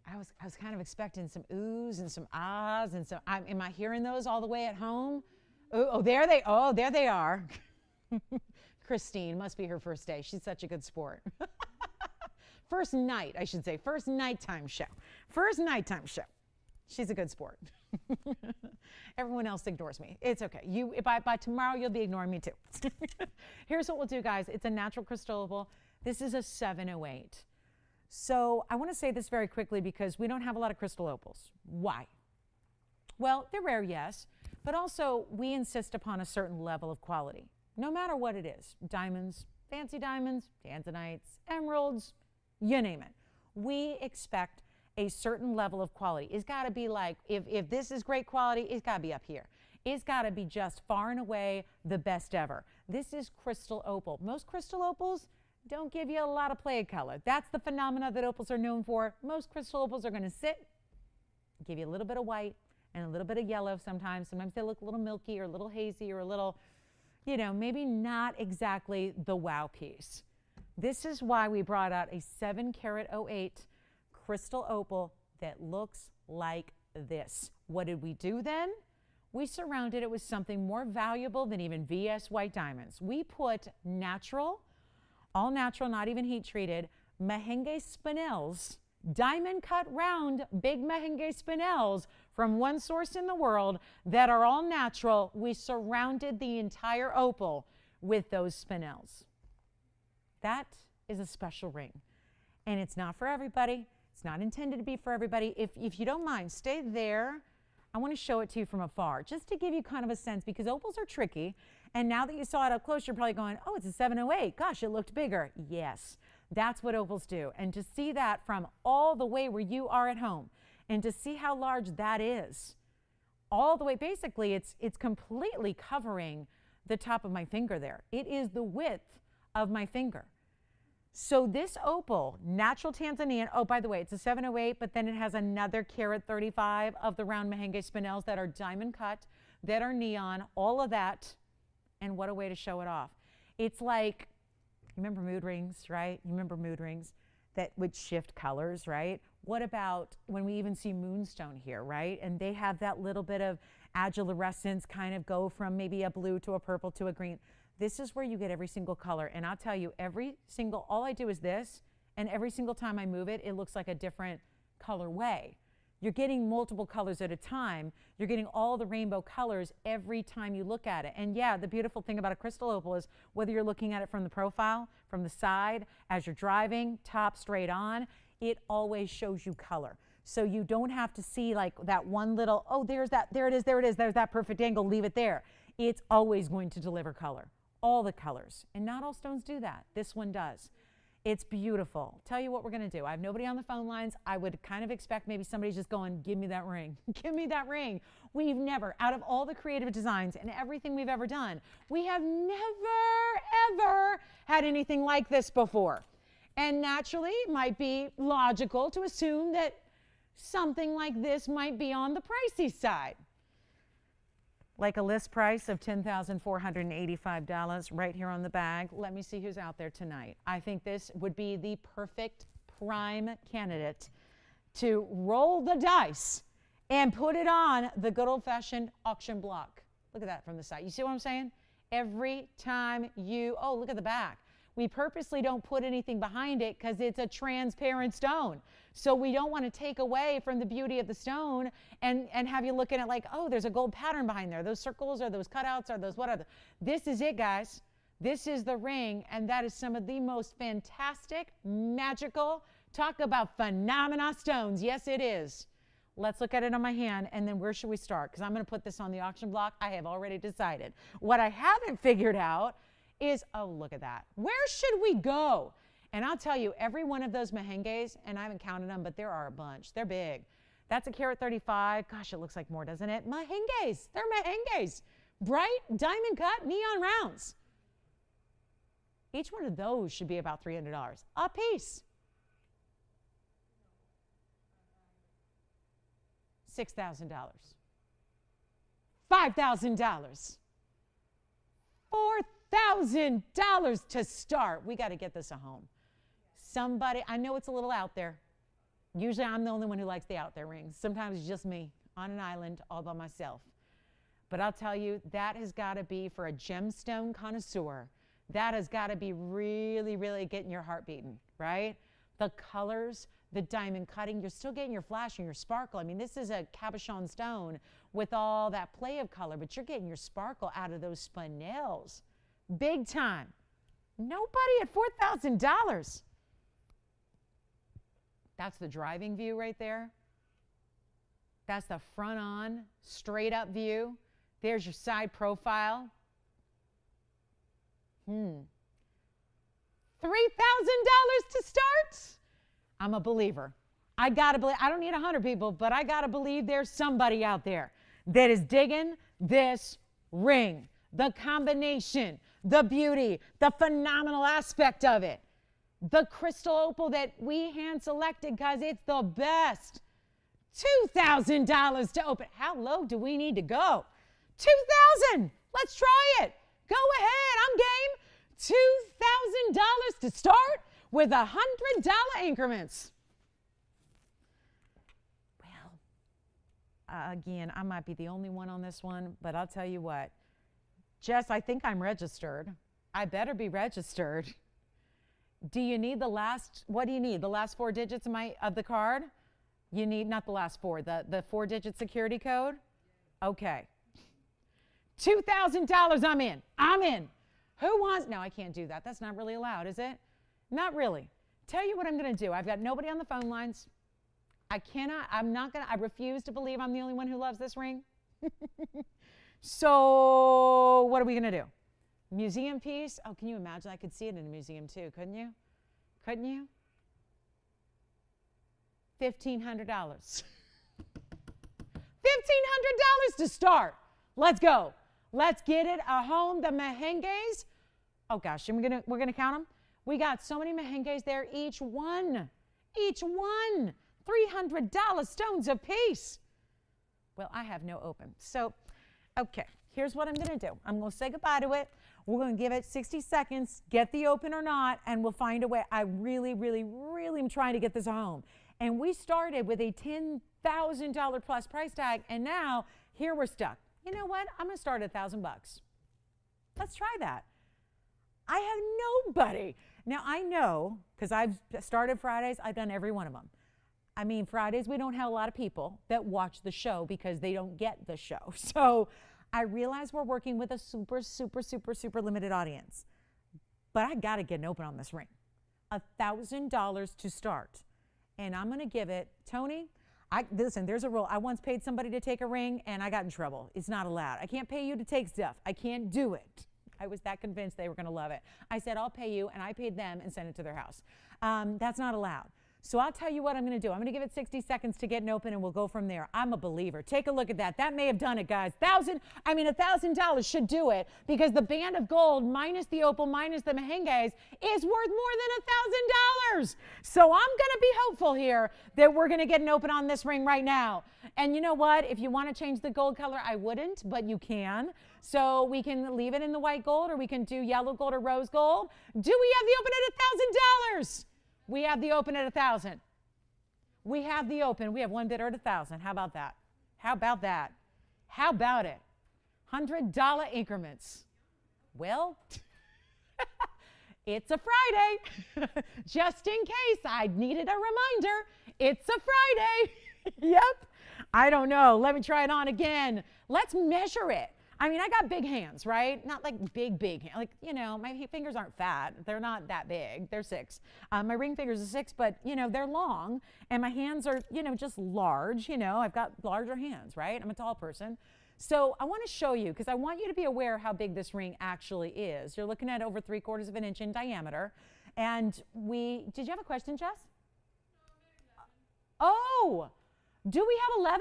I was kind of expecting some oohs and some ahs and some. Am I hearing those all the way at home? Oh, there they are. Christine must be her first day. She's such a good sport. First night, I should say. First nighttime show. First nighttime show. She's a good sport. Everyone else ignores me. It's okay. By tomorrow, you'll be ignoring me too. Here's what we'll do, guys. It's a natural crystal opal. This is a 708. So I want to say this very quickly because we don't have a lot of crystal opals. Why? Well, they're rare, yes, but also we insist upon a certain level of quality, no matter what it is. Diamonds, fancy diamonds, tanzanites, emeralds, you name it. We expect a certain level of quality. It's got to be like, if this is great quality, it's got to be up here. It's got to be just far and away the best ever. This is crystal opal. Most crystal opals don't give you a lot of play of color. That's the phenomena that opals are known for. Most crystal opals are going to sit, give you a little bit of white and a little bit of yellow sometimes. Sometimes they look a little milky or a little hazy or a little, maybe not exactly the wow piece. This is why we brought out a 7-carat 08 crystal opal that looks like this. What did we do then? We surrounded it with something more valuable than even VS white diamonds. We put natural, all natural, not even heat treated, Mahenge spinels, diamond cut round, big Mahenge spinels from one source in the world that are all natural. We surrounded the entire opal with those spinels. That is a special ring. And it's not for everybody. It's not intended to be for everybody. If you don't mind, stay there. I want to show it to you from afar, just to give you kind of a sense, because opals are tricky. And now that you saw it up close, you're probably going, oh, it's a 708. Gosh, it looked bigger. Yes, that's what opals do. And to see that from all the way where you are at home, and to see how large that is, all the way, basically, it's completely covering the top of my finger there. It is the width of my finger. So this opal, natural Tanzanian, oh, by the way, it's a 708, but then it has another carat 35 of the round Mahenge spinels that are diamond cut, that are neon, all of that. And what a way to show it off. It's like, you remember mood rings, right? You remember mood rings that would shift colors, right? What about when we even see moonstone here, right? And they have that little bit of agilurescence, kind of go from maybe a blue to a purple to a green. This is where you get every single color. And I'll tell you, all I do is this, and every single time I move it, it looks like a different colorway. You're getting multiple colors at a time. You're getting all the rainbow colors every time you look at it. And yeah, the beautiful thing about a crystal opal is whether you're looking at it from the profile, from the side, as you're driving, top straight on, it always shows you color. So you don't have to see like that one little, oh, there it is, there's that perfect angle, leave it there. It's always going to deliver color. All the colors. And not all stones do that. This one does. It's beautiful. Tell you what we're going to do. I have nobody on the phone lines. I would kind of expect maybe somebody's just going, give me that ring. Give me that ring. We've never, out of all the creative designs and everything we've ever done, we have never, ever had anything like this before. And naturally, it might be logical to assume that something like this might be on the pricey side. Like a list price of $10,485 right here on the bag. Let me see who's out there tonight. I think this would be the perfect prime candidate to roll the dice and put it on the good old-fashioned auction block. Look at that from the side. You see what I'm saying? Every time oh, look at the back. We purposely don't put anything behind it because it's a transparent stone. So we don't want to take away from the beauty of the stone and have you looking at like, oh, there's a gold pattern behind there. Those circles or those cutouts or those whatever. This is it, guys. This is the ring, and that is some of the most fantastic, magical, talk about phenomena stones. Yes, it is. Let's look at it on my hand, and then where should we start? Because I'm going to put this on the auction block. I have already decided. What I haven't figured out is, oh, look at that. Where should we go? And I'll tell you, every one of those mehenges, and I haven't counted them, but there are a bunch. They're big. That's a carat 35. Gosh, it looks like more, doesn't it? Mehenges. They're mehenges. Bright, diamond cut, neon rounds. Each one of those should be about $300 a piece. $6,000. $5,000. $4,000 to start. We got to get this a home. Somebody, I know it's a little out there. Usually I'm the only one who likes the out there rings. Sometimes it's just me on an island all by myself. But I'll tell you, that has got to be for a gemstone connoisseur. That has got to be really, really getting your heart beating, right? The colors, the diamond cutting, you're still getting your flash and your sparkle. I mean, this is a cabochon stone with all that play of color, but you're getting your sparkle out of those spinels. Big time. Nobody at $4,000. That's the driving view right there. That's the front on, straight up view. There's your side profile. $3,000 to start? I'm a believer. I gotta believe, I don't need 100 people, but I gotta believe there's somebody out there that is digging this ring. The combination, the beauty, the phenomenal aspect of it. The crystal opal that we hand selected because it's the best. $2,000 to open. How low do we need to go? $2,000. Let's try it. Go ahead. I'm game. $2,000 to start with $100 increments. Well, again, I might be the only one on this one, but I'll tell you what. Jess, I think I'm registered. I better be registered. Do you need the last, what do you need? The last 4 digits of the card? You need, not the last 4, the 4-digit security code? Okay. $2,000, I'm in. I'm in. Who wants, no, I can't do that. That's not really allowed, is it? Not really. Tell you what I'm going to do. I've got nobody on the phone lines. I refuse to believe I'm the only one who loves this ring. So what are we going to do? Museum piece? Oh, can you imagine? I could see it in a museum too, couldn't you? Couldn't you? $1,500. $1,500 to start. Let's go. Let's get it a home. The mehenges. Oh gosh, we're gonna count them. We got so many mehenges there. Each one, $300 stones a piece. Well, I have no open. So, okay, here's what I'm gonna do. I'm gonna say goodbye to it. We're gonna give it 60 seconds, get the open or not, and we'll find a way. I really, really, really am trying to get this home. And we started with a $10,000 plus price tag, and now here we're stuck. You know what? I'm gonna start at $1,000 bucks. Let's try that. I have nobody. Now I know, because I've started Fridays, I've done every one of them. I mean, Fridays we don't have a lot of people that watch the show because they don't get the show. So I realize we're working with a super, super, super, super limited audience. But I gotta get an open on this ring. $1,000 to start. And I'm gonna give it, Tony, listen, there's a rule. I once paid somebody to take a ring and I got in trouble. It's not allowed. I can't pay you to take stuff. I can't do it. I was that convinced they were gonna love it. I said, I'll pay you, and I paid them and sent it to their house. That's not allowed. So I'll tell you what I'm gonna do. I'm gonna give it 60 seconds to get an open and we'll go from there. I'm a believer. Take a look at that. That may have done it, guys. $1,000 should do it because the band of gold minus the opal minus the mehenges is worth more than $1,000. So I'm gonna be hopeful here that we're gonna get an open on this ring right now. And you know what? If you wanna change the gold color, I wouldn't, but you can. So we can leave it in the white gold or we can do yellow gold or rose gold. Do we have the open at $1,000? We have the open at 1,000. We have the open. We have one bidder at 1,000. How about that? How about that? How about it? $100 increments. Well, It's a Friday. Just in case I needed a reminder, it's a Friday. Yep. I don't know. Let me try it on again. Let's measure it. I mean, I got big hands, right? Not like big hands. Like, you know, my fingers aren't fat. They're not that big. They're 6. My ring fingers are 6, but, you know, they're long. And my hands are, you know, just large. You know, I've got larger hands, right? I'm a tall person. So I want to show you, because I want you to be aware how big this ring actually is. You're looking at over 3/4 of an inch in diameter. And did you have a question, Jess? Oh, do we have 11?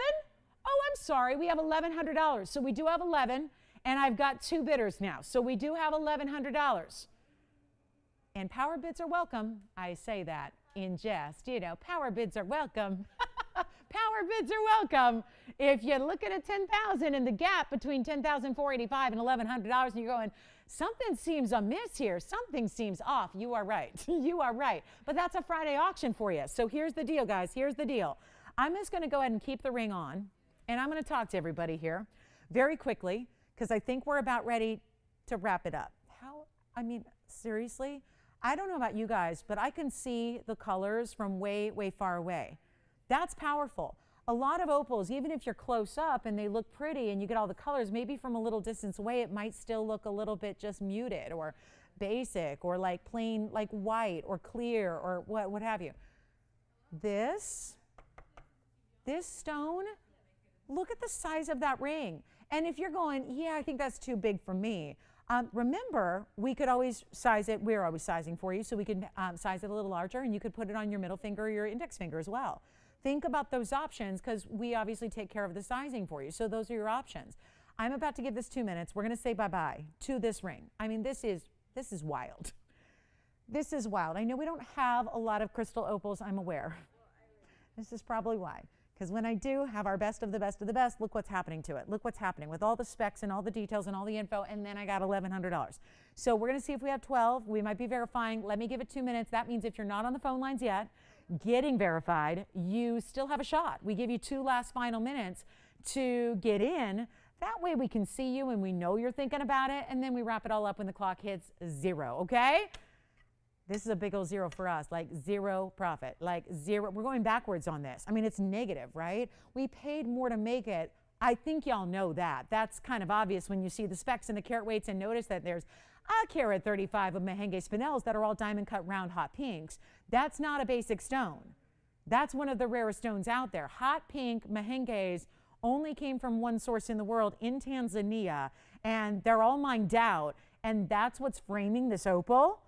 Oh, I'm sorry, we have $1,100. So we do have 11, and I've got 2 bidders now. So we do have $1,100. And power bids are welcome. I say that in jest, you know, power bids are welcome. Power bids are welcome. If you're looking at 10,000 and the gap between $10,485 and $1,100, and you're going, something seems amiss here. Something seems off. You are right. You are right. But that's a Friday auction for you. So here's the deal, guys. Here's the deal. I'm just going to go ahead and keep the ring on. And I'm going to talk to everybody here very quickly, because I think we're about ready to wrap it up. I mean, seriously, I don't know about you guys, but I can see the colors from way, way far away. That's powerful. A lot of opals, even if you're close up and they look pretty and you get all the colors, maybe from a little distance away, it might still look a little bit just muted or basic or like plain, like white or clear or what have you. This stone, look at the size of that ring. And if you're going, yeah, I think that's too big for me. Remember, we could always size it. We're always sizing for you, so we can size it a little larger, and you could put it on your middle finger or your index finger as well. Think about those options, because we obviously take care of the sizing for you. So those are your options. I'm about to give this 2 minutes. We're going to say bye-bye to this ring. I mean, this is wild. This is wild. I know we don't have a lot of crystal opals, I'm aware. This is probably why. Because when I do have our best of the best of the best, look what's happening to it. Look what's happening with all the specs and all the details and all the info, and then I got $1,100. So we're going to see if we have 12. We might be verifying. Let me give it 2 minutes. That means if you're not on the phone lines yet, getting verified, you still have a shot. We give you 2 last final minutes to get in. That way we can see you and we know you're thinking about it, and then we wrap it all up when the clock hits 0, okay? This is a big old 0 for us, like 0 profit, like 0. We're going backwards on this. I mean, it's negative, right? We paid more to make it. I think y'all know that. That's kind of obvious when you see the specs and the carat weights, and notice that there's a carat 35 of Mahenge spinels that are all diamond cut round hot pinks. That's not a basic stone. That's one of the rarest stones out there. Hot pink Mahenges only came from one source in the world, in Tanzania, and they're all mined out, and that's what's framing this opal.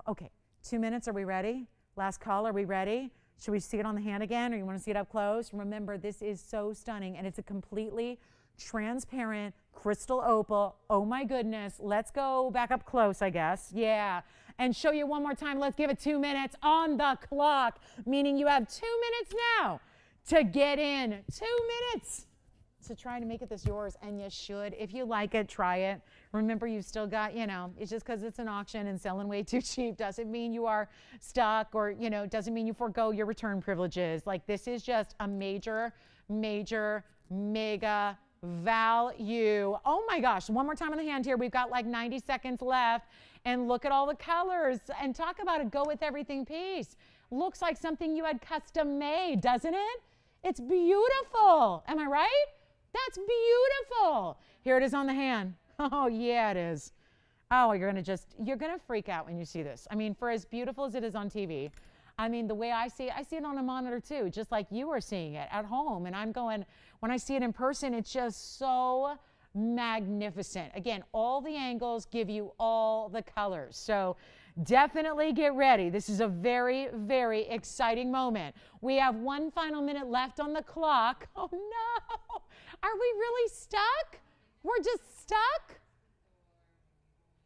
Okay, 2 minutes, are we ready? Last call, are we ready? Should we see it on the hand again, or you want to see it up close? Remember, this is so stunning, and it's a completely transparent crystal opal. Oh my goodness, let's go back up close, I guess. Yeah, and show you one more time. Let's give it 2 minutes on the clock, meaning you have 2 minutes now to get in. 2 minutes to try to make it this yours, and you should. If you like it, try it. Remember, you've still got, you know, it's just because it's an auction and selling way too cheap doesn't mean you are stuck, or, you know, doesn't mean you forego your return privileges. Like, this is just a major, mega value. Oh my gosh, one more time on the hand here. We've got like 90 seconds left, and look at all the colors, and talk about a go with everything piece. Looks like something you had custom made, doesn't it? It's beautiful. Am I right? That's beautiful. Here it is on the hand. Oh, yeah, it is. Oh, you're going to freak out when you see this. I mean, for as beautiful as it is on TV, I mean, the way I see it on a monitor too, just like you are seeing it at home. And I'm going, when I see it in person, it's just so magnificent. Again, all the angles give you all the colors. So definitely get ready. This is a very, very exciting moment. We have 1 final minute left on the clock. Oh no, are we really stuck? We're just stuck?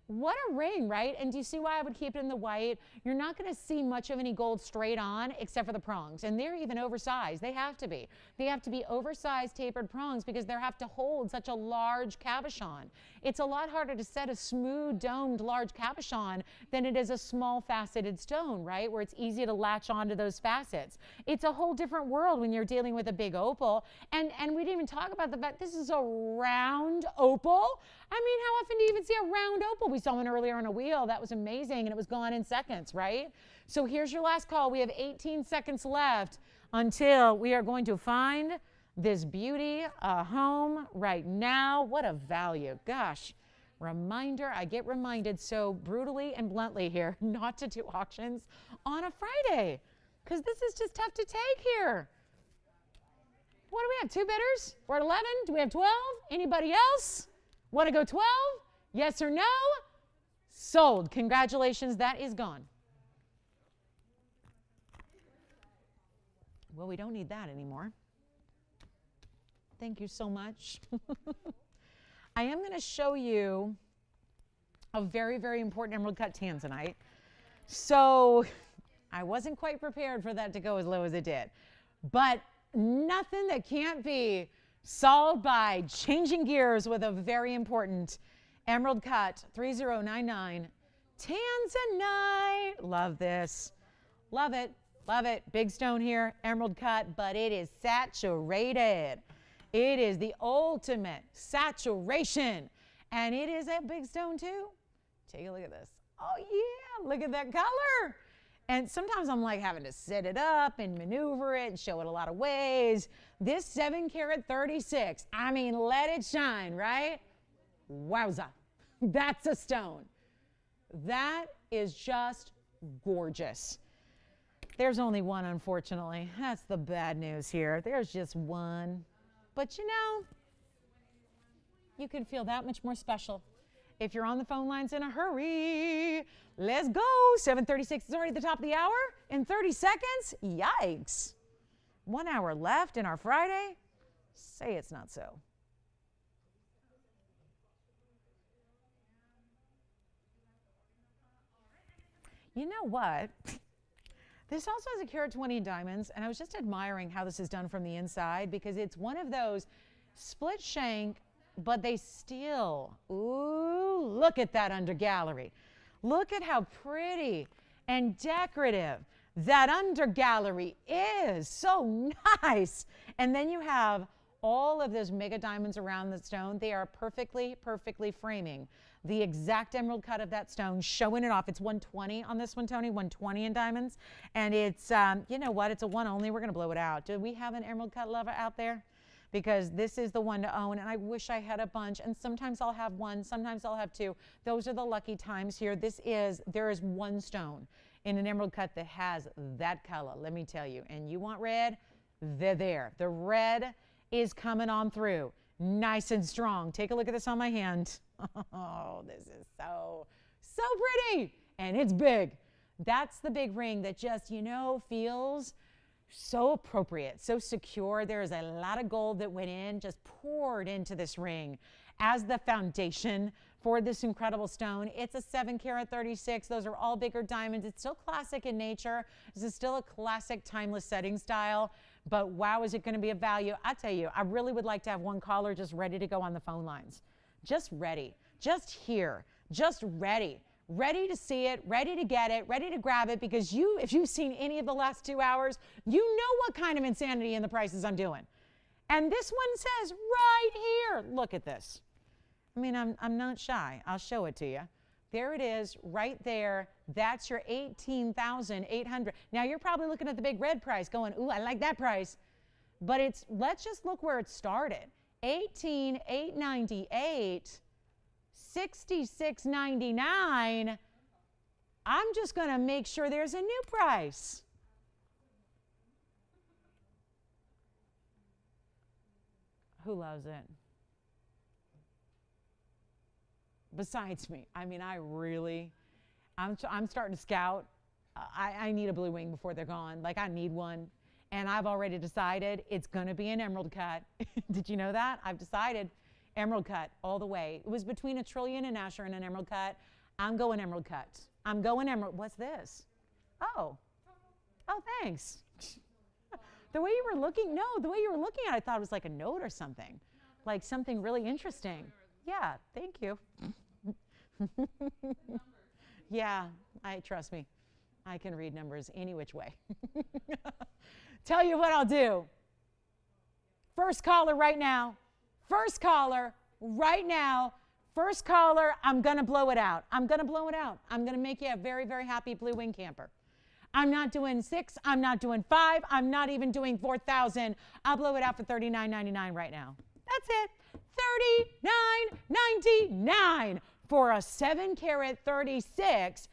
What a ring, right? And do you see why I would keep it in the white? You're not going to see much of any gold straight on except for the prongs. And they're even oversized. They have to be. They have to be oversized tapered prongs because they have to hold such a large cabochon. It's a lot harder to set a smooth domed large cabochon than it is a small faceted stone, right? Where it's easy to latch onto those facets. It's a whole different world when you're dealing with a big opal. And we didn't even talk about the fact this is a round opal. I mean, how often do you even see a round opal? We saw one earlier on a wheel. That was amazing, and it was gone in seconds, right? So here's your last call. We have 18 seconds left until we are going to find this beauty a home right now. What a value. Gosh, reminder, I get reminded so brutally and bluntly here not to do auctions on a Friday because this is just tough to take here. What do we have, 2 bidders? We're at 11. Do we have 12? Anybody else? Want to go 12? Yes or no? Sold. Congratulations, that is gone. Well, we don't need that anymore. Thank you so much. I am going to show you a very, very important emerald cut tanzanite. So I wasn't quite prepared for that to go as low as it did. But nothing that can't be solved by changing gears with a very important emerald cut 3099 Tanzanite. Love this. Love it. Love it. Big stone here, emerald cut, but it is saturated. It is the ultimate saturation. And it is a big stone too. Take a look at this. Oh yeah, look at that color. And sometimes I'm like having to set it up and maneuver it and show it a lot of ways. This 7 karat 36, I mean, let it shine, right? Wowza, that's a stone. That is just gorgeous. There's only one, unfortunately. That's the bad news here. There's just one. But you know, you can feel that much more special if you're on the phone lines in a hurry. Let's go. 7:36 is already at the top of the hour. In 30 seconds, yikes. 1 hour left in our Friday. Say it's not so. You know what? This also has a carat 20 in diamonds, and I was just admiring how this is done from the inside because it's one of those split shank, but they still, ooh, look at that under gallery. Look at how pretty and decorative that under gallery is. So nice. And then you have all of those mega diamonds around the stone. They are perfectly, perfectly framing the exact emerald cut of that stone, showing it off. It's 120 on this one, Tony, 120 in diamonds. And it's, you know what, it's a one only. We're going to blow it out. Do we have an emerald cut lover out there? Because this is the one to own, and I wish I had a bunch. And sometimes I'll have one, sometimes I'll have two. Those are the lucky times here. There is one stone in an emerald cut that has that color, let me tell you. And you want red? They're there. The red is coming on through, nice and strong. Take a look at this on my hand. Oh, this is so pretty, and it's big. That's the big ring that just, you know, feels so appropriate, so secure. There is a lot of gold that went in, just poured into this ring as the foundation for this incredible stone. It's a 7 karat 36. Those are all bigger diamonds. It's still classic in nature. This is still a classic timeless setting style, but wow, is it going to be a value? I tell you, I really would like to have one caller just ready to go on the phone lines. Just ready, just here, just ready to see it, ready to get it, ready to grab it, because if you've seen any of the last 2 hours, you know what kind of insanity in the prices I'm doing. And this one says right here, look at this. I mean, I'm not shy. I'll show it to you. There it is right there. That's your $18,800. Now you're probably looking at the big red price going, ooh, I like that price. But let's just look where it started. $18,898, $66.99. I'm just going to make sure there's a new price. Who loves it? Besides me. I mean, I'm starting to scout. I need a blue wing before they're gone. Like, I need one. And I've already decided it's going to be an emerald cut. Did you know that? I've decided emerald cut all the way. It was between a trillion and Azure and an emerald cut. I'm going emerald cut. I'm going emerald. What's this? Oh, thanks. The way you were looking at it, I thought it was like a note or something, like something really interesting. Yeah, thank you. Yeah, trust me. I can read numbers any which way. Tell you what I'll do. First caller right now. First caller, I'm going to blow it out. I'm going to blow it out. I'm going to make you a very, very happy blue wing camper. I'm not doing 6. I'm not doing 5. I'm not even doing 4,000. I'll blow it out for $39.99 right now. That's it. $39.99 for a 7 carat 36,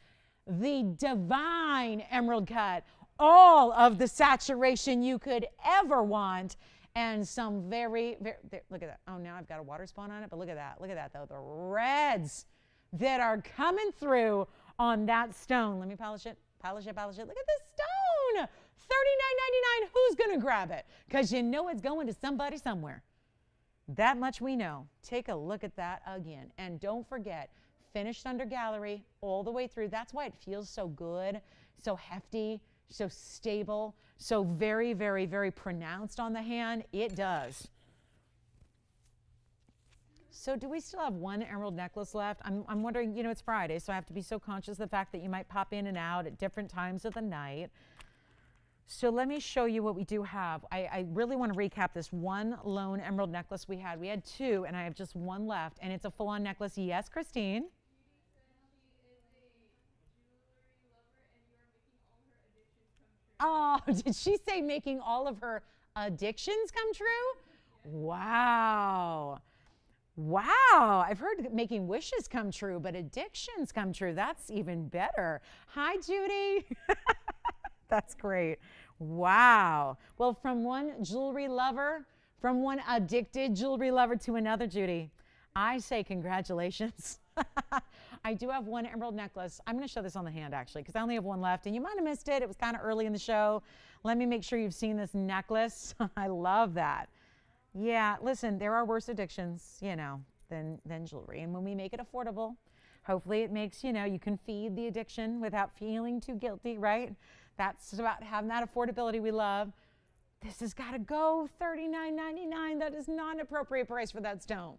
the divine emerald cut. All of the saturation you could ever want. And some very, very, look at that. Oh, now I've got a water spawn on it, but look at that. Look at that, though. The reds that are coming through on that stone. Let me polish it, polish it, polish it. Look at this stone. $39.99. Who's going to grab it? Because you know it's going to somebody somewhere. That much we know. Take a look at that again. And don't forget, finished under gallery all the way through. That's why it feels so good, so hefty, so stable, so very, very, very pronounced on the hand. It does. So do we still have one emerald necklace left? I'm wondering, you know, it's Friday, so I have to be so conscious of the fact that you might pop in and out at different times of the night. So let me show you what we do have. I really want to recap this one lone emerald necklace we had. We had 2, and I have just 1 left, and it's a full-on necklace. Yes, Christine? Oh, did she say making all of her addictions come true? Wow. Wow. I've heard making wishes come true, but addictions come true. That's even better. Hi, Judy. That's great. Wow. Well, from one jewelry lover, from one addicted jewelry lover to another, Judy, I say congratulations. I do have 1 emerald necklace. I'm going to show this on the hand, actually, because I only have 1 left, and you might have missed it. It was kind of early in the show. Let me make sure you've seen this necklace. I love that. Yeah, listen, there are worse addictions, you know, than jewelry. And when we make it affordable, hopefully it makes, you know, you can feed the addiction without feeling too guilty, right? That's about having that affordability we love. This has got to go $39.99. That is not an appropriate price for that stone.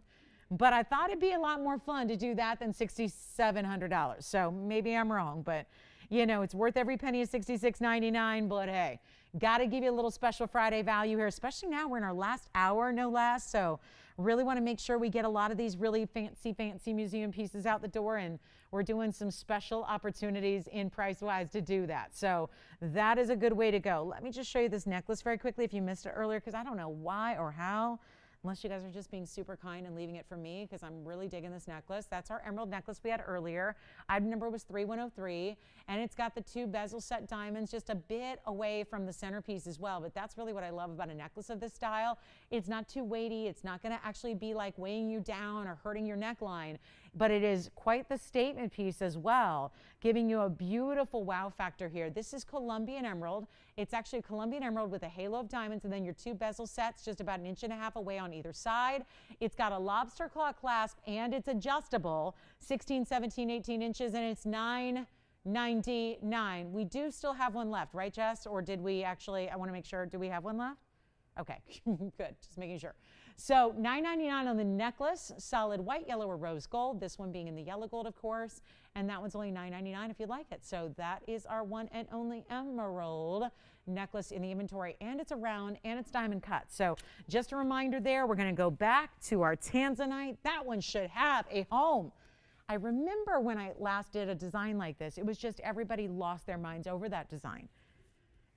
But I thought it'd be a lot more fun to do that than $6,700. So maybe I'm wrong, but you know, it's worth every penny of $66.99. But hey, got to give you a little special Friday value here, especially now we're in our last hour, no less. So really want to make sure we get a lot of these really fancy museum pieces out the door, and we're doing some special opportunities in price-wise to do that. So that is a good way to go. Let me just show you this necklace very quickly if you missed it earlier, because I don't know why or how. Unless you guys are just being super kind and leaving it for me, because I'm really digging this necklace. That's our emerald necklace we had earlier. Item number was 3103, and it's got the 2 bezel set diamonds just a bit away from the centerpiece as well. But that's really what I love about a necklace of this style. It's not too weighty. It's not going to actually be like weighing you down or hurting your neckline, but it is quite the statement piece as well, giving you a beautiful wow factor here. This is Colombian emerald. It's actually a Colombian emerald with a halo of diamonds, and then your 2 bezel sets just about 1.5 inches away on either side. It's got a lobster claw clasp, and it's adjustable, 16, 17, 18 inches, and it's $9.99. We do still have 1 left, right, Jess? Or did we actually, I want to make sure, do we have 1 left? Okay, good, just making sure. So $9.99 on the necklace, solid white, yellow, or rose gold. This one being in the yellow gold, of course, and that one's only $9.99 if you'd like it. So that is our one and only emerald necklace in the inventory, and it's a round and it's diamond cut. So just a reminder there, we're going to go back to our Tanzanite. That one should have a home. I remember when I last did a design like this, it was just everybody lost their minds over that design.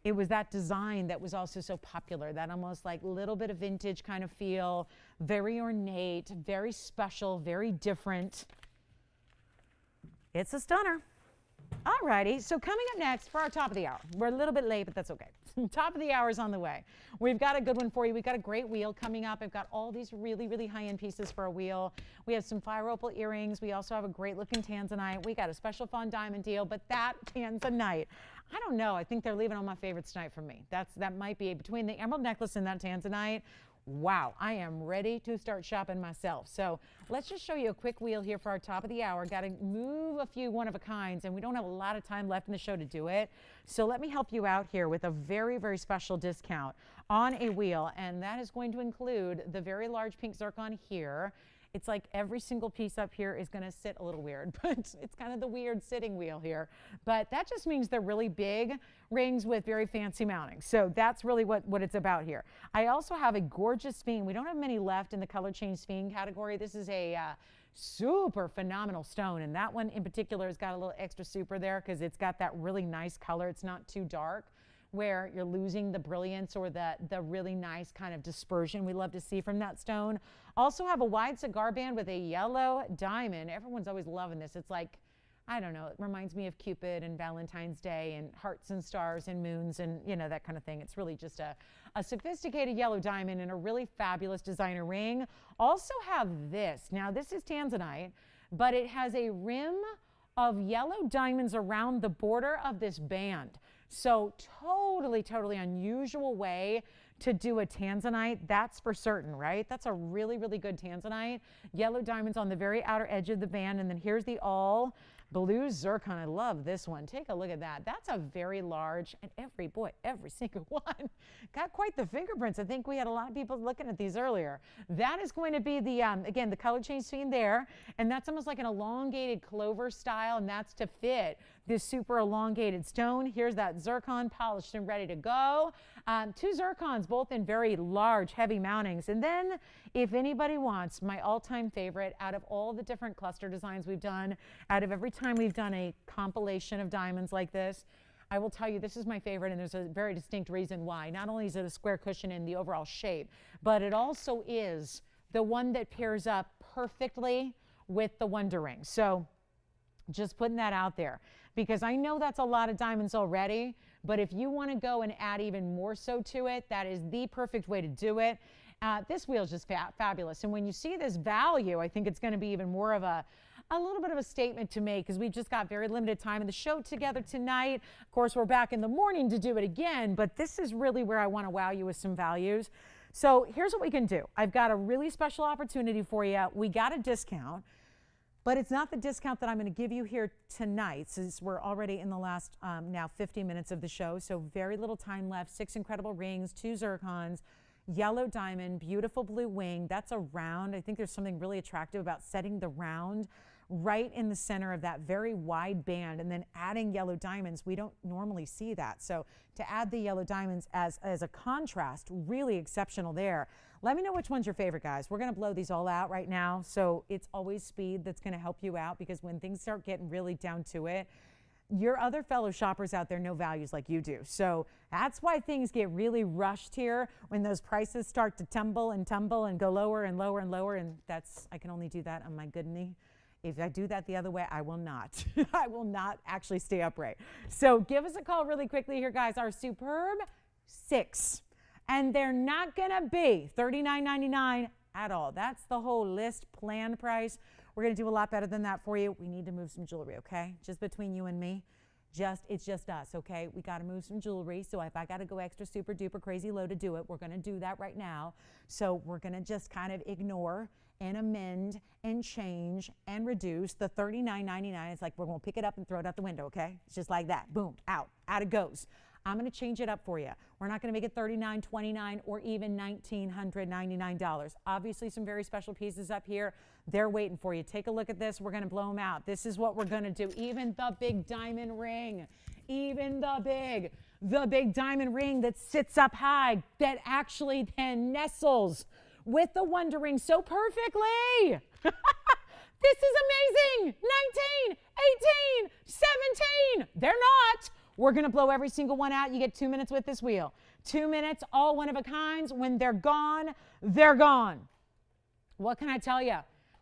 It was that design that was also so popular, that almost like little bit of vintage kind of feel, very ornate, very special, very different. It's a stunner. All righty, so coming up next for our top of the hour. We're a little bit late, but that's okay. Top of the hour is on the way. We've got a good one for you. We've got a great wheel coming up. I've got all these really, really high-end pieces for a wheel. We have some fire opal earrings. We also have a great-looking Tanzanite. We got a special fun diamond deal, but that Tanzanite, I don't know. I think they're leaving all my favorites tonight for me. That might be between the emerald necklace and that Tanzanite. Wow, I am ready to start shopping myself. So let's just show you a quick wheel here for our top of the hour. Got to move a few one-of-a-kinds, and we don't have a lot of time left in the show to do it. So let me help you out here with a very, very special discount on a wheel, and that is going to include the very large pink zircon here. It's like every single piece up here is going to sit a little weird, but it's kind of the weird sitting wheel here. But that just means they're really big rings with very fancy mounting. So that's really what it's about here. I also have a gorgeous sphene. We don't have many left in the color change sphene category. This is a Super phenomenal stone. And that one in particular has got a little extra super there because it's got that really nice color. It's not too dark where you're losing the brilliance or the really nice kind of dispersion we love to see from that stone. Also have a wide cigar band with a yellow diamond. Everyone's always loving this. It's like, I don't know, it reminds me of Cupid and Valentine's Day and hearts and stars and moons and, you know, that kind of thing. It's really just a sophisticated yellow diamond and a really fabulous designer ring. Also have this. Now, this is Tanzanite, but it has a rim of yellow diamonds around the border of this band. So totally unusual way to do a Tanzanite, that's for certain, right? That's a really good Tanzanite. Yellow diamonds on the very outer edge of the band, and then here's the all blue zircon. I love this one. Take a look at that. That's a very large, and every single one got quite the fingerprints. I think we had a lot of people looking at these earlier. That is going to be the, again, the color change scene there, and that's almost like an elongated clover style, and that's to fit this super elongated stone. Here's that zircon polished and ready to go. 2 zircons, both in very large, heavy mountings. And then if anybody wants my all-time favorite out of all the different cluster designs we've done, out of every time we've done a compilation of diamonds like this, I will tell you this is my favorite, and there's a very distinct reason why. Not only is it a square cushion in the overall shape, but it also is the one that pairs up perfectly with the Wonder Ring. So just putting that out there, because I know that's a lot of diamonds already, but if you want to go and add even more so to it, that is the perfect way to do it. This wheel is just fabulous. And when you see this value, I think it's going to be even more of a little bit of a statement to make, because we've just got very limited time in the show together tonight. Of course, we're back in the morning to do it again, but this is really where I want to wow you with some values. So here's what we can do. I've got a really special opportunity for you. We got a discount. But it's not the discount that I'm going to give you here tonight, since we're already in the last now 50 minutes of the show. So very little time left. 6 incredible rings, 2 zircons, yellow diamond, beautiful blue wing. That's a round. I think there's something really attractive about setting the round right in the center of that very wide band and then adding yellow diamonds. We don't normally see that. So to add the yellow diamonds as a contrast, really exceptional there. Let me know which one's your favorite, guys. We're going to blow these all out right now. So it's always speed that's going to help you out, because when things start getting really down to it, your other fellow shoppers out there know values like you do. So that's why things get really rushed here, when those prices start to tumble and go lower and lower and lower. And that's, I can only do that on my good knee. If I do that the other way, I will not. I will not actually stay upright. So give us a call really quickly here, guys. Our superb 6. And they're not going to be $39.99 at all. That's the whole list plan price. We're going to do a lot better than that for you. We need to move some jewelry, okay? Just between you and me. It's just us, okay? We got to move some jewelry. So if I got to go extra super duper crazy low to do it, we're going to do that right now. So we're going to just kind of ignore and amend and change and reduce the $39.99. It's like we're going to pick it up and throw it out the window, okay? It's just like that. Boom, out it goes. I'm going to change it up for you. We're not going to make it $39.29 or even $1,999. Obviously, some very special pieces up here. They're waiting for you. Take a look at this. We're going to blow them out. This is what we're going to do. Even the big diamond ring, even the big diamond ring that sits up high, that actually then nestles with the Wonder Ring so perfectly. This is amazing. 19, 18, 17. They're not. We're going to blow every single one out. You get 2 minutes with this wheel. 2 minutes, all one of a kinds. When they're gone, they're gone. What can I tell you?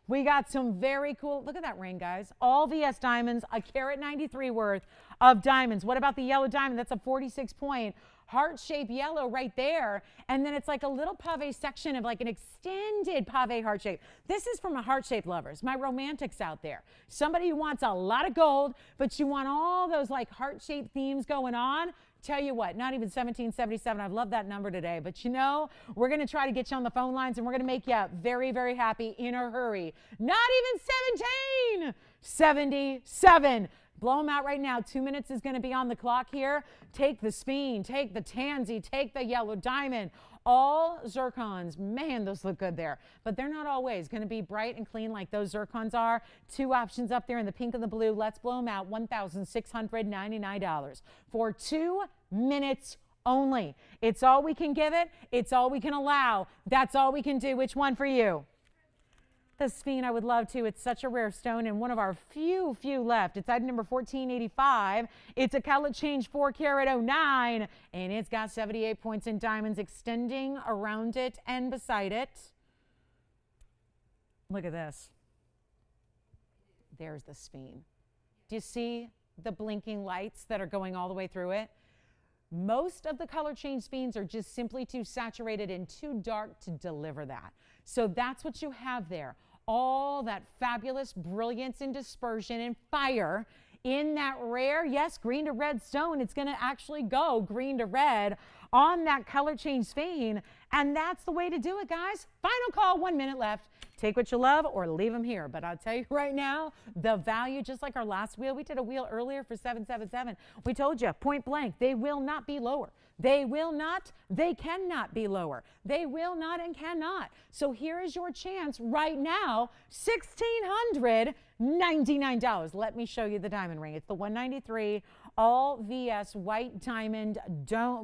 We got some very cool, look at that ring, guys. All VS diamonds, a carat 93 worth of diamonds. What about the yellow diamond? That's a 46-point heart-shaped yellow right there. And then it's like a little pave section of like an extended pave heart shape. This is from a heart-shaped lovers, my romantics out there. Somebody who wants a lot of gold, but you want all those like heart-shaped themes going on. Tell you what, not even 1777. I love that number today. But you know, we're going to try to get you on the phone lines, and we're going to make you very, very happy in a hurry. Not even 17, 77. Blow them out right now. 2 minutes is going to be on the clock here. Take the speen, take the tansy, take the yellow diamond. All zircons. Man, those look good there. But they're not always going to be bright and clean like those zircons are. 2 options up there in the pink and the blue. Let's blow them out. $1,699 for 2 minutes only. It's all we can give it. It's all we can allow. That's all we can do. Which one for you? the Sphene, I would love to. It's such a rare stone and one of our few left. It's item number 1485. It's a color change 4 carat 09, and it's got 78 points in diamonds extending around it and beside it. Look at this. There's the Sphene. Do you see the blinking lights that are going all the way through it? Most of the color change Sphenes are just simply too saturated and too dark to deliver that. So that's what you have there. All that fabulous brilliance and dispersion and fire in that rare, yes, green to red stone. It's going to actually go green to red on that color change Sphene. And that's the way to do it, guys. Final call, 1 minute left. Take what you love or leave them here. But I'll tell you right now, the value, just like our last wheel, we did a wheel earlier for 777. We told you, point blank, they will not be lower. They will not, they cannot be lower. They will not and cannot. So here is your chance right now, $1,699. Let me show you the diamond ring. It's the 193 all VS white diamond dome,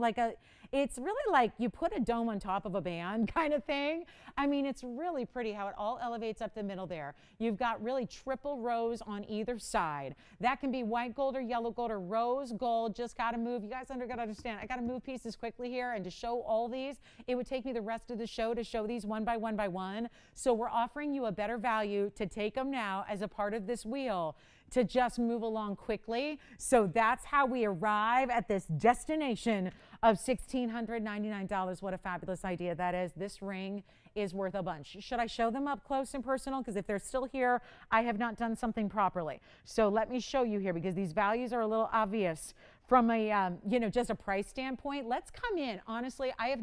it's really like you put a dome on top of a band kind of thing. I mean, it's really pretty how it all elevates up the middle there. You've got really triple rows on either side. That can be white gold or yellow gold or rose gold. Just got to move. You guys got to understand, I got to move pieces quickly here, and to show all these, it would take me the rest of the show to show these one by one by one. So we're offering you a better value to take them now as a part of this wheel, to just move along quickly. So that's how we arrive at this destination of $1,699. What a fabulous idea that is. This ring is worth a bunch. Should I show them up close and personal? Because if they're still here, I have not done something properly. So let me show you here, because these values are a little obvious from a, just a price standpoint. Let's come in. Honestly, I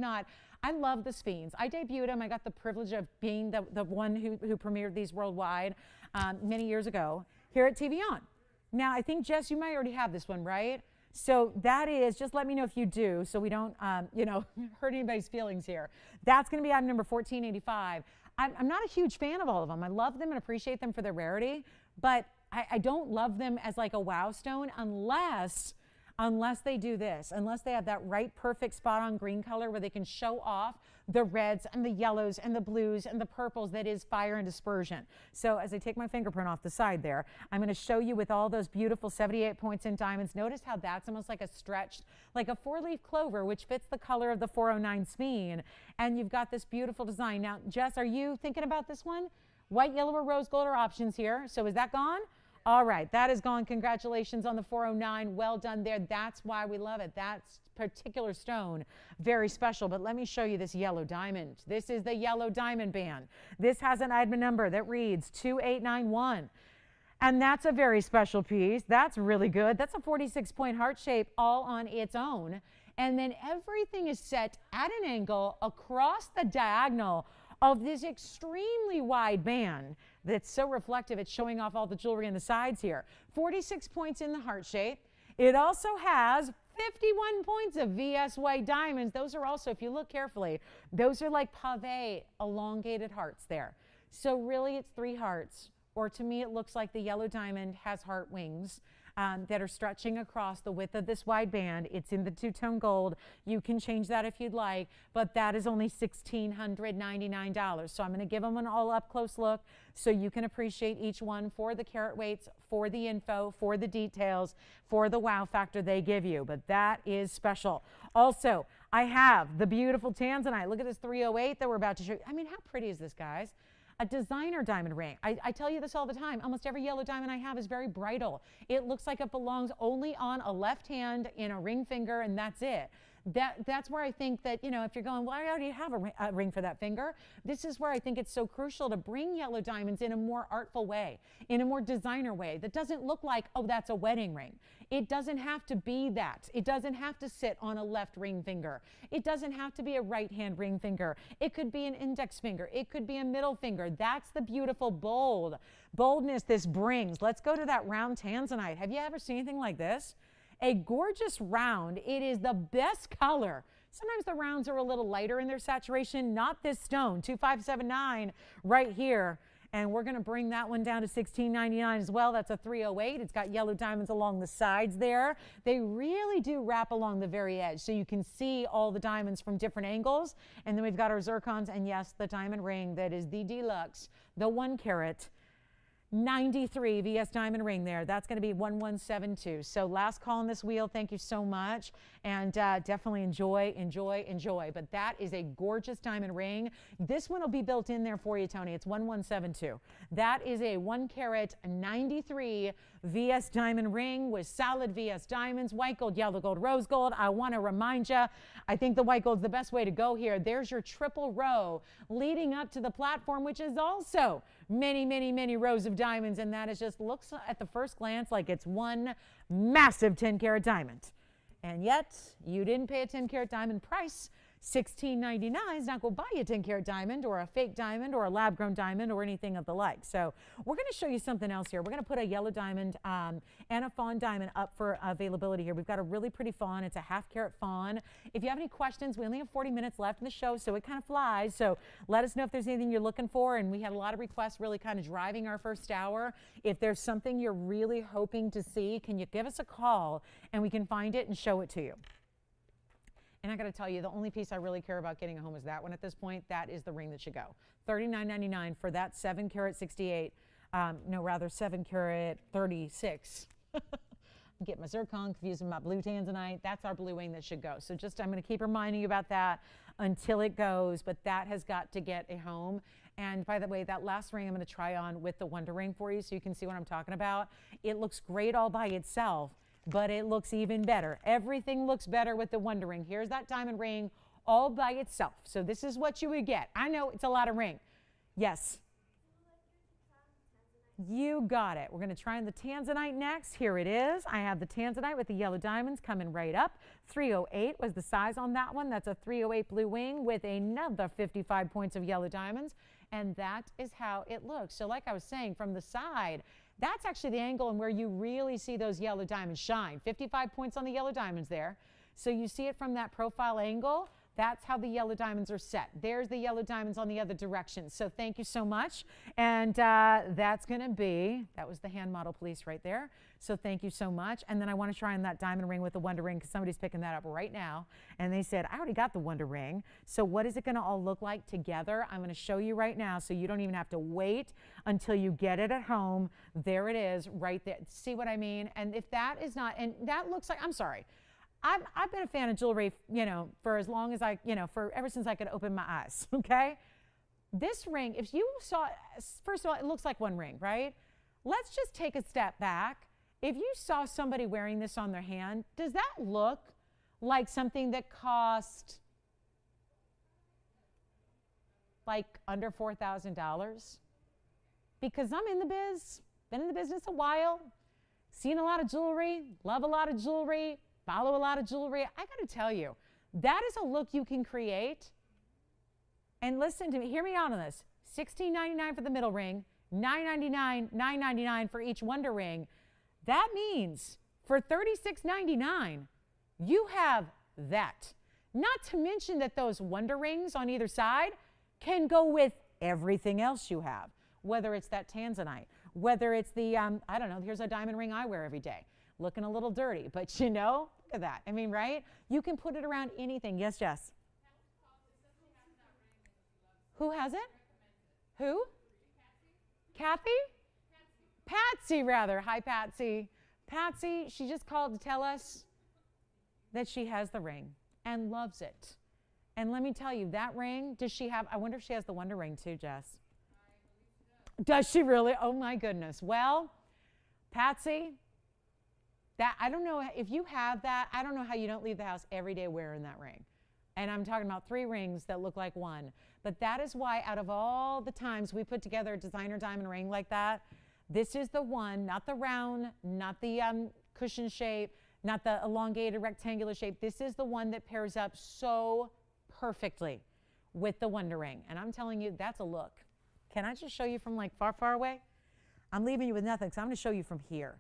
love the Sphenes. I debuted them. I got the privilege of being the one who premiered these worldwide many years ago here at TVON. Now, I think, Jess, you might already have this one, right? So that is, just let me know if you do, so we don't, hurt anybody's feelings here. That's going to be item number 1485. I'm not a huge fan of all of them. I love them and appreciate them for their rarity, but I don't love them as like a wow stone unless they do this, unless they have that right perfect spot on green color where they can show off the reds and the yellows and the blues and the purples that is fire and dispersion. So as I take my fingerprint off the side there, I'm going to show you with all those beautiful 78 points in diamonds. Notice how that's almost like a stretched, like a 4-leaf clover, which fits the color of the 409 Sphene. And you've got this beautiful design. Now, Jess, are you thinking about this one? White, yellow, or rose gold are options here. So is that gone? All right, that is gone. Congratulations on the 409. Well done there. That's why we love it. That particular stone, very special. But let me show you this yellow diamond. This is the yellow diamond band. This has an item number that reads 2891. And that's a very special piece. That's really good. That's a 46-point heart shape all on its own. And then everything is set at an angle across the diagonal of this extremely wide band that's so reflective. It's showing off all the jewelry on the sides here. 46 points in the heart shape. It also has 51 points of VS white diamonds. Those are also, if you look carefully, those are like pave elongated hearts there. So really it's 3 hearts, or to me it looks like the yellow diamond has heart wings that are stretching across the width of this wide band. It's in the two-tone gold. You can change that if you'd like, but that is only $1,699. So I'm going to give them an all-up-close look so you can appreciate each one for the carat weights, for the info, for the details, for the wow factor they give you. But that is special. Also, I have the beautiful Tanzanite. Look at this 308 that we're about to show you. I mean, how pretty is this, guys? A designer diamond ring. I tell you this all the time. Almost every yellow diamond I have is very bridal. It looks like it belongs only on a left hand in a ring finger, and that's it. That's where I think that, if you're going, well, I already have a ring for that finger. This is where I think it's so crucial to bring yellow diamonds in a more artful way, in a more designer way that doesn't look like, oh, that's a wedding ring. It doesn't have to be that. It doesn't have to sit on a left ring finger. It doesn't have to be a right hand ring finger. It could be an index finger. It could be a middle finger. That's the beautiful boldness this brings. Let's go to that round Tanzanite. Have you ever seen anything like this? A gorgeous round. It is the best color. Sometimes the rounds are a little lighter in their saturation. Not this stone, 2579 right here. And we're going to bring that one down to $16.99 as well. That's a 308. It's got yellow diamonds along the sides there. They really do wrap along the very edge, so you can see all the diamonds from different angles. And then we've got our zircons, and yes, the diamond ring that is the deluxe, the 1 carat 93 VS diamond ring there. That's going to be 1172. So last call on this wheel. Thank you so much. And definitely enjoy. But that is a gorgeous diamond ring. This one will be built in there for you, Tony. It's 1172. That is a 1 carat 93 VS diamond ring with solid VS diamonds, white gold, yellow gold, rose gold. I want to remind you, I think the white gold's the best way to go here. There's your triple row leading up to the platform, which is also many rows of diamonds, and that is just looks at the first glance like it's one massive 10 carat diamond. And yet you didn't pay a 10 carat diamond price. $16.99 is not going to buy you a 10 carat diamond or a fake diamond or a lab grown diamond or anything of the like. So we're going to show you something else here. We're going to put a yellow diamond and a fawn diamond up for availability here. We've got a really pretty fawn. It's a 1/2 carat fawn. If you have any questions, we only have 40 minutes left in the show, so it kind of flies. So let us know if there's anything you're looking for. And we had a lot of requests really kind of driving our first hour. If there's something you're really hoping to see, can you give us a call and we can find it and show it to you? And I got to tell you, the only piece I really care about getting home is that one at this point. That is the ring that should go. $39.99 for that 7 carat 68. No, rather 7 carat 36. I'm getting my zircon confused with my blue tanzanite. That's our blue ring that should go. So just I'm going to keep reminding you about that until it goes. But that has got to get a home. And by the way, that last ring I'm going to try on with the Wonder Ring for you so you can see what I'm talking about. It looks great all by itself, but it looks even better. Everything looks better with the Wonder Ring. Here's that diamond ring all by itself. So this is what you would get. I know it's a lot of ring. Yes. You got it. We're going to try on the Tanzanite next. Here it is. I have the Tanzanite with the yellow diamonds coming right up. 308 was the size on that one. That's a 308 blue wing with another 55 points of yellow diamonds. And that is how it looks. So like I was saying, from the side, that's actually the angle and where you really see those yellow diamonds shine. 55 points on the yellow diamonds there. So you see it from that profile angle. That's how the yellow diamonds are set. There's the yellow diamonds on the other direction. So thank you so much. And that's going to be, that was the hand model police right there. So thank you so much. And then I want to try on that diamond ring with the Wonder Ring because somebody's picking that up right now. And they said, I already got the Wonder Ring. So what is it going to all look like together? I'm going to show you right now so you don't even have to wait until you get it at home. There it is right there. See what I mean? And if that is not, and that looks like, I'm sorry. I've been a fan of jewelry, for as long as ever since I could open my eyes, okay? This ring, if you saw, first of all, it looks like one ring, right? Let's just take a step back. If you saw somebody wearing this on their hand, does that look like something that cost like under $4,000? Because I'm in the biz, been in the business a while, seen a lot of jewelry, love a lot of jewelry, follow a lot of jewelry. I got to tell you, that is a look you can create. And listen to me, hear me out on this. $16.99 for the middle ring, $9.99, $9.99 for each Wonder Ring. That means for $36.99, you have that. Not to mention that those Wonder Rings on either side can go with everything else you have, whether it's that Tanzanite, whether it's the, I don't know, here's a diamond ring I wear every day. Looking a little dirty, but look at that. I mean, right? You can put it around anything. Yes, Jess? Who has it? Who? Kathy? Patsy, rather. Hi, Patsy. Patsy, she just called to tell us that she has the ring and loves it. And let me tell you, that ring, does she have, I wonder if she has the Wonder Ring too, Jess. Does she really? Oh, my goodness. Well, Patsy, that, I don't know if you have that, I don't know how you don't leave the house every day wearing that ring. And I'm talking about 3 rings that look like one. But that is why out of all the times we put together a designer diamond ring like that, this is the one, not the round, not the cushion shape, not the elongated rectangular shape. This is the one that pairs up so perfectly with the Wonder Ring. And I'm telling you, that's a look. Can I just show you from like far away? I'm leaving you with nothing, so I'm going to show you from here.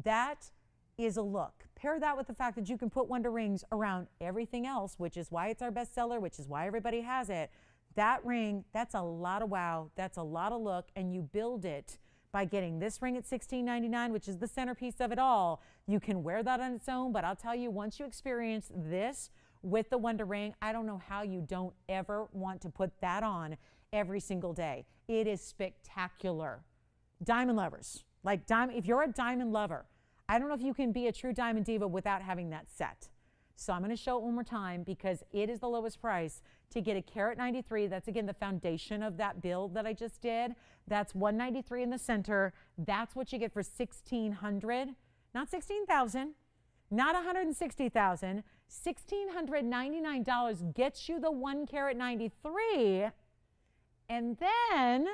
That is a look. Pair that with the fact that you can put Wonder Rings around everything else, which is why it's our bestseller, which is why everybody has it. That ring, that's a lot of wow. That's a lot of look. And you build it by getting this ring at $16.99, which is the centerpiece of it all. You can wear that on its own, but I'll tell you, once you experience this with the Wonder Ring, I don't know how you don't ever want to put that on every single day. It is spectacular. Diamond lovers, like diamond, if you're a diamond lover, I don't know if you can be a true diamond diva without having that set. So I'm going to show it one more time because it is the lowest price to get a carat 93. That's again the foundation of that build that I just did. That's 193 in the center. That's what you get for $1,600, not $16,000, not $160,000. $1,699 gets you the 1 carat 93, and then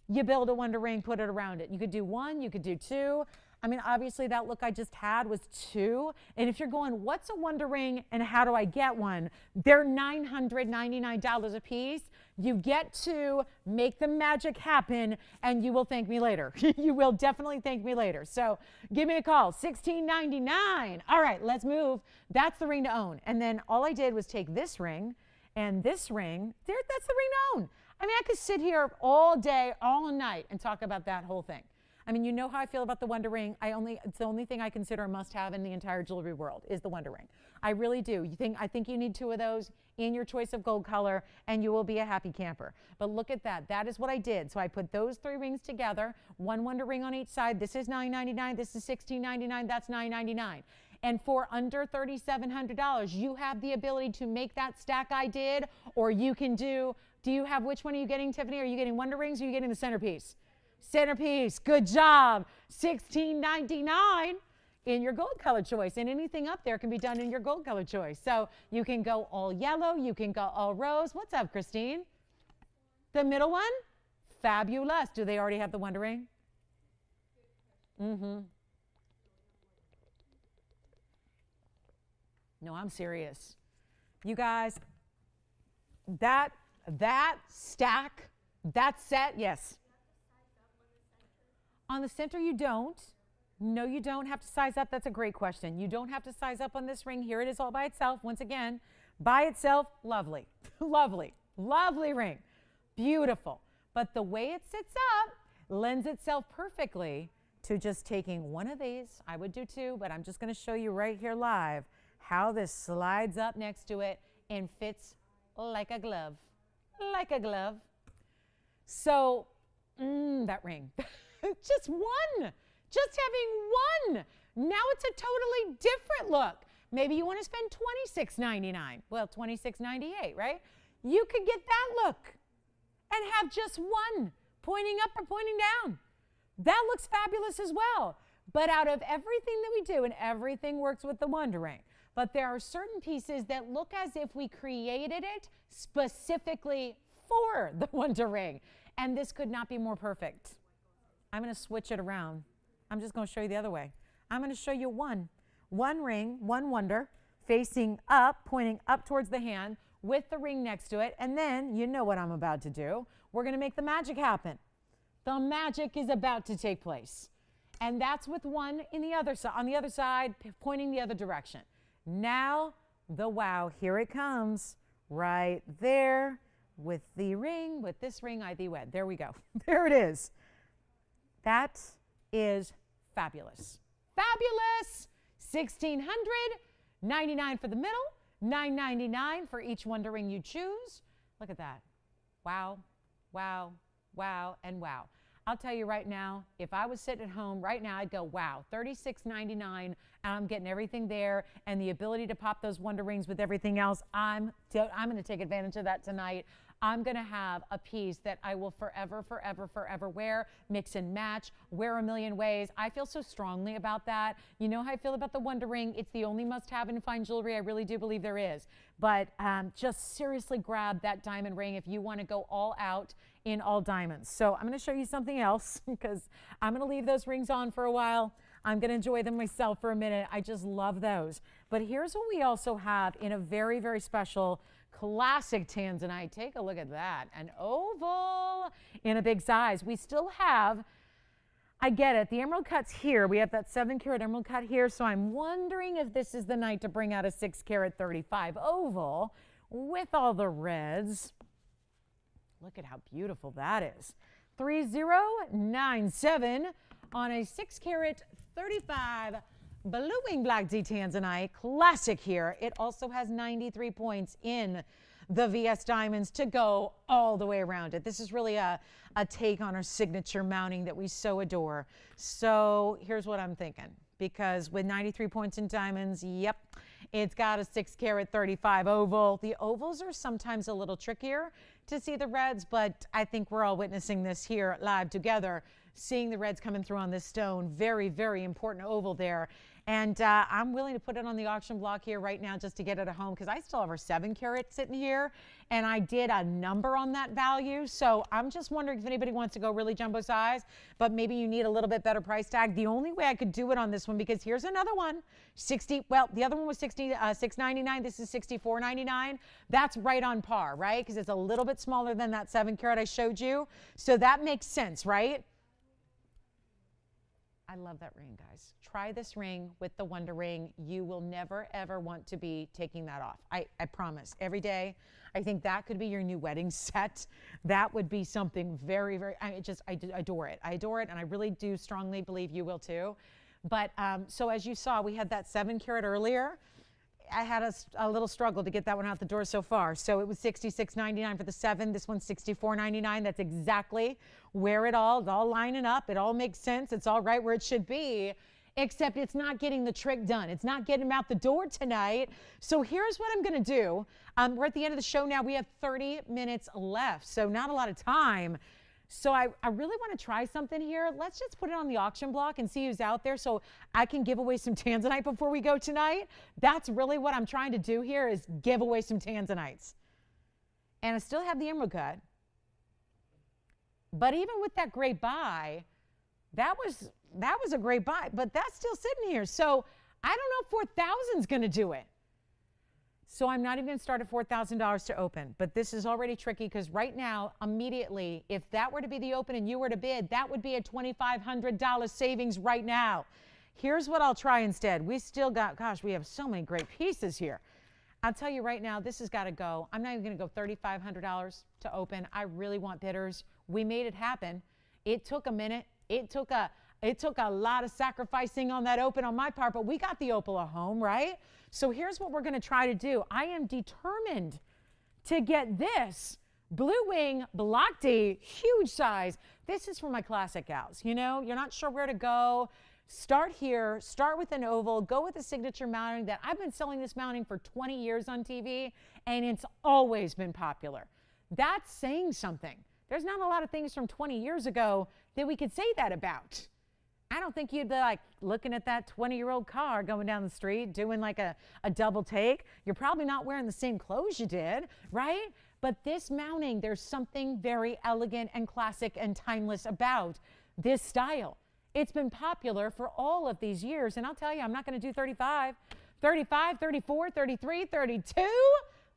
you build a Wonder Ring, put it around it. You could do 1, you could do 2. I mean, obviously that look I just had was 2. And if you're going, what's a Wonder Ring and how do I get one? They're $999 a piece. You get to make the magic happen and you will thank me later. You will definitely thank me later. So give me a call, $16.99. All right, let's move. That's the ring to own. And then all I did was take this ring and this ring. That's the ring to own. I mean, I could sit here all day, all night and talk about that whole thing. I mean, you know how I feel about the Wonder Ring. It's the only thing I consider a must-have in the entire jewelry world is the Wonder Ring. I really do. I think you need 2 of those in your choice of gold color, and you will be a happy camper. But look at that. That is what I did. So I put those 3 rings together, 1 Wonder Ring on each side. This is $9.99. This is $16.99. That's $9.99. And for under $3,700, you have the ability to make that stack I did, or you can do you have, which one are you getting, Tiffany? Are you getting Wonder Rings or are you getting the centerpiece? Centerpiece, good job. $16.99 in your gold color choice, and anything up there can be done in your gold color choice. So you can go all yellow, you can go all rose. What's up, Christine? The middle one? Fabulous. Do they already have the Wonder Ring? Mm-hmm. No, I'm serious. You guys, that stack, that set, yes. On the center, you don't. No, you don't have to size up. That's a great question. You don't have to size up on this ring. Here it is all by itself. Once again, by itself, lovely, lovely, lovely ring. Beautiful. But the way it sits up lends itself perfectly to just taking one of these. I would do 2, but I'm just going to show you right here live how this slides up next to it and fits like a glove, like a glove. So, that ring. Just one. Just having one. Now it's a totally different look. Maybe you want to spend $26.99. Well, $26.98, right? You could get that look and have just one pointing up or pointing down. That looks fabulous as well. But out of everything that we do, and everything works with the Wonder Ring, but there are certain pieces that look as if we created it specifically for the Wonder Ring. And this could not be more perfect. I'm going to switch it around. I'm just going to show you the other way. I'm going to show you one ring, one wonder, facing up, pointing up towards the hand with the ring next to it. And then you know what I'm about to do. We're going to make the magic happen. The magic is about to take place. And that's with one in the other side, on the other side, pointing the other direction. Now, the wow, here it comes, right there with the ring, with this ring I thee wed. There we go. There it is. That is fabulous. Fabulous! $1,699 for the middle, $999 for each Wonder Ring you choose. Look at that. Wow, wow, wow, and wow. I'll tell you right now, if I was sitting at home right now, I'd go, wow, $36.99, and I'm getting everything there, and the ability to pop those Wonder Rings with everything else, I'm going to take advantage of that tonight. I'm going to have a piece that I will forever, forever, forever wear, mix and match, wear a million ways. I feel so strongly about that. You know how I feel about the Wonder Ring. It's the only must-have in fine jewelry. I really do believe there is. But just seriously grab that diamond ring if you want to go all out in all diamonds. So I'm going to show you something else because I'm going to leave those rings on for a while. I'm going to enjoy them myself for a minute. I just love those. But here's what we also have in a very, very special classic Tanzanite. Take a look at that. An oval in a big size. We still have, I get it, the emerald cut's here. We have that 7-carat emerald cut here. So I'm wondering if this is the night to bring out a 6-carat 35 oval with all the reds. Look at how beautiful that is. 3097 on a 6 carat 35 Blue Wing Black D Tanzanite. Classic here. It also has 93 points in the VS Diamonds to go all the way around it. This is really a take on our signature mounting that we so adore. So here's what I'm thinking. Because with 93 points in diamonds, yep, it's got a 6 carat 35 oval. The ovals are sometimes a little trickier to see the reds, but I think we're all witnessing this here live together, seeing the reds coming through on this stone. Very, very important oval there. And I'm willing to put it on the auction block here right now just to get it at home because I still have our 7 carat sitting here and I did a number on that value. So I'm just wondering if anybody wants to go really jumbo size, but maybe you need a little bit better price tag. The only way I could do it on this one, because here's another one, 60, well, the other one was $6.99. This is $64.99. That's right on par, right? Because it's a little bit smaller than that 7 carat I showed you. So that makes sense, right? I love that ring, guys. Try this ring with the Wonder Ring. You will never, ever want to be taking that off. I promise. Every day, I think that could be your new wedding set. That would be something very, very, I adore it. I adore it, and I really do strongly believe you will too. But so as you saw, we had that 7 carat earlier. I had a little struggle to get that one out the door so far. So it was $66.99 for the 7. This one's $64.99. That's exactly where it's all lining up. It all makes sense. It's all right where it should be, except it's not getting the trick done. It's not getting them out the door tonight. So here's what I'm going to do. We're at the end of the show now. We have 30 minutes left, so not a lot of time. So I really want to try something here. Let's just put it on the auction block and see who's out there so I can give away some Tanzanite before we go tonight. That's really what I'm trying to do here, is give away some Tanzanites. And I still have the emerald cut. But even with that great buy, that was a great buy, but that's still sitting here. So I don't know if 4,000 is going to do it. So I'm not even going to start at $4,000 to open, but this is already tricky because right now, immediately, if that were to be the open and you were to bid, that would be a $2,500 savings right now. Here's what I'll try instead. We still got, gosh, we have so many great pieces here. I'll tell you right now, this has got to go. I'm not even going to go $3,500 to open. I really want bidders. We made it happen. It took a minute. It took a lot of sacrificing on that open on my part, but we got the opal at home, right? So here's what we're going to try to do. I am determined to get this Blue Wing Black D, huge size. This is for my classic gals. You know, you're not sure where to go. Start here, start with an oval, go with a signature mounting that I've been selling this mounting for 20 years on TV, and it's always been popular. That's saying something. There's not a lot of things from 20 years ago that we could say that about. I don't think you'd be like looking at that 20-year-old car going down the street doing like a double take. You're probably not wearing the same clothes you did, right? But this mounting, there's something very elegant and classic and timeless about this style. It's been popular for all of these years. And I'll tell you, I'm not going to do 35, 35, 34, 33, 32.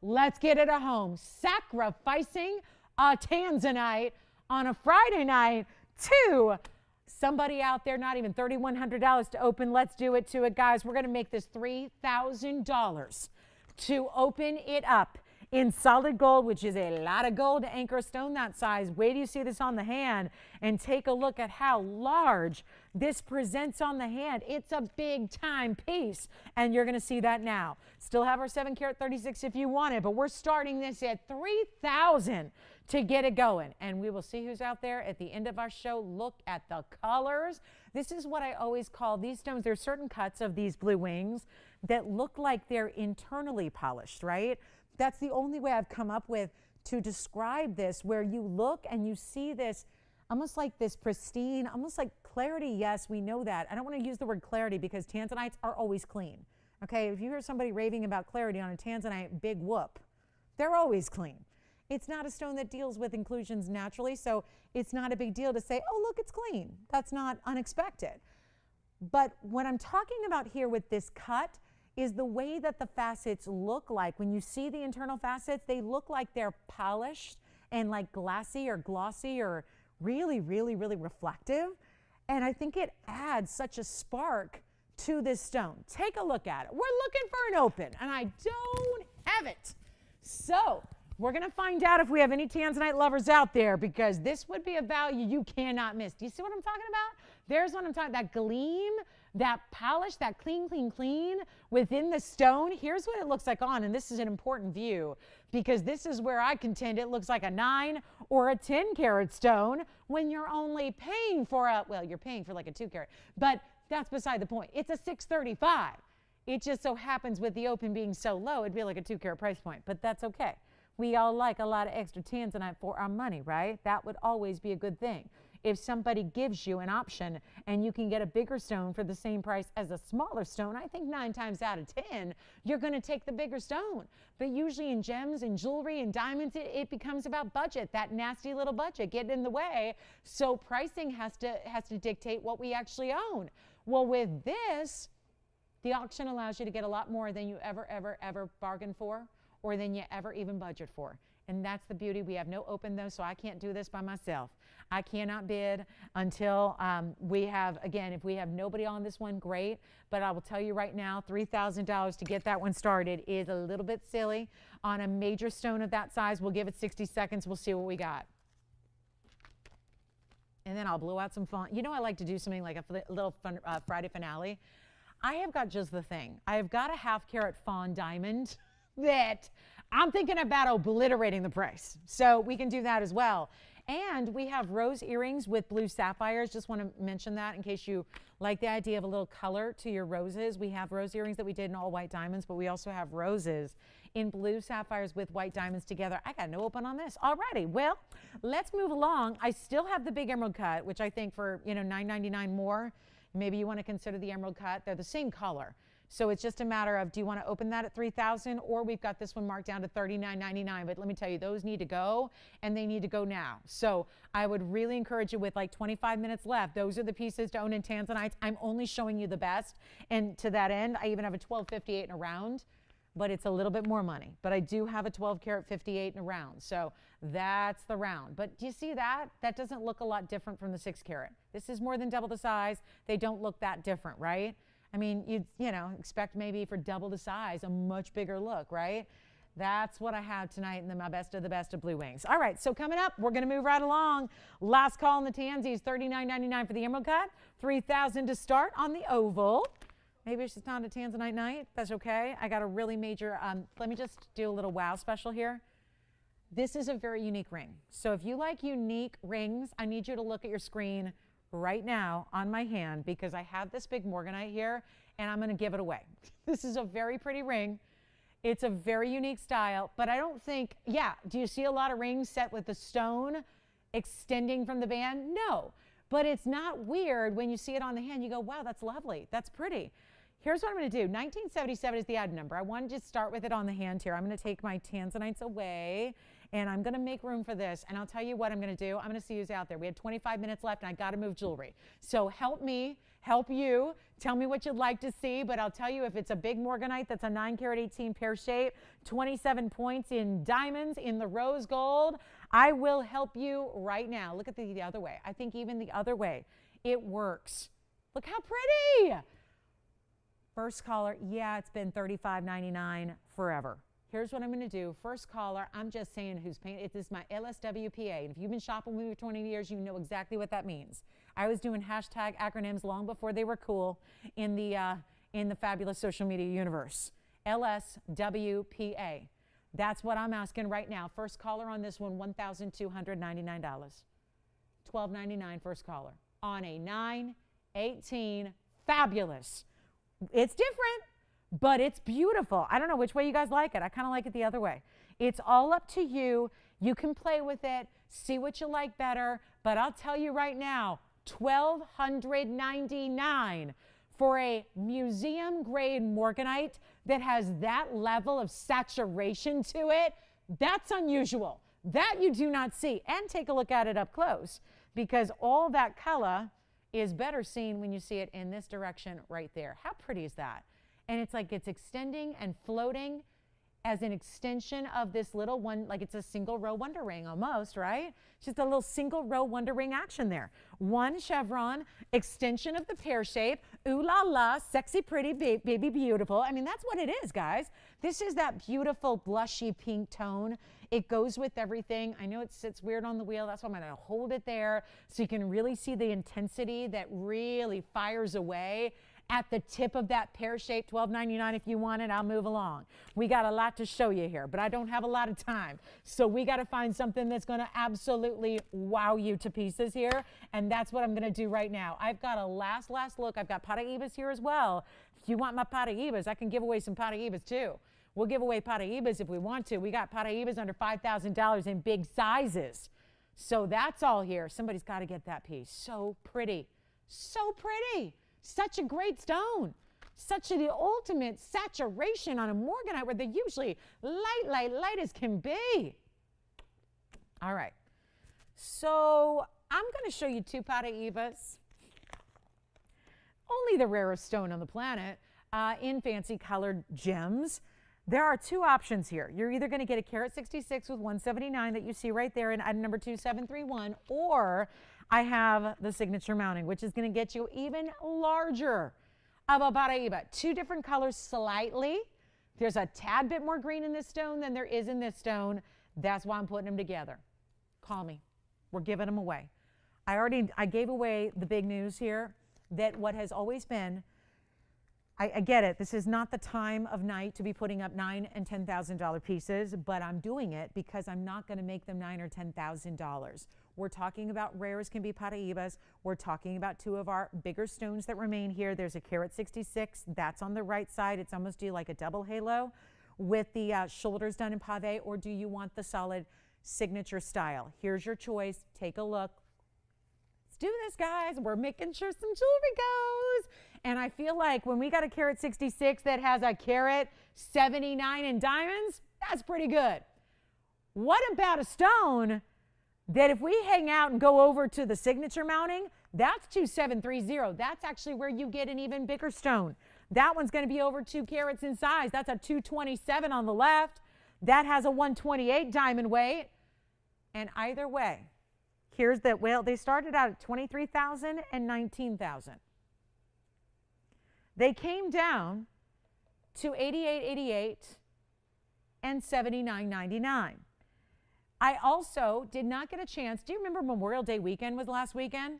Let's get it at home. Sacrificing a Tanzanite on a Friday night to somebody out there, not even $3,100 to open. Let's do it to it, guys. We're going to make this $3,000 to open it up in solid gold, which is a lot of gold to anchor a stone that size. Wait till you see this on the hand and take a look at how large this presents on the hand. It's a big time piece, and you're going to see that now. Still have our 7 carat 36 if you want it, but we're starting this at $3,000 to get it going, and we will see who's out there at the end of our show. Look at the colors. This is what I always call these stones. There's certain cuts of these blue wings that look like they're internally polished, right? That's the only way I've come up with to describe this, where you look and you see this almost like this pristine, almost like clarity. Yes, we know that. I don't want to use the word clarity because Tanzanites are always clean. Okay, if you hear somebody raving about clarity on a Tanzanite, big whoop. They're always clean. It's not a stone that deals with inclusions naturally, so it's not a big deal to say, oh, look, it's clean. That's not unexpected. But what I'm talking about here with this cut is the way that the facets look like. When you see the internal facets, they look like they're polished and like glassy or glossy or really, really, really reflective. And I think it adds such a spark to this stone. Take a look at it. We're looking for an open, and I don't have it. So We're going to find out if we have any Tanzanite lovers out there, because this would be a value you cannot miss. Do you see what I'm talking about? There's what I'm talking about, that gleam, that polish, that clean, clean, clean within the stone. Here's what it looks like on, and this is an important view, because this is where I contend it looks like a 9 or a 10 karat stone when you're only paying for you're paying for like a 2 carat, but that's beside the point. It's a 635. It just so happens with the open being so low, it'd be like a 2 carat price point, but that's okay. We all like a lot of extra Tanzanite for our money, right? That would always be a good thing. If somebody gives you an option and you can get a bigger stone for the same price as a smaller stone, I think 9 times out of 10, you're going to take the bigger stone. But usually in gems and jewelry and diamonds, it becomes about budget, that nasty little budget getting in the way. So pricing has to dictate what we actually own. Well, with this, the auction allows you to get a lot more than you ever bargained for, or than you ever even budget for. And that's the beauty. We have no open though, so I can't do this by myself. I cannot bid until we have, again, if we have nobody on this one, great. But I will tell you right now, $3,000 to get that one started is a little bit silly. On a major stone of that size, we'll give it 60 seconds. We'll see what we got. And then I'll blow out some fun. You know, I like to do something like a little fun Friday finale. I have got just the thing. I have got a 1/2 carat fawn diamond that I'm thinking about obliterating the price. So we can do that as well. And we have rose earrings with blue sapphires. Just want to mention that in case you like the idea of a little color to your roses. We have rose earrings that we did in all white diamonds, but we also have roses in blue sapphires with white diamonds together. I got no open on this. Alrighty, well, let's move along. I still have the big emerald cut, which I think for, $9.99 more, maybe you want to consider the emerald cut. They're the same color. So it's just a matter of, do you want to open that at $3,000, or we've got this one marked down to $39.99. But let me tell you, those need to go, and they need to go now. So I would really encourage you, with like 25 minutes left, those are the pieces to own in Tanzanites. I'm only showing you the best. And to that end, I even have a 1258 in a round, but it's a little bit more money. But I do have a 12 karat 58 in a round. So that's the round. But do you see that? That doesn't look a lot different from the 6 carat. This is more than double the size. They don't look that different, right? I mean, you'd expect maybe for double the size, a much bigger look, right? That's what I have tonight in my best of the best of Blue Wings. All right, so coming up, we're going to move right along. Last call on the Tansies, $39.99 for the emerald cut, $3,000 to start on the oval. Maybe it's just not a Tanzanite night. That's okay. I got a really major, let me just do a little wow special here. This is a very unique ring. So if you like unique rings, I need you to look at your screen right now on my hand, because I have this big morganite here and I'm going to give it away. This is a very pretty ring. It's a very unique style, but I don't think, do you see a lot of rings set with the stone extending from the band? No, but it's not weird when you see it on the hand. You go, wow, that's lovely. That's pretty. Here's what I'm going to do. 1977 is the item number. I wanted to start with it on the hand here. I'm going to take my Tanzanites away, and I'm going to make room for this. And I'll tell you what I'm going to do. I'm going to see who's out there. We have 25 minutes left, and I got to move jewelry. So help me, help you. Tell me what you'd like to see. But I'll tell you, if it's a big morganite that's a 9 karat 18 pear shape, 27 points in diamonds, in the rose gold, I will help you right now. Look at the other way. I think even the other way, it works. Look how pretty. First caller, it's been $35.99 forever. Here's what I'm going to do. First caller, I'm just saying who's paying. It is my LSWPA. And if you've been shopping with me for 20 years, you know exactly what that means. I was doing hashtag acronyms long before they were cool in the fabulous social media universe. LSWPA. That's what I'm asking right now. First caller on this one, $1,299. $1,299 first caller on a 9/18 fabulous. It's different, but it's beautiful. I don't know which way you guys like it. I kind of like it the other way. It's all up to you. You can play with it, see what you like better. But I'll tell you right now, $1,299 for a museum grade morganite that has that level of saturation to it. That's unusual. That you do not see. And take a look at it up close, because all that color is better seen when you see it in this direction right there. How pretty is that? And it's like it's extending and floating. as an extension of this little one, like it's a single row wonder ring almost, right? Just a little single row wonder ring action there. One chevron, extension of the pear shape. Ooh la la, sexy, pretty, baby, beautiful. I mean, that's what it is, guys. This is that beautiful blushy pink tone. It goes with everything. I know it sits weird on the wheel. That's why I'm going to hold it there so you can really see the intensity that really fires away at the tip of that pear shape. $12.99 if you want it. I'll move along. We got a lot to show you here, but I don't have a lot of time. So we got to find something that's going to absolutely wow you to pieces here. And that's what I'm going to do right now. I've got a last look. I've got Paraibas here as well. If you want my Paraibas, I can give away some Paraibas too. We'll give away Paraibas if we want to. We got Paraibas under $5,000 in big sizes. So that's all here. Somebody's got to get that piece. So pretty. So pretty. Such a great stone. Such the ultimate saturation on a morganite where they're usually light as can be. All right. So I'm going to show you two Paraibas. Only the rarest stone on the planet in fancy colored gems. There are two options here. You're either going to get a carat 66 with 179 that you see right there in item number 2731, or I have the signature mounting, which is going to get you even larger of a Paraiba. Two different colors slightly. There's a tad bit more green in this stone than there is in this stone. That's why I'm putting them together. Call me. We're giving them away. I gave away the big news here that what has always been, I get it. This is not the time of night to be putting up $9,000 and $10,000 pieces, but I'm doing it because I'm not going to make them $9,000 or $10,000. We're talking about rare as can be Paraibas. We're talking about two of our bigger stones that remain here. There's a carat 66. That's on the right side. It's almost do like a double halo with the shoulders done in pave, or do you want the solid signature style? Here's your choice. Take a look. Let's do this, guys. We're making sure some jewelry goes. And I feel like when we got a carat 66 that has a carat 79 in diamonds, that's pretty good. What about a stone that if we hang out and go over to the signature mounting, that's 2730. That's actually where you get an even bigger stone. That one's going to be over 2 carats in size. That's a 227 on the left. That has a 128 diamond weight. And either way, here's the, well, they started out at 23,000 and 19,000. They came down to 88.88 and 79.99. I also did not get a chance. Do you remember Memorial Day weekend was last weekend?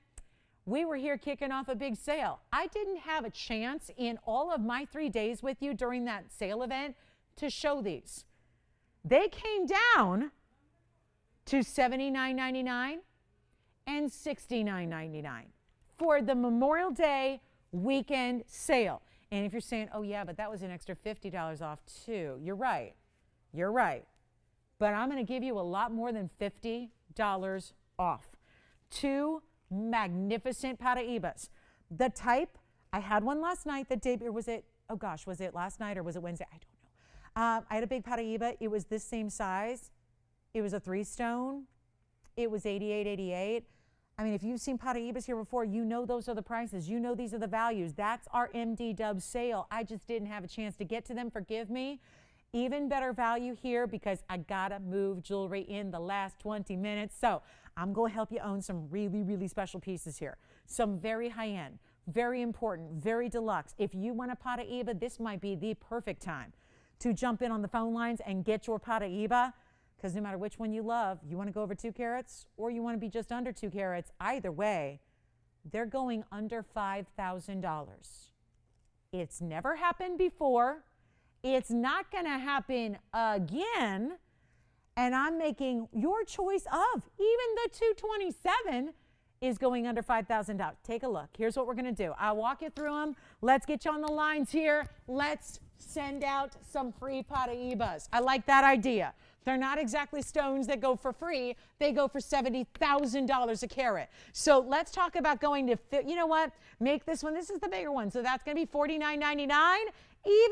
We were here kicking off a big sale. I didn't have a chance in all of my 3 days with you during that sale event to show these. They came down to $79.99 and $69.99 for the Memorial Day weekend sale. And if you're saying, oh yeah, but that was an extra $50 off too, you're right. You're right. But I'm going to give you a lot more than $50 off. Two magnificent Paraibas. The type, I had one last night that debuted, or was it, oh gosh, was it last night or was it Wednesday? I don't know. I had a big Paraiba. It was this same size. It was a 3-stone. It was $88.88. I mean, if you've seen Paraibas here before, you know those are the prices. You know these are the values. That's our MD Dub sale. I just didn't have a chance to get to them. Forgive me. Even better value here because I gotta move jewelry in the last 20 minutes. So I'm going to help you own some really, really special pieces here. Some very high-end, very important, very deluxe. If you want a Paraiba, this might be the perfect time to jump in on the phone lines and get your Paraiba. Because no matter which one you love, you want to go over 2 carats or you want to be just under 2 carats, either way, they're going under $5,000. It's never happened before. It's not going to happen again. And I'm making your choice of, even the 227 is going under $5,000. Take a look. Here's what we're going to do. I'll walk you through them. Let's get you on the lines here. Let's send out some free Paraibas. I like that idea. They're not exactly stones that go for free. They go for $70,000 a carat. So let's talk about going to, you know what? Make this one. This is the bigger one. So that's going to be $49.99. Even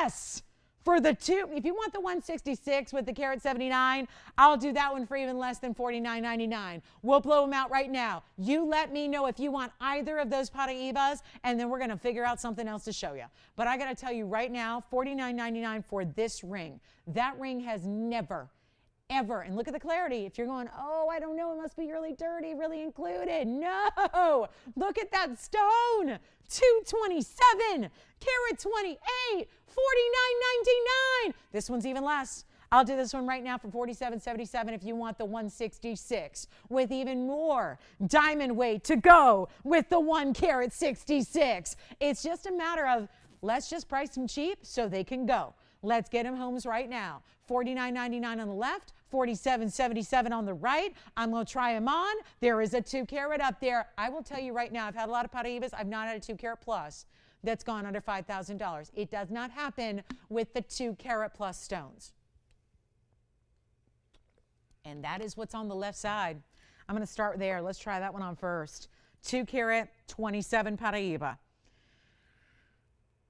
less. For the two, if you want the 166 with the carat 79, I'll do that one for even less than $49.99. We'll blow them out right now. You let me know if you want either of those Paraibas, and then we're going to figure out something else to show you. But I got to tell you right now, $49.99 for this ring. That ring has never, ever, and look at the clarity. If you're going, oh, I don't know, it must be really dirty, really included. No, look at that stone. 227, carat 28, $49.99. This one's even less. I'll do this one right now for $47.77 if you want the 166 with even more diamond weight to go with the 1 carat 66. It's just a matter of let's just price them cheap so they can go. Let's get them homes right now. $49.99 on the left, $47.77 on the right. I'm going to try them on. There is a 2 carat up there. I will tell you right now, I've had a lot of Paraibas. I've not had a 2 carat plus that's gone under $5,000. It does not happen with the 2 carat plus stones. And that is what's on the left side. I'm going to start there. Let's try that one on first. 2 carat 27 Paraiba.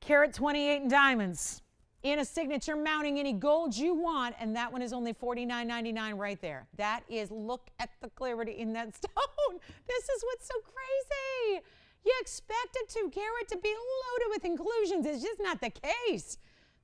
Carat 28 in diamonds. In a signature mounting, any gold you want, and that one is only $49.99 right there. That is, look at the clarity in that stone. This is what's so crazy. You expect a 2 carat to be loaded with inclusions. It's just not the case.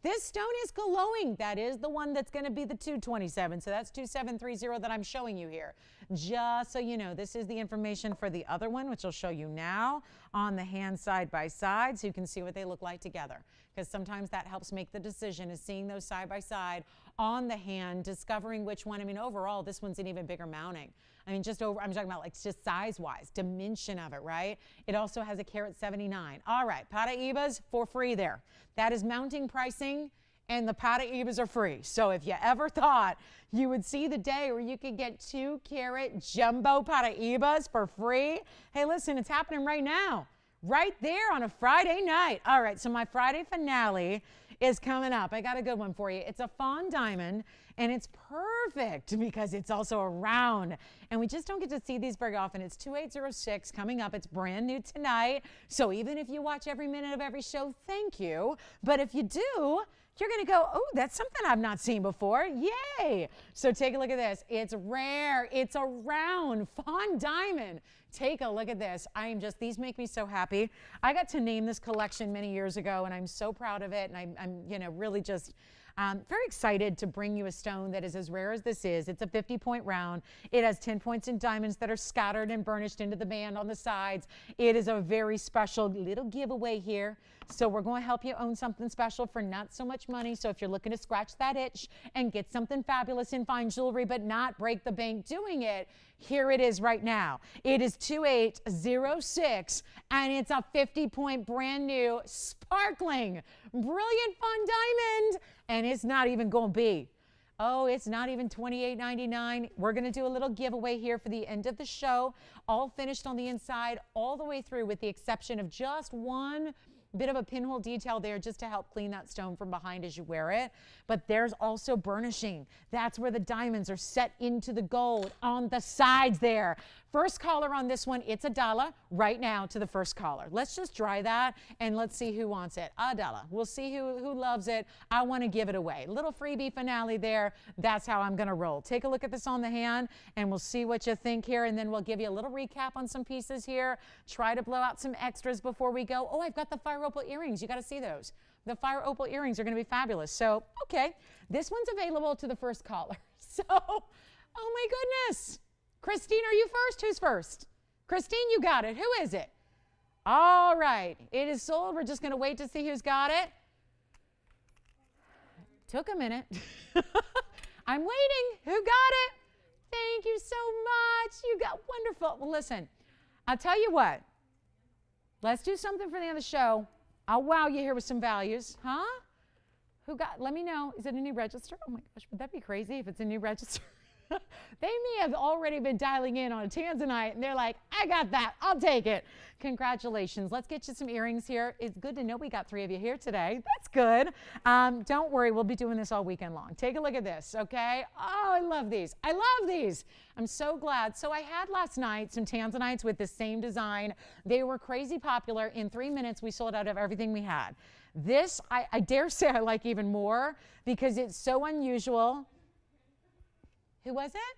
This stone is glowing. That is the one that's going to be the 227. So that's 2730 that I'm showing you here. Just so you know, this is the information for the other one, which I'll show you now on the hand side by side so you can see what they look like together. Because sometimes that helps make the decision, is seeing those side by side on the hand, discovering which one. I mean, overall, this one's an even bigger mounting. I mean, just over, I'm talking about like just size-wise, dimension of it, right? It also has a carat 79. All right, Paraibas for free there. That is mounting pricing, and the Paraibas are free. So if you ever thought you would see the day where you could get 2 carat jumbo Paraibas for free, hey, listen, it's happening right now. Right there on a Friday night. All right, so my Friday finale is coming up. I got a good one for you. It's a fawn diamond, and it's perfect because it's also a round. And we just don't get to see these very often. It's 2806 coming up. It's brand new tonight. So even if you watch every minute of every show, thank you. But if you do, you're going to go, oh, that's something I've not seen before. Yay. So take a look at this. It's rare. It's a round fawn diamond. Take a look at this. These make me so happy. I got to name this collection many years ago, and I'm so proud of it. And I'm really just very excited to bring you a stone that is as rare as this is. It's a 50-point round. It has 10 points in diamonds that are scattered and burnished into the band on the sides. It is a very special little giveaway here. So we're going to help you own something special for not so much money. So if you're looking to scratch that itch and get something fabulous in fine jewelry but not break the bank doing it, here it is right now. It is 2806, and it's a 50-point brand new, sparkling, brilliant fawn diamond, and it's not even going to be. Oh, it's not even $28.99. We're going to do a little giveaway here for the end of the show, all finished on the inside, all the way through with the exception of just one bit of a pinhole detail there just to help clean that stone from behind as you wear it. But there's also burnishing. That's where the diamonds are set into the gold on the sides there. First caller on this one, it's Adela right now to the first caller. Let's just try that and let's see who wants it. Adela, we'll see who loves it. I want to give it away. Little freebie finale there. That's how I'm going to roll. Take a look at this on the hand and we'll see what you think here, and then we'll give you a little recap on some pieces here. Try to blow out some extras before we go. Oh, I've got the Fire Opal earrings. You got to see those. The Fire Opal earrings are going to be fabulous. So, okay, this one's available to the first caller. So, oh my goodness. Christine, are you first? Who's first? Christine, you got it. Who is it? All right. It is sold. We're just going to wait to see who's got it. Took a minute. I'm waiting. Who got it? Thank you so much. You got wonderful. Well, listen, I'll tell you what. Let's do something for the end of the show. I'll wow you here with some values. Huh? Who got, let me know. Is it a new register? Oh my gosh, would that be crazy if it's a new register? They may have already been dialing in on a Tanzanite, and they're like, I got that. I'll take it. Congratulations. Let's get you some earrings here. It's good to know we got 3 of you here today. That's good. Don't worry. We'll be doing this all weekend long. Take a look at this, okay? Oh, I love these. I love these. I'm so glad. So I had last night some Tanzanites with the same design. They were crazy popular. In 3 minutes, we sold out of everything we had. This, I dare say I like even more because it's so unusual. Who was it?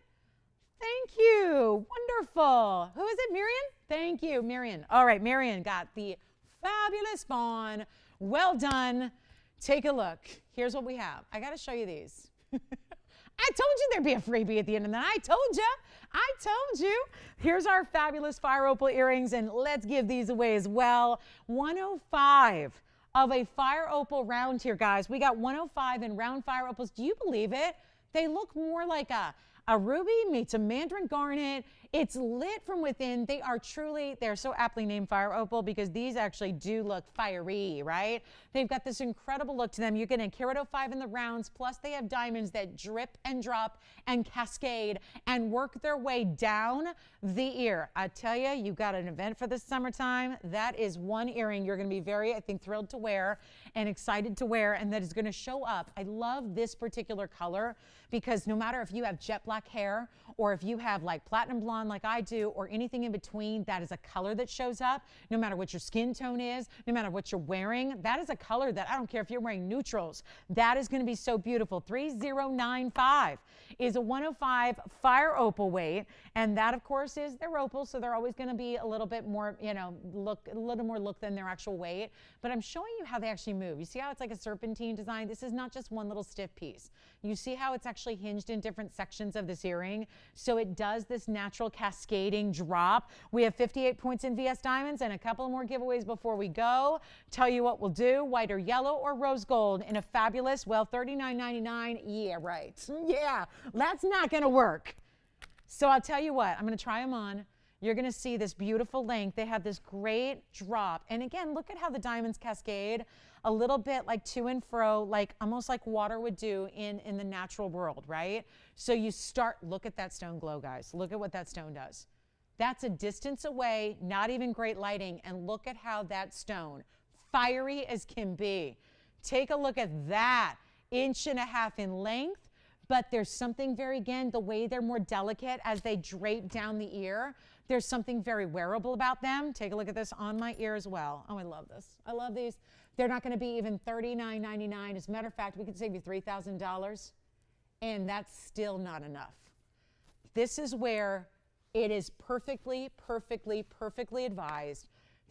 Thank you. Wonderful. Who is it, Marion? Thank you, Marion. All right, Marion got the fabulous fawn. Well done. Take a look. Here's what we have. I got to show you these. I told you there'd be a freebie at the end of the night. I told you. I told you. Here's our fabulous fire opal earrings, and let's give these away as well. 105 of a fire opal round here, guys. We got 105 in round fire opals. Do you believe it? They look more like a ruby meets a mandarin garnet. It's lit from within. They are truly, they're so aptly named fire opal because these actually do look fiery, right? They've got this incredible look to them. You're getting a carat 05 in the rounds, plus they have diamonds that drip and drop and cascade and work their way down the ear. I tell you, you got an event for this summertime. That is one earring you're going to be very, I think, thrilled to wear and excited to wear, and that is going to show up. I love this particular color because no matter if you have jet black hair or if you have like platinum blonde like I do or anything in between, that is a color that shows up. No matter what your skin tone is, no matter what you're wearing, that is a color that I don't care if you're wearing neutrals. That is going to be so beautiful. 3095 is a 105 fire opal weight, and that of course is their opal, so they're always going to be a little bit more, you know, a little more look than their actual weight. But I'm showing you how they actually move. You see how it's like a serpentine design? This is not just one little stiff piece. You see how it's actually hinged in different sections of this earring, so it does this natural cascading drop. We have 58 points in VS Diamonds and a couple more giveaways before we go. Tell you what we'll do, white or yellow or rose gold in a fabulous, well, $39.99. Yeah, right. Yeah, that's not going to work. So I'll tell you what, I'm going to try them on. You're going to see this beautiful length. They have this great drop. And again, look at how the diamonds cascade a little bit like to and fro, like almost like water would do in the natural world, right? So you start, look at that stone glow, guys. Look at what that stone does. That's a distance away, not even great lighting. And look at how that stone, fiery as can be. Take a look at that, 1.5 inches in length. But there's something very, again, the way they're more delicate as they drape down the ear. There's something very wearable about them. Take a look at this on my ear as well. Oh, I love this. I love these. They're not going to be even $39.99. As a matter of fact, we could save you $3,000, and that's still not enough. This is where it is perfectly, perfectly, perfectly advised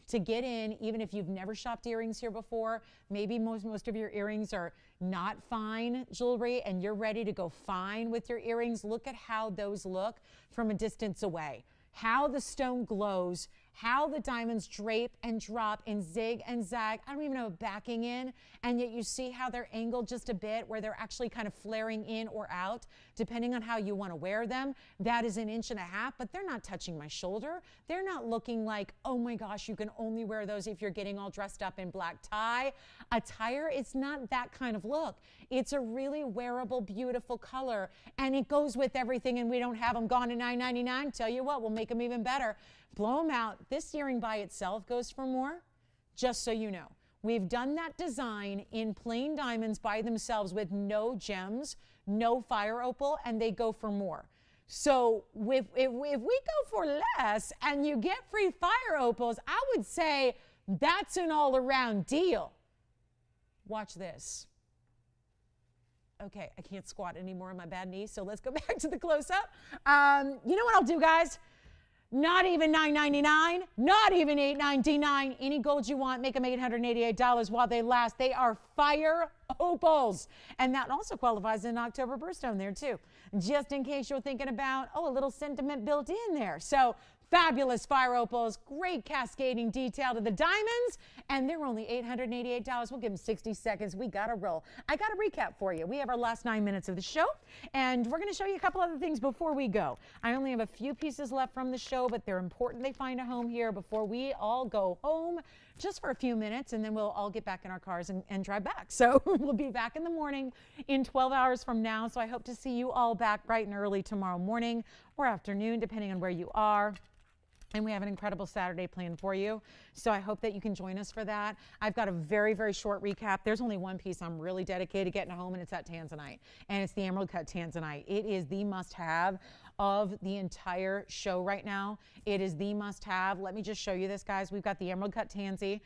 to get in, even if you've never shopped earrings here before. Maybe most of your earrings are not fine jewelry and you're ready to go fine with your earrings. Look at how those look from a distance away. How the stone glows, how the diamonds drape and drop and zig and zag. I don't even know backing in, and yet you see how they're angled just a bit where they're actually kind of flaring in or out depending on how you want to wear them. That is 1.5 inches, but they're not touching my shoulder. They're not looking like, oh my gosh, you can only wear those if you're getting all dressed up in black tie. Attire, it's not that kind of look. It's a really wearable, beautiful color, and it goes with everything, and we don't have them gone at $9.99. Tell you what, we'll make them even better. Blow them out. This earring by itself goes for more, just so you know. We've done that design in plain diamonds by themselves with no gems, no fire opal, and they go for more. So if we go for less and you get free fire opals, I would say that's an all-around deal. Watch this. Okay, I can't squat anymore on my bad knee, so let's go back to the close-up. You know what I'll do, guys? Not even $9.99, not even $8.99. Any gold you want, make them $888 while they last. They are fire opals. And that also qualifies in October birthstone there too. Just in case you're thinking about, oh, a little sentiment built in there. So fabulous fire opals, great cascading detail to the diamonds, and they're only $888. We'll give them 60 seconds. We got to roll. I got a recap for you. We have our last 9 minutes of the show, and we're going to show you a couple other things before we go. I only have a few pieces left from the show, but they're important they find a home here before we all go home just for a few minutes, and then we'll all get back in our cars and drive back. So we'll be back in the morning in 12 hours from now, so I hope to see you all back bright and early tomorrow morning or afternoon, depending on where you are. And we have an incredible Saturday planned for you. So I hope that you can join us for that. I've got a very, very short recap. There's only one piece I'm really dedicated to getting home, and it's that Tanzanite. And it's the Emerald Cut Tanzanite. It is the must-have of the entire show right now. It is the must-have. Let me just show you this, guys. We've got the Emerald Cut Tansy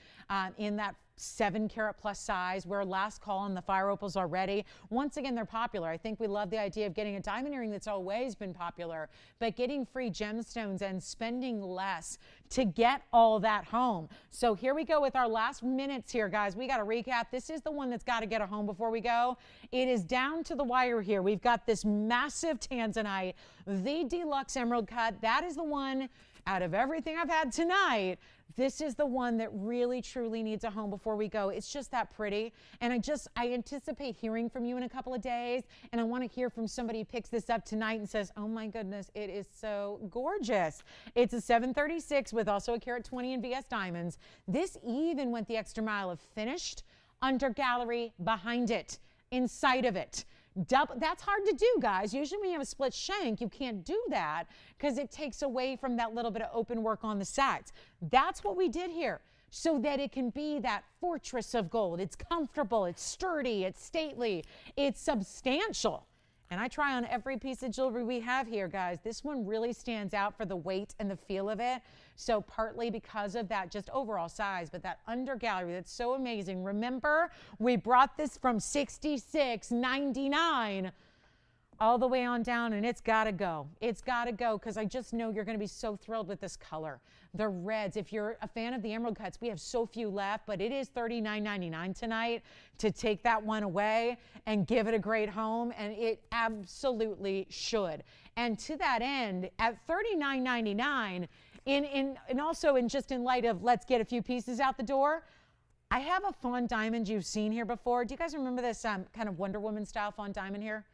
in that 7 carat plus size. We're last call on the fire opals already. Once again, they're popular. I think we love the idea of getting a diamond earring that's always been popular, but getting free gemstones and spending less to get all that home. So here we go with our last minutes here, guys. We got to recap. This is the one that's got to get a home before we go. It is down to the wire here. We've got this massive Tanzanite, the deluxe emerald cut. That is the one out of everything I've had tonight. This is the one that really truly needs a home before we go. It's just that pretty. And I anticipate hearing from you in a couple of days. And I want to hear from somebody who picks this up tonight and says, oh my goodness, it is so gorgeous. It's a 736 with also a carat 20 in VS diamonds. This even went the extra mile of finished, under gallery, behind it, inside of it. That's hard to do, guys. Usually when you have a split shank, you can't do that because it takes away from that little bit of open work on the sides. That's what we did here so that it can be that fortress of gold. It's comfortable, it's sturdy, it's stately, it's substantial. And I try on every piece of jewelry we have here, guys. This one really stands out for the weight and the feel of it. So partly because of that just overall size, but that under gallery, that's so amazing. Remember, we brought this from $66.99 all the way on down, and it's got to go. It's got to go because I just know you're going to be so thrilled with this color. The reds, if you're a fan of the emerald cuts, we have so few left, but it is $39.99 tonight to take that one away and give it a great home, and it absolutely should. And to that end, at $39.99, and also just in light of let's get a few pieces out the door, I have a fawn diamond you've seen here before. Do you guys remember this kind of Wonder Woman style fawn diamond here?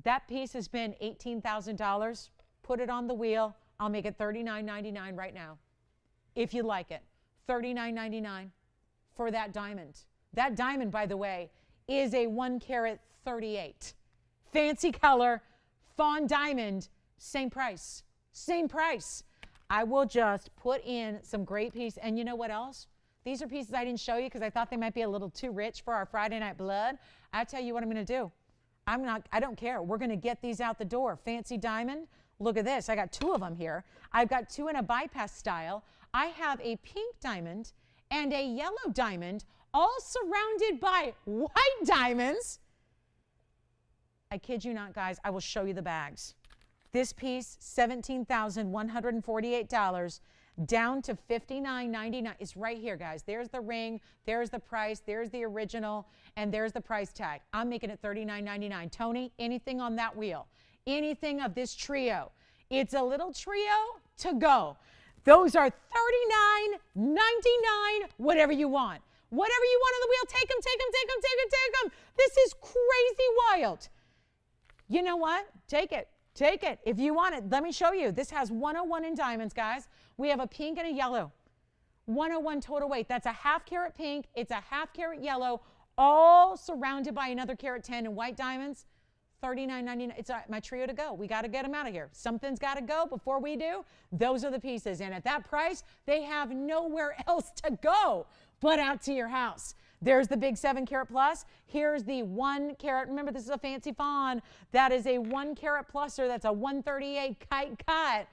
That piece has been $18,000. Put it on the wheel. I'll make it $39.99 right now. If you like it. $39.99 for that diamond. That diamond, by the way, is a 1 carat 38. Fancy color, fawn diamond, same price. Same price. I will just put in some great pieces. And you know what else? These are pieces I didn't show you because I thought they might be a little too rich for our Friday night blood. I tell you what I'm going to do. I don't care. We're going to get these out the door. Fancy diamond. Look at this. I got 2 of them here. I've got 2 in a bypass style. I have a pink diamond and a yellow diamond, all surrounded by white diamonds. I kid you not, guys. I will show you the bags. This piece, $17,148, down to $59.99. It's right here, guys. There's the ring, there's the price, there's the original, and there's the price tag. I'm making it $39.99. Tony, anything on that wheel? Anything of this trio? It's a little trio to go. Those are $39.99, whatever you want. Whatever you want on the wheel, take them, take them, take them, take them, take them. This is crazy wild. You know what? Take it. Take it. If you want it, let me show you. This has 101 in diamonds, guys. We have a pink and a yellow. 101 total weight. That's a ½ carat pink. It's a ½ carat yellow, all surrounded by another carat 10 in white diamonds. $39.99. It's my trio to go. We got to get them out of here. Something's got to go before we do. Those are the pieces. And at that price, they have nowhere else to go but out to your house. There's the big 7 carat plus. Here's the 1 carat. Remember, this is a fancy fawn. That is a 1 carat pluser. That's a 138 kite cut.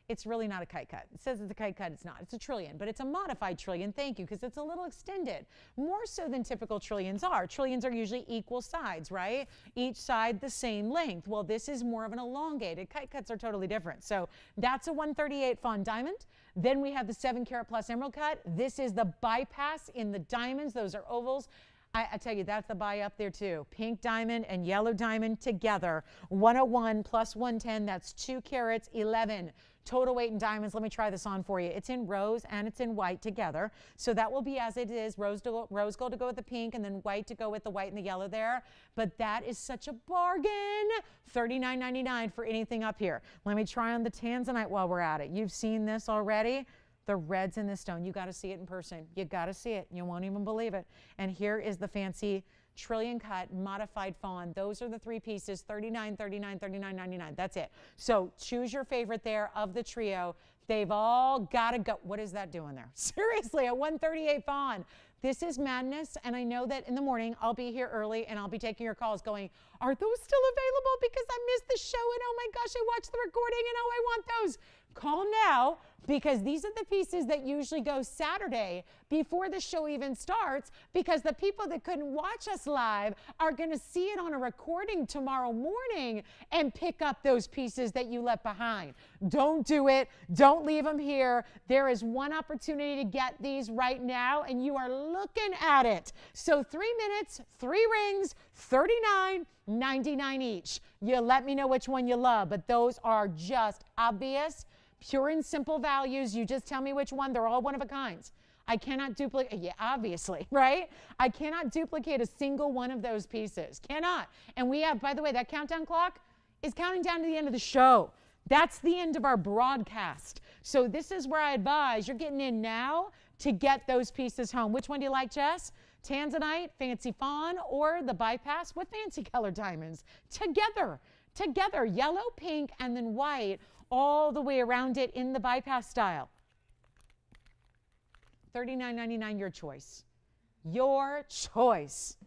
It's really not a kite cut. It says it's a kite cut. It's not. It's a trillion, but it's a modified trillion. Thank you, because it's a little extended, more so than typical trillions are. Trillions are usually equal sides, right? Each side the same length. Well, this is more of an elongated. Kite cuts are totally different. So that's a 138 fawn diamond. Then we have the 7 carat plus emerald cut. This is the bypass in the diamonds. Those are ovals. I tell you, that's the buy up there too. Pink diamond and yellow diamond together. 101 plus 110, that's 2 carats, 11. Total weight in diamonds. Let me try this on for you. It's in rose and it's in white together. So that will be as it is, rose gold to go with the pink and then white to go with the white and the yellow there. But that is such a bargain. $39.99 for anything up here. Let me try on the Tanzanite while we're at it. You've seen this already. The reds in this stone. You got to see it in person. You got to see it. You won't even believe it. And here is the fancy trillion cut modified fawn. Those are the 3 pieces, $39, $39, $39.99. That's it. So choose your favorite there of the trio. They've all got to go. What is that doing there? Seriously, a 138 fawn. This is madness, and I know that in the morning I'll be here early and I'll be taking your calls going, are those still available? Because I missed the show and oh my gosh, I watched the recording and oh, I want those. Call now, because these are the pieces that usually go Saturday before the show even starts, because the people that couldn't watch us live are going to see it on a recording tomorrow morning and pick up those pieces that you left behind. Don't do it. Don't leave them here. There is one opportunity to get these right now, and you are looking at it. So 3 minutes, 3 rings, $39.99 each. You let me know which one you love, but those are just obvious, pure and simple values. You just tell me which one. They're all one of a kind. I cannot duplicate, yeah, obviously, right? I cannot duplicate a single one of those pieces. Cannot. And we have, by the way, that countdown clock is counting down to the end of the show. That's the end of our broadcast. So this is where I advise you're getting in now to get those pieces home. Which one do you like, Jess? Tanzanite, fancy fawn, or the bypass with fancy colored diamonds? Together, yellow, pink, and then white, all the way around it in the bypass style. $39.99, your choice. Your choice.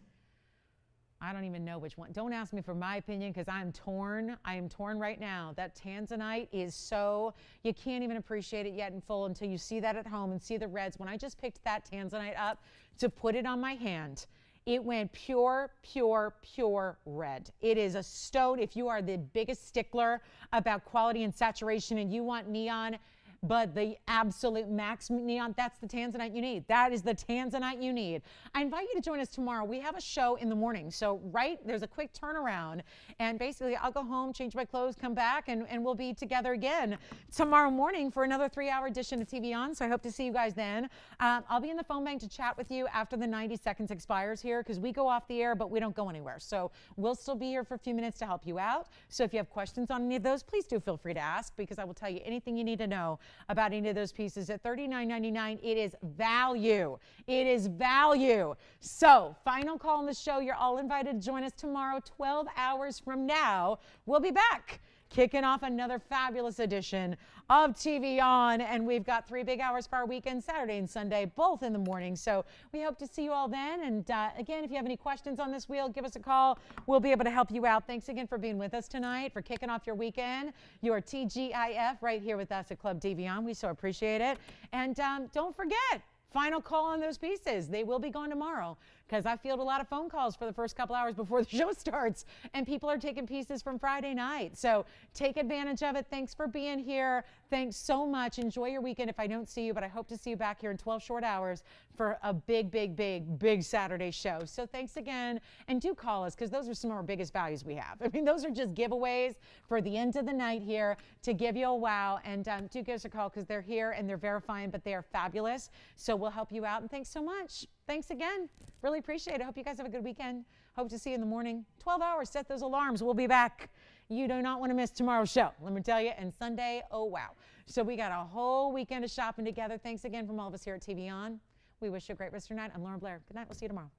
I don't even know which one. Don't ask me for my opinion, because I'm torn. I am torn right now. That Tanzanite is so, you can't even appreciate it yet in full until you see that at home and see the reds. When I just picked that Tanzanite up to put it on my hand, it went pure, pure, pure red. It is a stone. If you are the biggest stickler about quality and saturation and you want neon, but the absolute max neon, that's the Tanzanite you need. That is the Tanzanite you need. I invite you to join us tomorrow. We have a show in the morning. So there's a quick turnaround. And basically, I'll go home, change my clothes, come back, and we'll be together again tomorrow morning for another 3-hour edition of TVON. So I hope to see you guys then. I'll be in the phone bank to chat with you after the 90 seconds expires here, because we go off the air, but we don't go anywhere. So we'll still be here for a few minutes to help you out. So if you have questions on any of those, please do feel free to ask, because I will tell you anything you need to know about any of those pieces at $39.99. It is value. It is value. So final call on the show. You're all invited to join us tomorrow, 12 hours from now. We'll be back, kicking off another fabulous edition of TV On. And we've got 3 big hours for our weekend, Saturday and Sunday, both in the morning. So we hope to see you all then. And again, if you have any questions on this wheel, give us a call. We'll be able to help you out. Thanks again for being with us tonight, for kicking off your weekend. You are TGIF right here with us at Club TV On. We so appreciate it. And don't forget, final call on those pieces. They will be gone tomorrow, because I field a lot of phone calls for the first couple hours before the show starts, and people are taking pieces from Friday night. So take advantage of it. Thanks for being here. Thanks so much. Enjoy your weekend if I don't see you, but I hope to see you back here in 12 short hours for a big, big, big, big Saturday show. So thanks again, and do call us, because those are some of our biggest values we have. I mean, those are just giveaways for the end of the night here to give you a wow, and do give us a call, because they're here and they're verifying, but they are fabulous. So we'll help you out, and thanks so much. Thanks again. Really appreciate it. Hope you guys have a good weekend. Hope to see you in the morning. 12 hours. Set those alarms. We'll be back. You do not want to miss tomorrow's show, let me tell you. And Sunday, oh, wow. So we got a whole weekend of shopping together. Thanks again from all of us here at TV On. We wish you a great rest of your night. I'm Lauren Blair. Good night. We'll see you tomorrow.